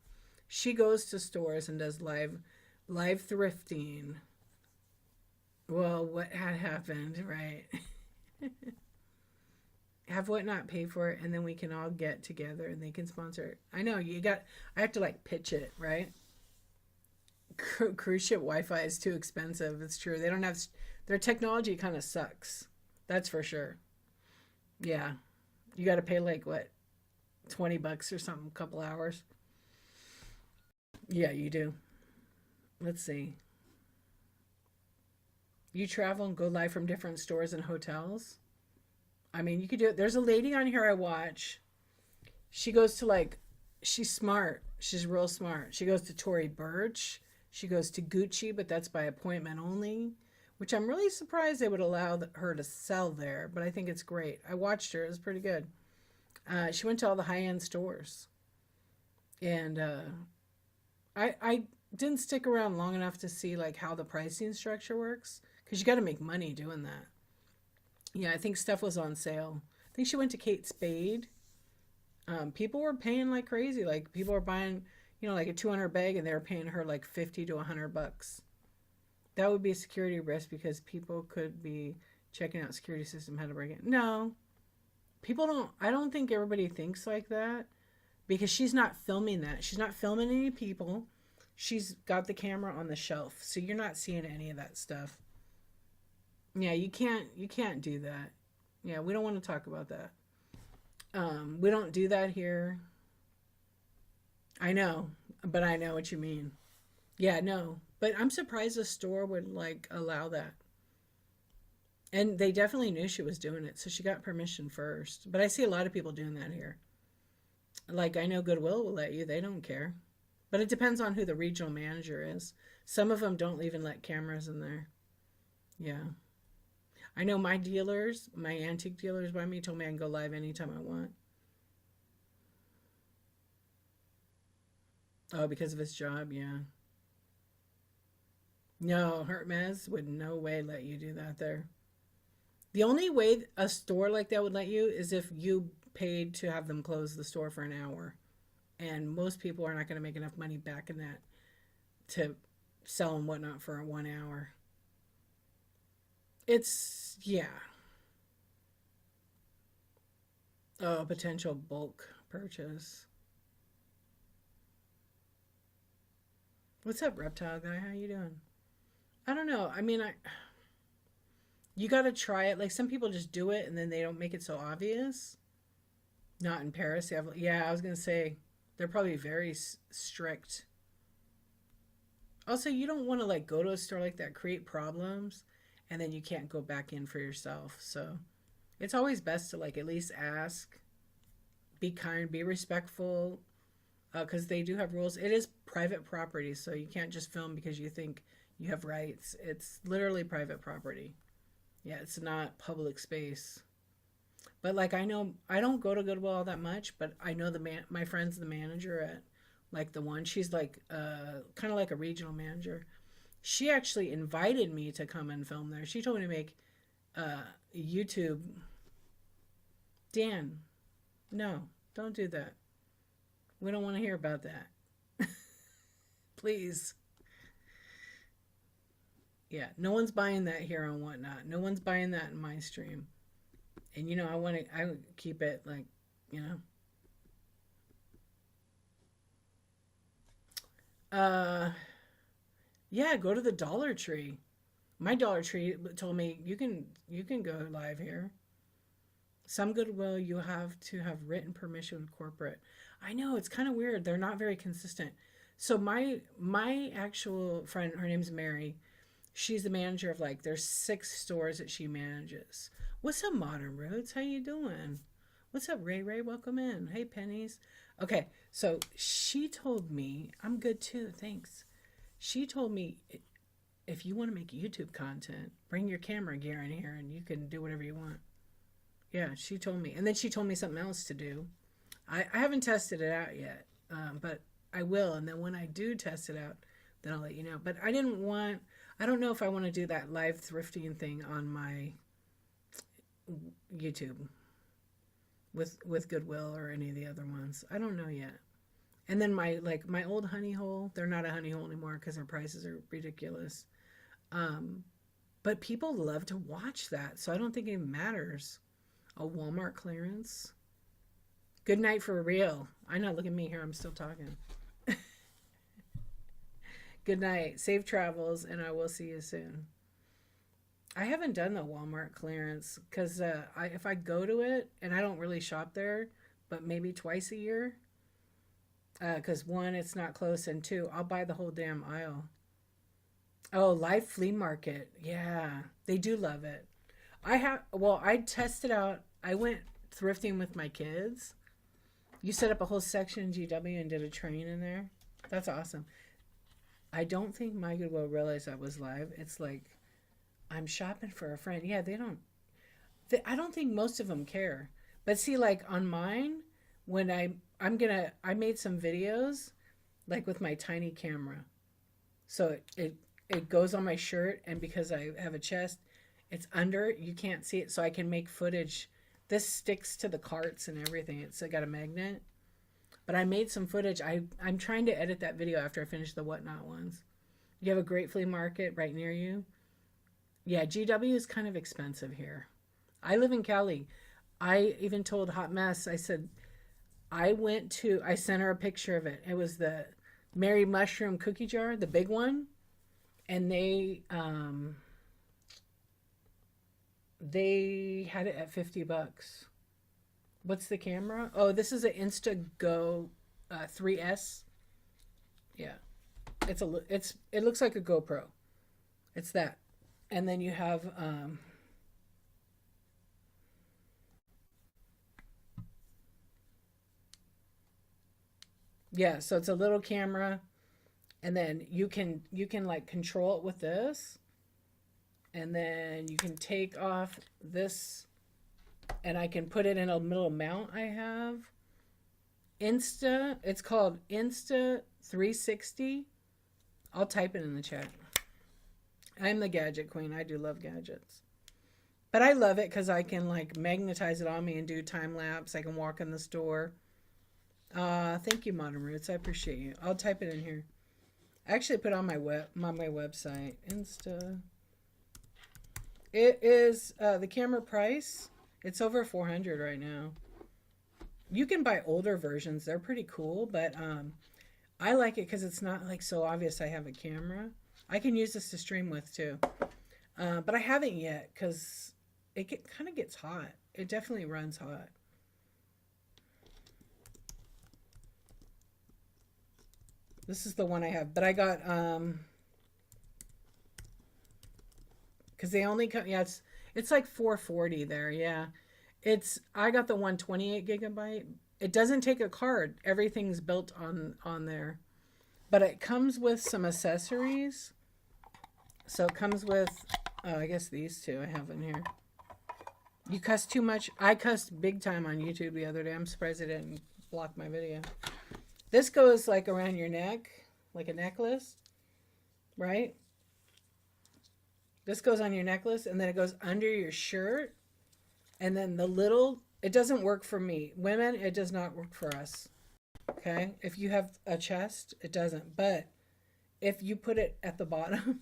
Speaker 1: She goes to stores and does live thrifting. Well, what had happened, right? Have Whatnot pay for it, and then we can all get together and they can sponsor it. I know I have to like pitch it, right? Cruise ship Wi-Fi is too expensive. It's true. They don't have their technology kind of sucks. That's for sure. Yeah. You got to pay like what, $20 or something, a couple hours. Yeah, you do. Let's see. You travel and go live from different stores and hotels. I mean, you could do it. There's a lady on here I watch. She goes to she's smart. She's real smart. She goes to Tory Burch. She goes to Gucci, but that's by appointment only, which I'm really surprised they would allow her to sell there, but I think it's great. I watched her. It was pretty good. She went to all the high-end stores. And I didn't stick around long enough to see like how the pricing structure works because you got to make money doing that. Yeah, I think stuff was on sale. I think she went to Kate Spade. People were paying like crazy. Like people were buying, like a 200 bag and they were paying her like 50 to $100. That would be a security risk because people could be checking out security system how to break it. No, people don't. I don't think everybody thinks like that because she's not filming that. She's not filming any people. She's got the camera on the shelf, so you're not seeing any of that stuff. Yeah, you can't do that. Yeah, we don't want to talk about that. We don't do that here. I know, but I know what you mean. Yeah, no. But I'm surprised the store would like allow that. And they definitely knew she was doing it, so she got permission first. But I see a lot of people doing that here. Like I know Goodwill will let you, they don't care. But it depends on who the regional manager is. Some of them don't even let cameras in there. Yeah. I know my dealers, my antique dealers by me told me I can go live anytime I want. Oh, because of his job, yeah. No, Hermes would no way let you do that there. The only way a store like that would let you is if you paid to have them close the store for an hour. And most people are not going to make enough money back in that to sell and whatnot for 1 hour. It's, yeah. Oh, potential bulk purchase. What's up, reptile guy? How you doing? I don't know. I mean, you got to try it. Like some people just do it and then they don't make it so obvious. Not in Paris. Yeah, I was going to say they're probably very strict. Also, you don't want to like go to a store like that, create problems, and then you can't go back in for yourself. So it's always best to like at least ask, be kind, be respectful, because they do have rules. It is private property, so you can't just film because you think you have rights. It's literally private property. Yeah, it's not public space. But like I know, I don't go to Goodwill all that much, but I know my friend's the manager at like the one. She's like kind of like a regional manager. She actually invited me to come and film there. She told me to make YouTube. Dan, no, don't do that. We don't want to hear about that. Please. Yeah, no one's buying that here on Whatnot. No one's buying that in my stream. And you know, I would keep it like, you know. Yeah, go to the Dollar Tree. My Dollar Tree told me you can go live here. Some Goodwill you have to have written permission with corporate. I know it's kind of weird. They're not very consistent. So my actual friend, her name's Mary. She's the manager of like there's 6 stores that she manages. What's up, Modern Roots? How you doing? What's up, Ray Ray? Welcome in. Hey, Pennies. Okay, so she told me I'm good too. Thanks. She told me if you want to make YouTube content, bring your camera gear in here and you can do whatever you want. Yeah, she told me. And then she told me something else to do. I haven't tested it out yet, but I will. And then when I do test it out, then I'll let you know. But I don't know if I want to do that live thrifting thing on my YouTube with Goodwill or any of the other ones. I don't know yet. And then my old honey hole, they're not a honey hole anymore because their prices are ridiculous. But people love to watch that, so I don't think it matters. A Walmart clearance. Good night for real. I know, look at me here, I'm still talking. Good night. Safe travels, and I will see you soon. I haven't done the Walmart clearance because if I go to it, and I don't really shop there, but maybe twice a year, because 1, it's not close, and 2, I'll buy the whole damn aisle. Oh, live flea market. Yeah, they do love it. I tested out. I went thrifting with my kids. You set up a whole section in GW and did a train in there. That's awesome. I don't think my Goodwill realized I was live. It's like, I'm shopping for a friend. Yeah, I don't think most of them care. But see, like on mine, when I made some videos, like with my tiny camera. So it goes on my shirt, and because I have a chest, it's under, you can't see it, so I can make footage. This sticks to the carts and everything. It's got a magnet. But I made some footage. I'm trying to edit that video after I finish the Whatnot ones. You have a great flea market right near you. Yeah, GW is kind of expensive here. I live in Cali. I even told Hot Mess, I said, I sent her a picture of it. It was the Mary Mushroom cookie jar, the big one. And they had it at $50. What's the camera? Oh, this is an Instago 3S. Yeah. It looks like a GoPro. It's that. And then you have yeah, so it's a little camera, and then you can like control it with this, and then you can take off this, and I can put it in a little mount I have. It's called Insta 360. I'll type it in the chat. I'm the gadget queen. I do love gadgets. But I love it because I can like magnetize it on me and do time lapse. I can walk in the store. Thank you, Modern Roots. I appreciate you. I'll type it in here. I actually put it on my website. Insta. It is the camera price. It's over 400 right now. You can buy older versions. They're pretty cool, but I like it because it's not like so obvious I have a camera. I can use this to stream with too. But I haven't yet because it kind of gets hot. It definitely runs hot. This is the one I have, but I got because they only come. Yeah, it's like 440 there. Yeah, I got the 128 gigabyte. It doesn't take a card. Everything's built on there, but it comes with some accessories. So it comes with I guess these two I have in here. You cuss too much. I cussed big time on YouTube the other day. I'm surprised it didn't block my video. This goes like around your neck, like a necklace, right? This goes on your necklace, and then it goes under your shirt. And then it doesn't work for me. Women, it does not work for us. Okay? If you have a chest, it doesn't. But if you put it at the bottom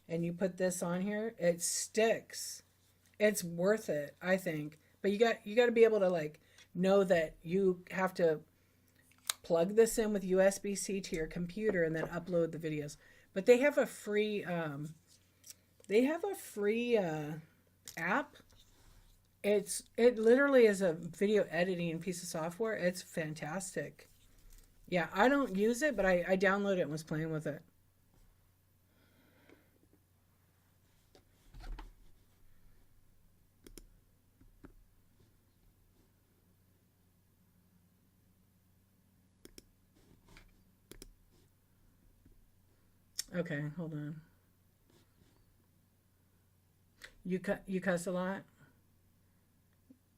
Speaker 1: and you put this on here, it sticks. It's worth it, I think. But you got to be able to like know that you have to plug this in with USB-C to your computer and then upload the videos. But they have a free app. It literally is a video editing piece of software. It's fantastic. Yeah, I don't use it, but I downloaded it and was playing with it. Okay, hold on. You cuss a lot?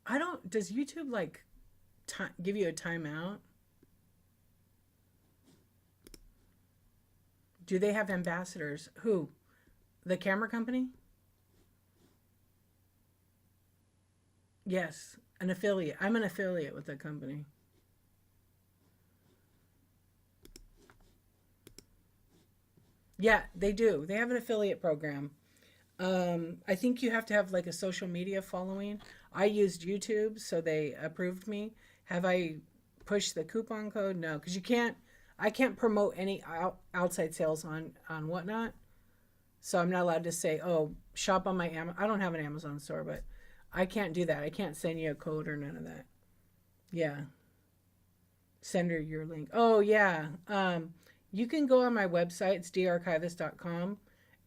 Speaker 1: I don't. Does YouTube like give you a timeout? Do they have ambassadors? Who? The camera company? Yes, an affiliate. I'm an affiliate with the company. Yeah, they do. They have an affiliate program. I think you have to have like a social media following. I used YouTube, so they approved me. Have I pushed the coupon code? No, because I can't promote any outside sales on Whatnot. So I'm not allowed to say, oh, shop on my Amazon. I don't have an Amazon store, but I can't do that. I can't send you a code or none of that. Yeah. Send her your link. Oh, yeah. You can go on my website. It's darchivist.com.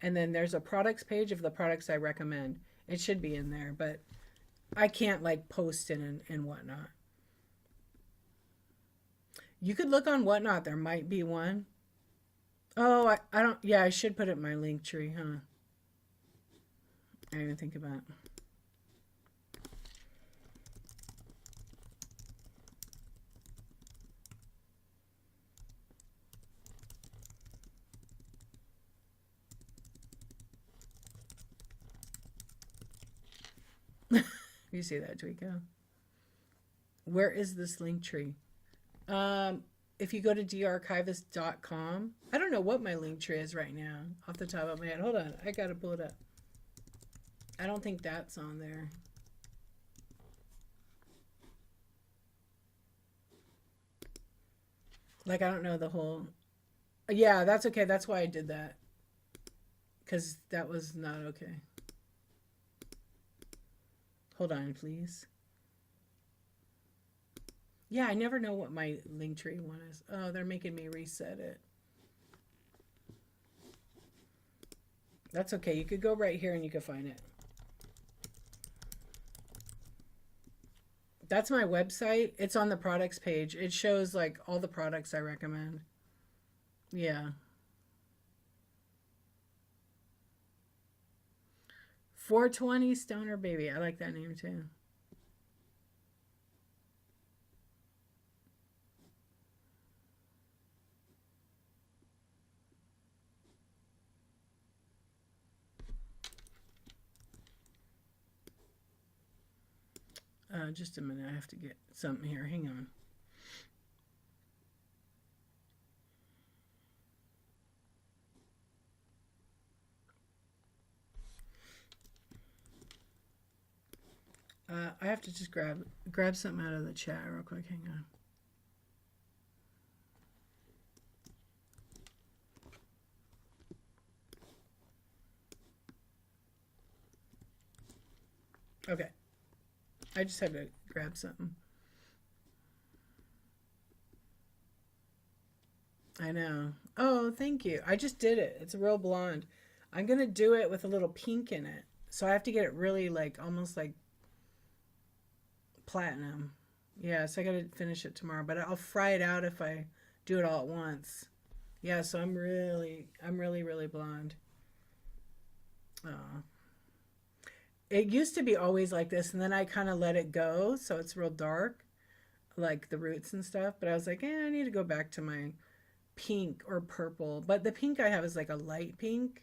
Speaker 1: And then there's a products page of the products I recommend. It should be in there, but I can't like post it and Whatnot. You could look on Whatnot. There might be one. Oh, I don't. Yeah, I should put it in my link tree, huh? I didn't even think about it. You see that, Tweeko? Where is this link tree? If you go to darchivist.com, I don't don't know what my link tree is right now off the top of my head. Hold on. I got to pull it up. I don't think that's on there. Like, I don't know the whole... Yeah, that's okay. That's why I did that. Because that was not okay. Hold on, please. Yeah, I never know what my Linktree one is. Oh, they're making me reset it. That's okay. You could go right here and you could find it. That's my website. It's on the products page. It shows like all the products I recommend. Yeah. 420 Stoner Baby. I like that name too. Just a minute. I have to get something here. Hang on. I have to just grab something out of the chat real quick. Hang on. Okay. I just had to grab something. I know. Oh, thank you. I just did it. It's a real blonde. I'm going to do it with a little pink in it. So I have to get it really like almost like platinum. Yeah, so I got to finish it tomorrow, but I'll fry it out if I do it all at once. Yeah, so I'm really blonde. Oh. It used to be always like this, and then I kind of let it go, so it's real dark, like the roots and stuff. But I was like, I need to go back to my pink or purple. But the pink I have is like a light pink,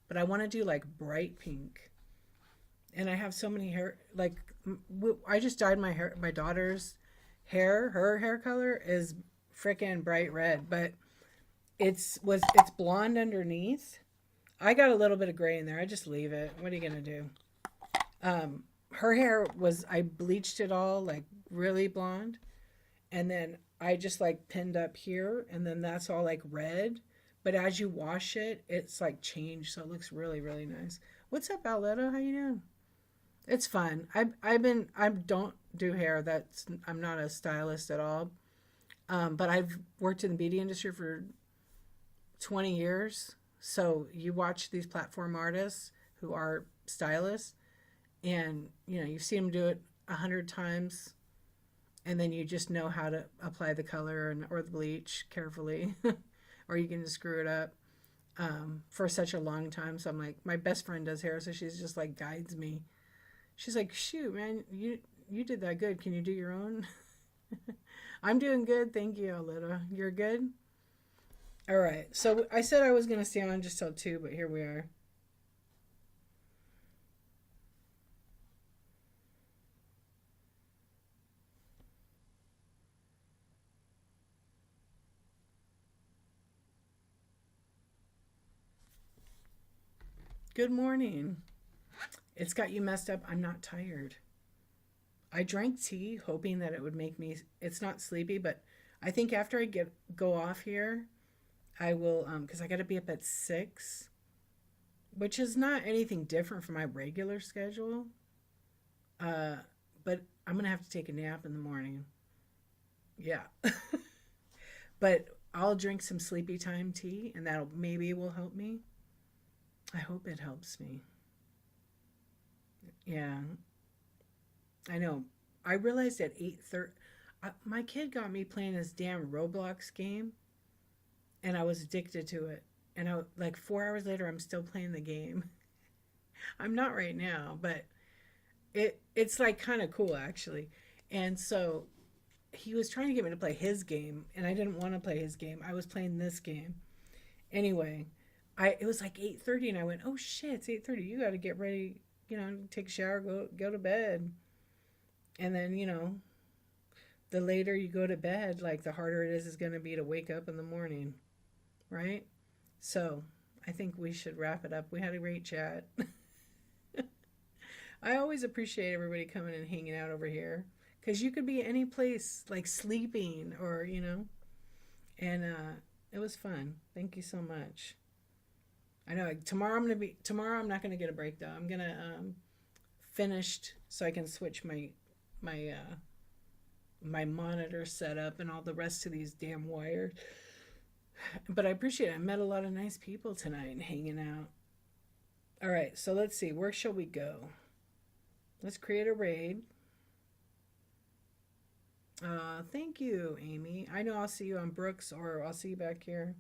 Speaker 1: but I want to do like bright pink. And I have so many hair, like I just dyed my hair, my daughter's hair. Her hair color is freaking bright red, but it's blonde underneath. I got a little bit of gray in there. I just leave it. What are you gonna do? Her hair was, I bleached it all like really blonde, and then I just like pinned up here, and then that's all like red, but as you wash it, it's like changed, so it looks really nice. What's up, Aletta? How you doing? It's fun. I don't do hair. I'm not a stylist at all, but I've worked in the beauty industry for 20 years, so you watch these platform artists who are stylists, and you see them do it 100 times, and then you just know how to apply the color or the bleach carefully, or you can just screw it up for such a long time. So I'm like, my best friend does hair, so she's just like guides me. She's like, shoot, man, you did that good. Can you do your own? I'm doing good, thank you, Alita. You're good. All right, so I said I was gonna stay on just till 2, but here we are. Good morning. It's got you messed up. I'm not tired. I drank tea hoping that it would make me, it's not sleepy, but I think after I go off here, I will, because I got to be up at 6, which is not anything different from my regular schedule. But I'm going to have to take a nap in the morning. Yeah. But I'll drink some sleepy time tea, and that maybe will help me. I hope it helps me. Yeah. I know. I realized at 8:30, my kid got me playing this damn Roblox game, and I was addicted to it. And like 4 hours later, I'm still playing the game. I'm not right now, but it's like kind of cool actually. And so he was trying to get me to play his game, and I didn't want to play his game. I was playing this game. Anyway, it was like 8:30, and I went, oh shit, it's 8:30. You got to get ready, take a shower, go to bed. And then, the later you go to bed, like the harder it is going to be to wake up in the morning, right? So I think we should wrap it up. We had a great chat. I always appreciate everybody coming and hanging out over here because you could be any place, like sleeping or, and it was fun. Thank you so much. I know tomorrow I'm not gonna get a break though. I'm gonna finished so I can switch my monitor setup and all the rest of these damn wires. But I appreciate it. I met a lot of nice people tonight and hanging out. All right, so let's see. Where shall we go? Let's create a raid. Thank you, Amy. I know I'll see you on Brooks or I'll see you back here.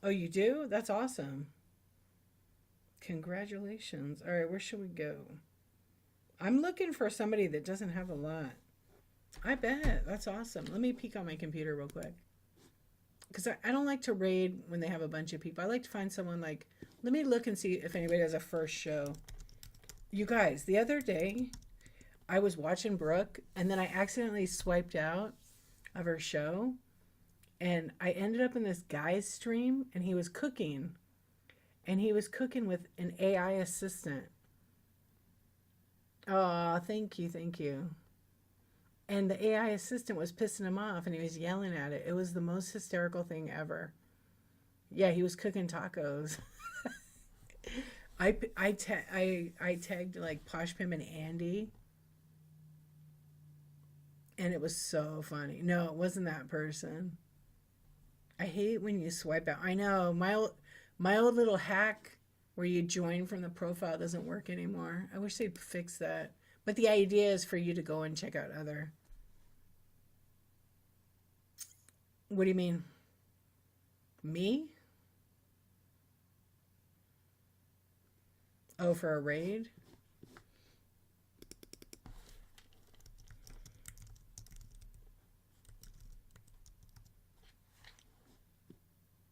Speaker 1: Oh, you do? That's awesome. Congratulations. All right, where should we go? I'm looking for somebody that doesn't have a lot. I bet. That's awesome. Let me peek on my computer real quick. Because I don't like to raid when they have a bunch of people. I like to find someone like... Let me look and see if anybody has a first show. You guys, the other day, I was watching Brooke, and then I accidentally swiped out of her show. And I ended up in this guy's stream, and he was cooking. And he was cooking with an AI assistant. Oh, thank you, thank you. And the AI assistant was pissing him off, and he was yelling at it. It was the most hysterical thing ever. Yeah, he was cooking tacos. I tagged like Posh Pim and Andy, and it was so funny. No, it wasn't that person. I hate when you swipe out. I know my old little hack where you join from the profile doesn't work anymore. I wish they'd fix that. But the idea is for you to go and check out other. What do you mean? Me? Oh, for a raid?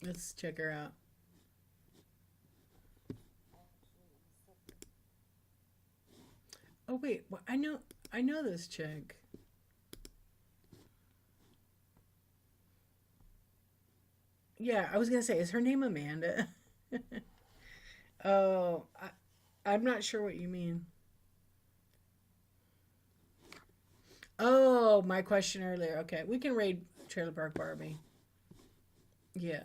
Speaker 1: Let's check her out. Oh wait, well, I know this chick. Yeah, I was gonna say, is her name Amanda? Oh, I'm not sure what you mean. Oh, my question earlier. Okay, we can raid Trailer Park Barbie. Yeah,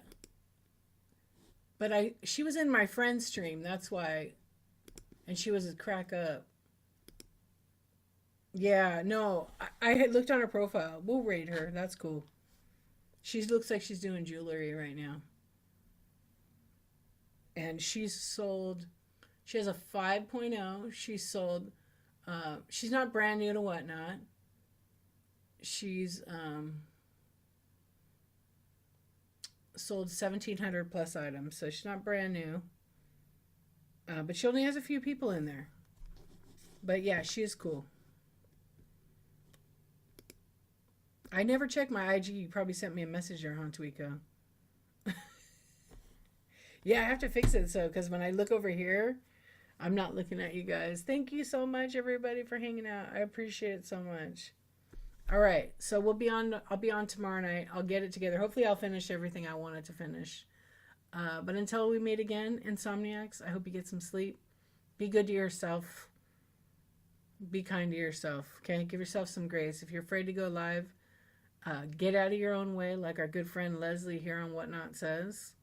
Speaker 1: but she was in my friend's stream. That's why, and she was a crack up. Yeah, no, I had looked on her profile. We'll raid her. That's cool. She looks like she's doing jewelry right now. And she has a 5.0. She's sold, she's not brand new to Whatnot. She's sold 1,700 plus items. So she's not brand new. But she only has a few people in there. But yeah, she is cool. I never checked my IG. You probably sent me a message there, huh, Tweeko? Yeah, I have to fix it so because when I look over here, I'm not looking at you guys. Thank you so much, everybody, for hanging out. I appreciate it so much. All right, so I'll be on tomorrow night. I'll get it together. Hopefully, I'll finish everything I wanted to finish. But until we meet again, Insomniacs, I hope you get some sleep. Be good to yourself. Be kind to yourself. Okay, give yourself some grace. If you're afraid to go live, get out of your own way, like our good friend Leslie here on Whatnot says.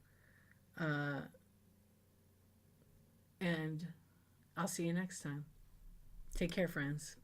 Speaker 1: And I'll see you next time. Take care, friends. Bye.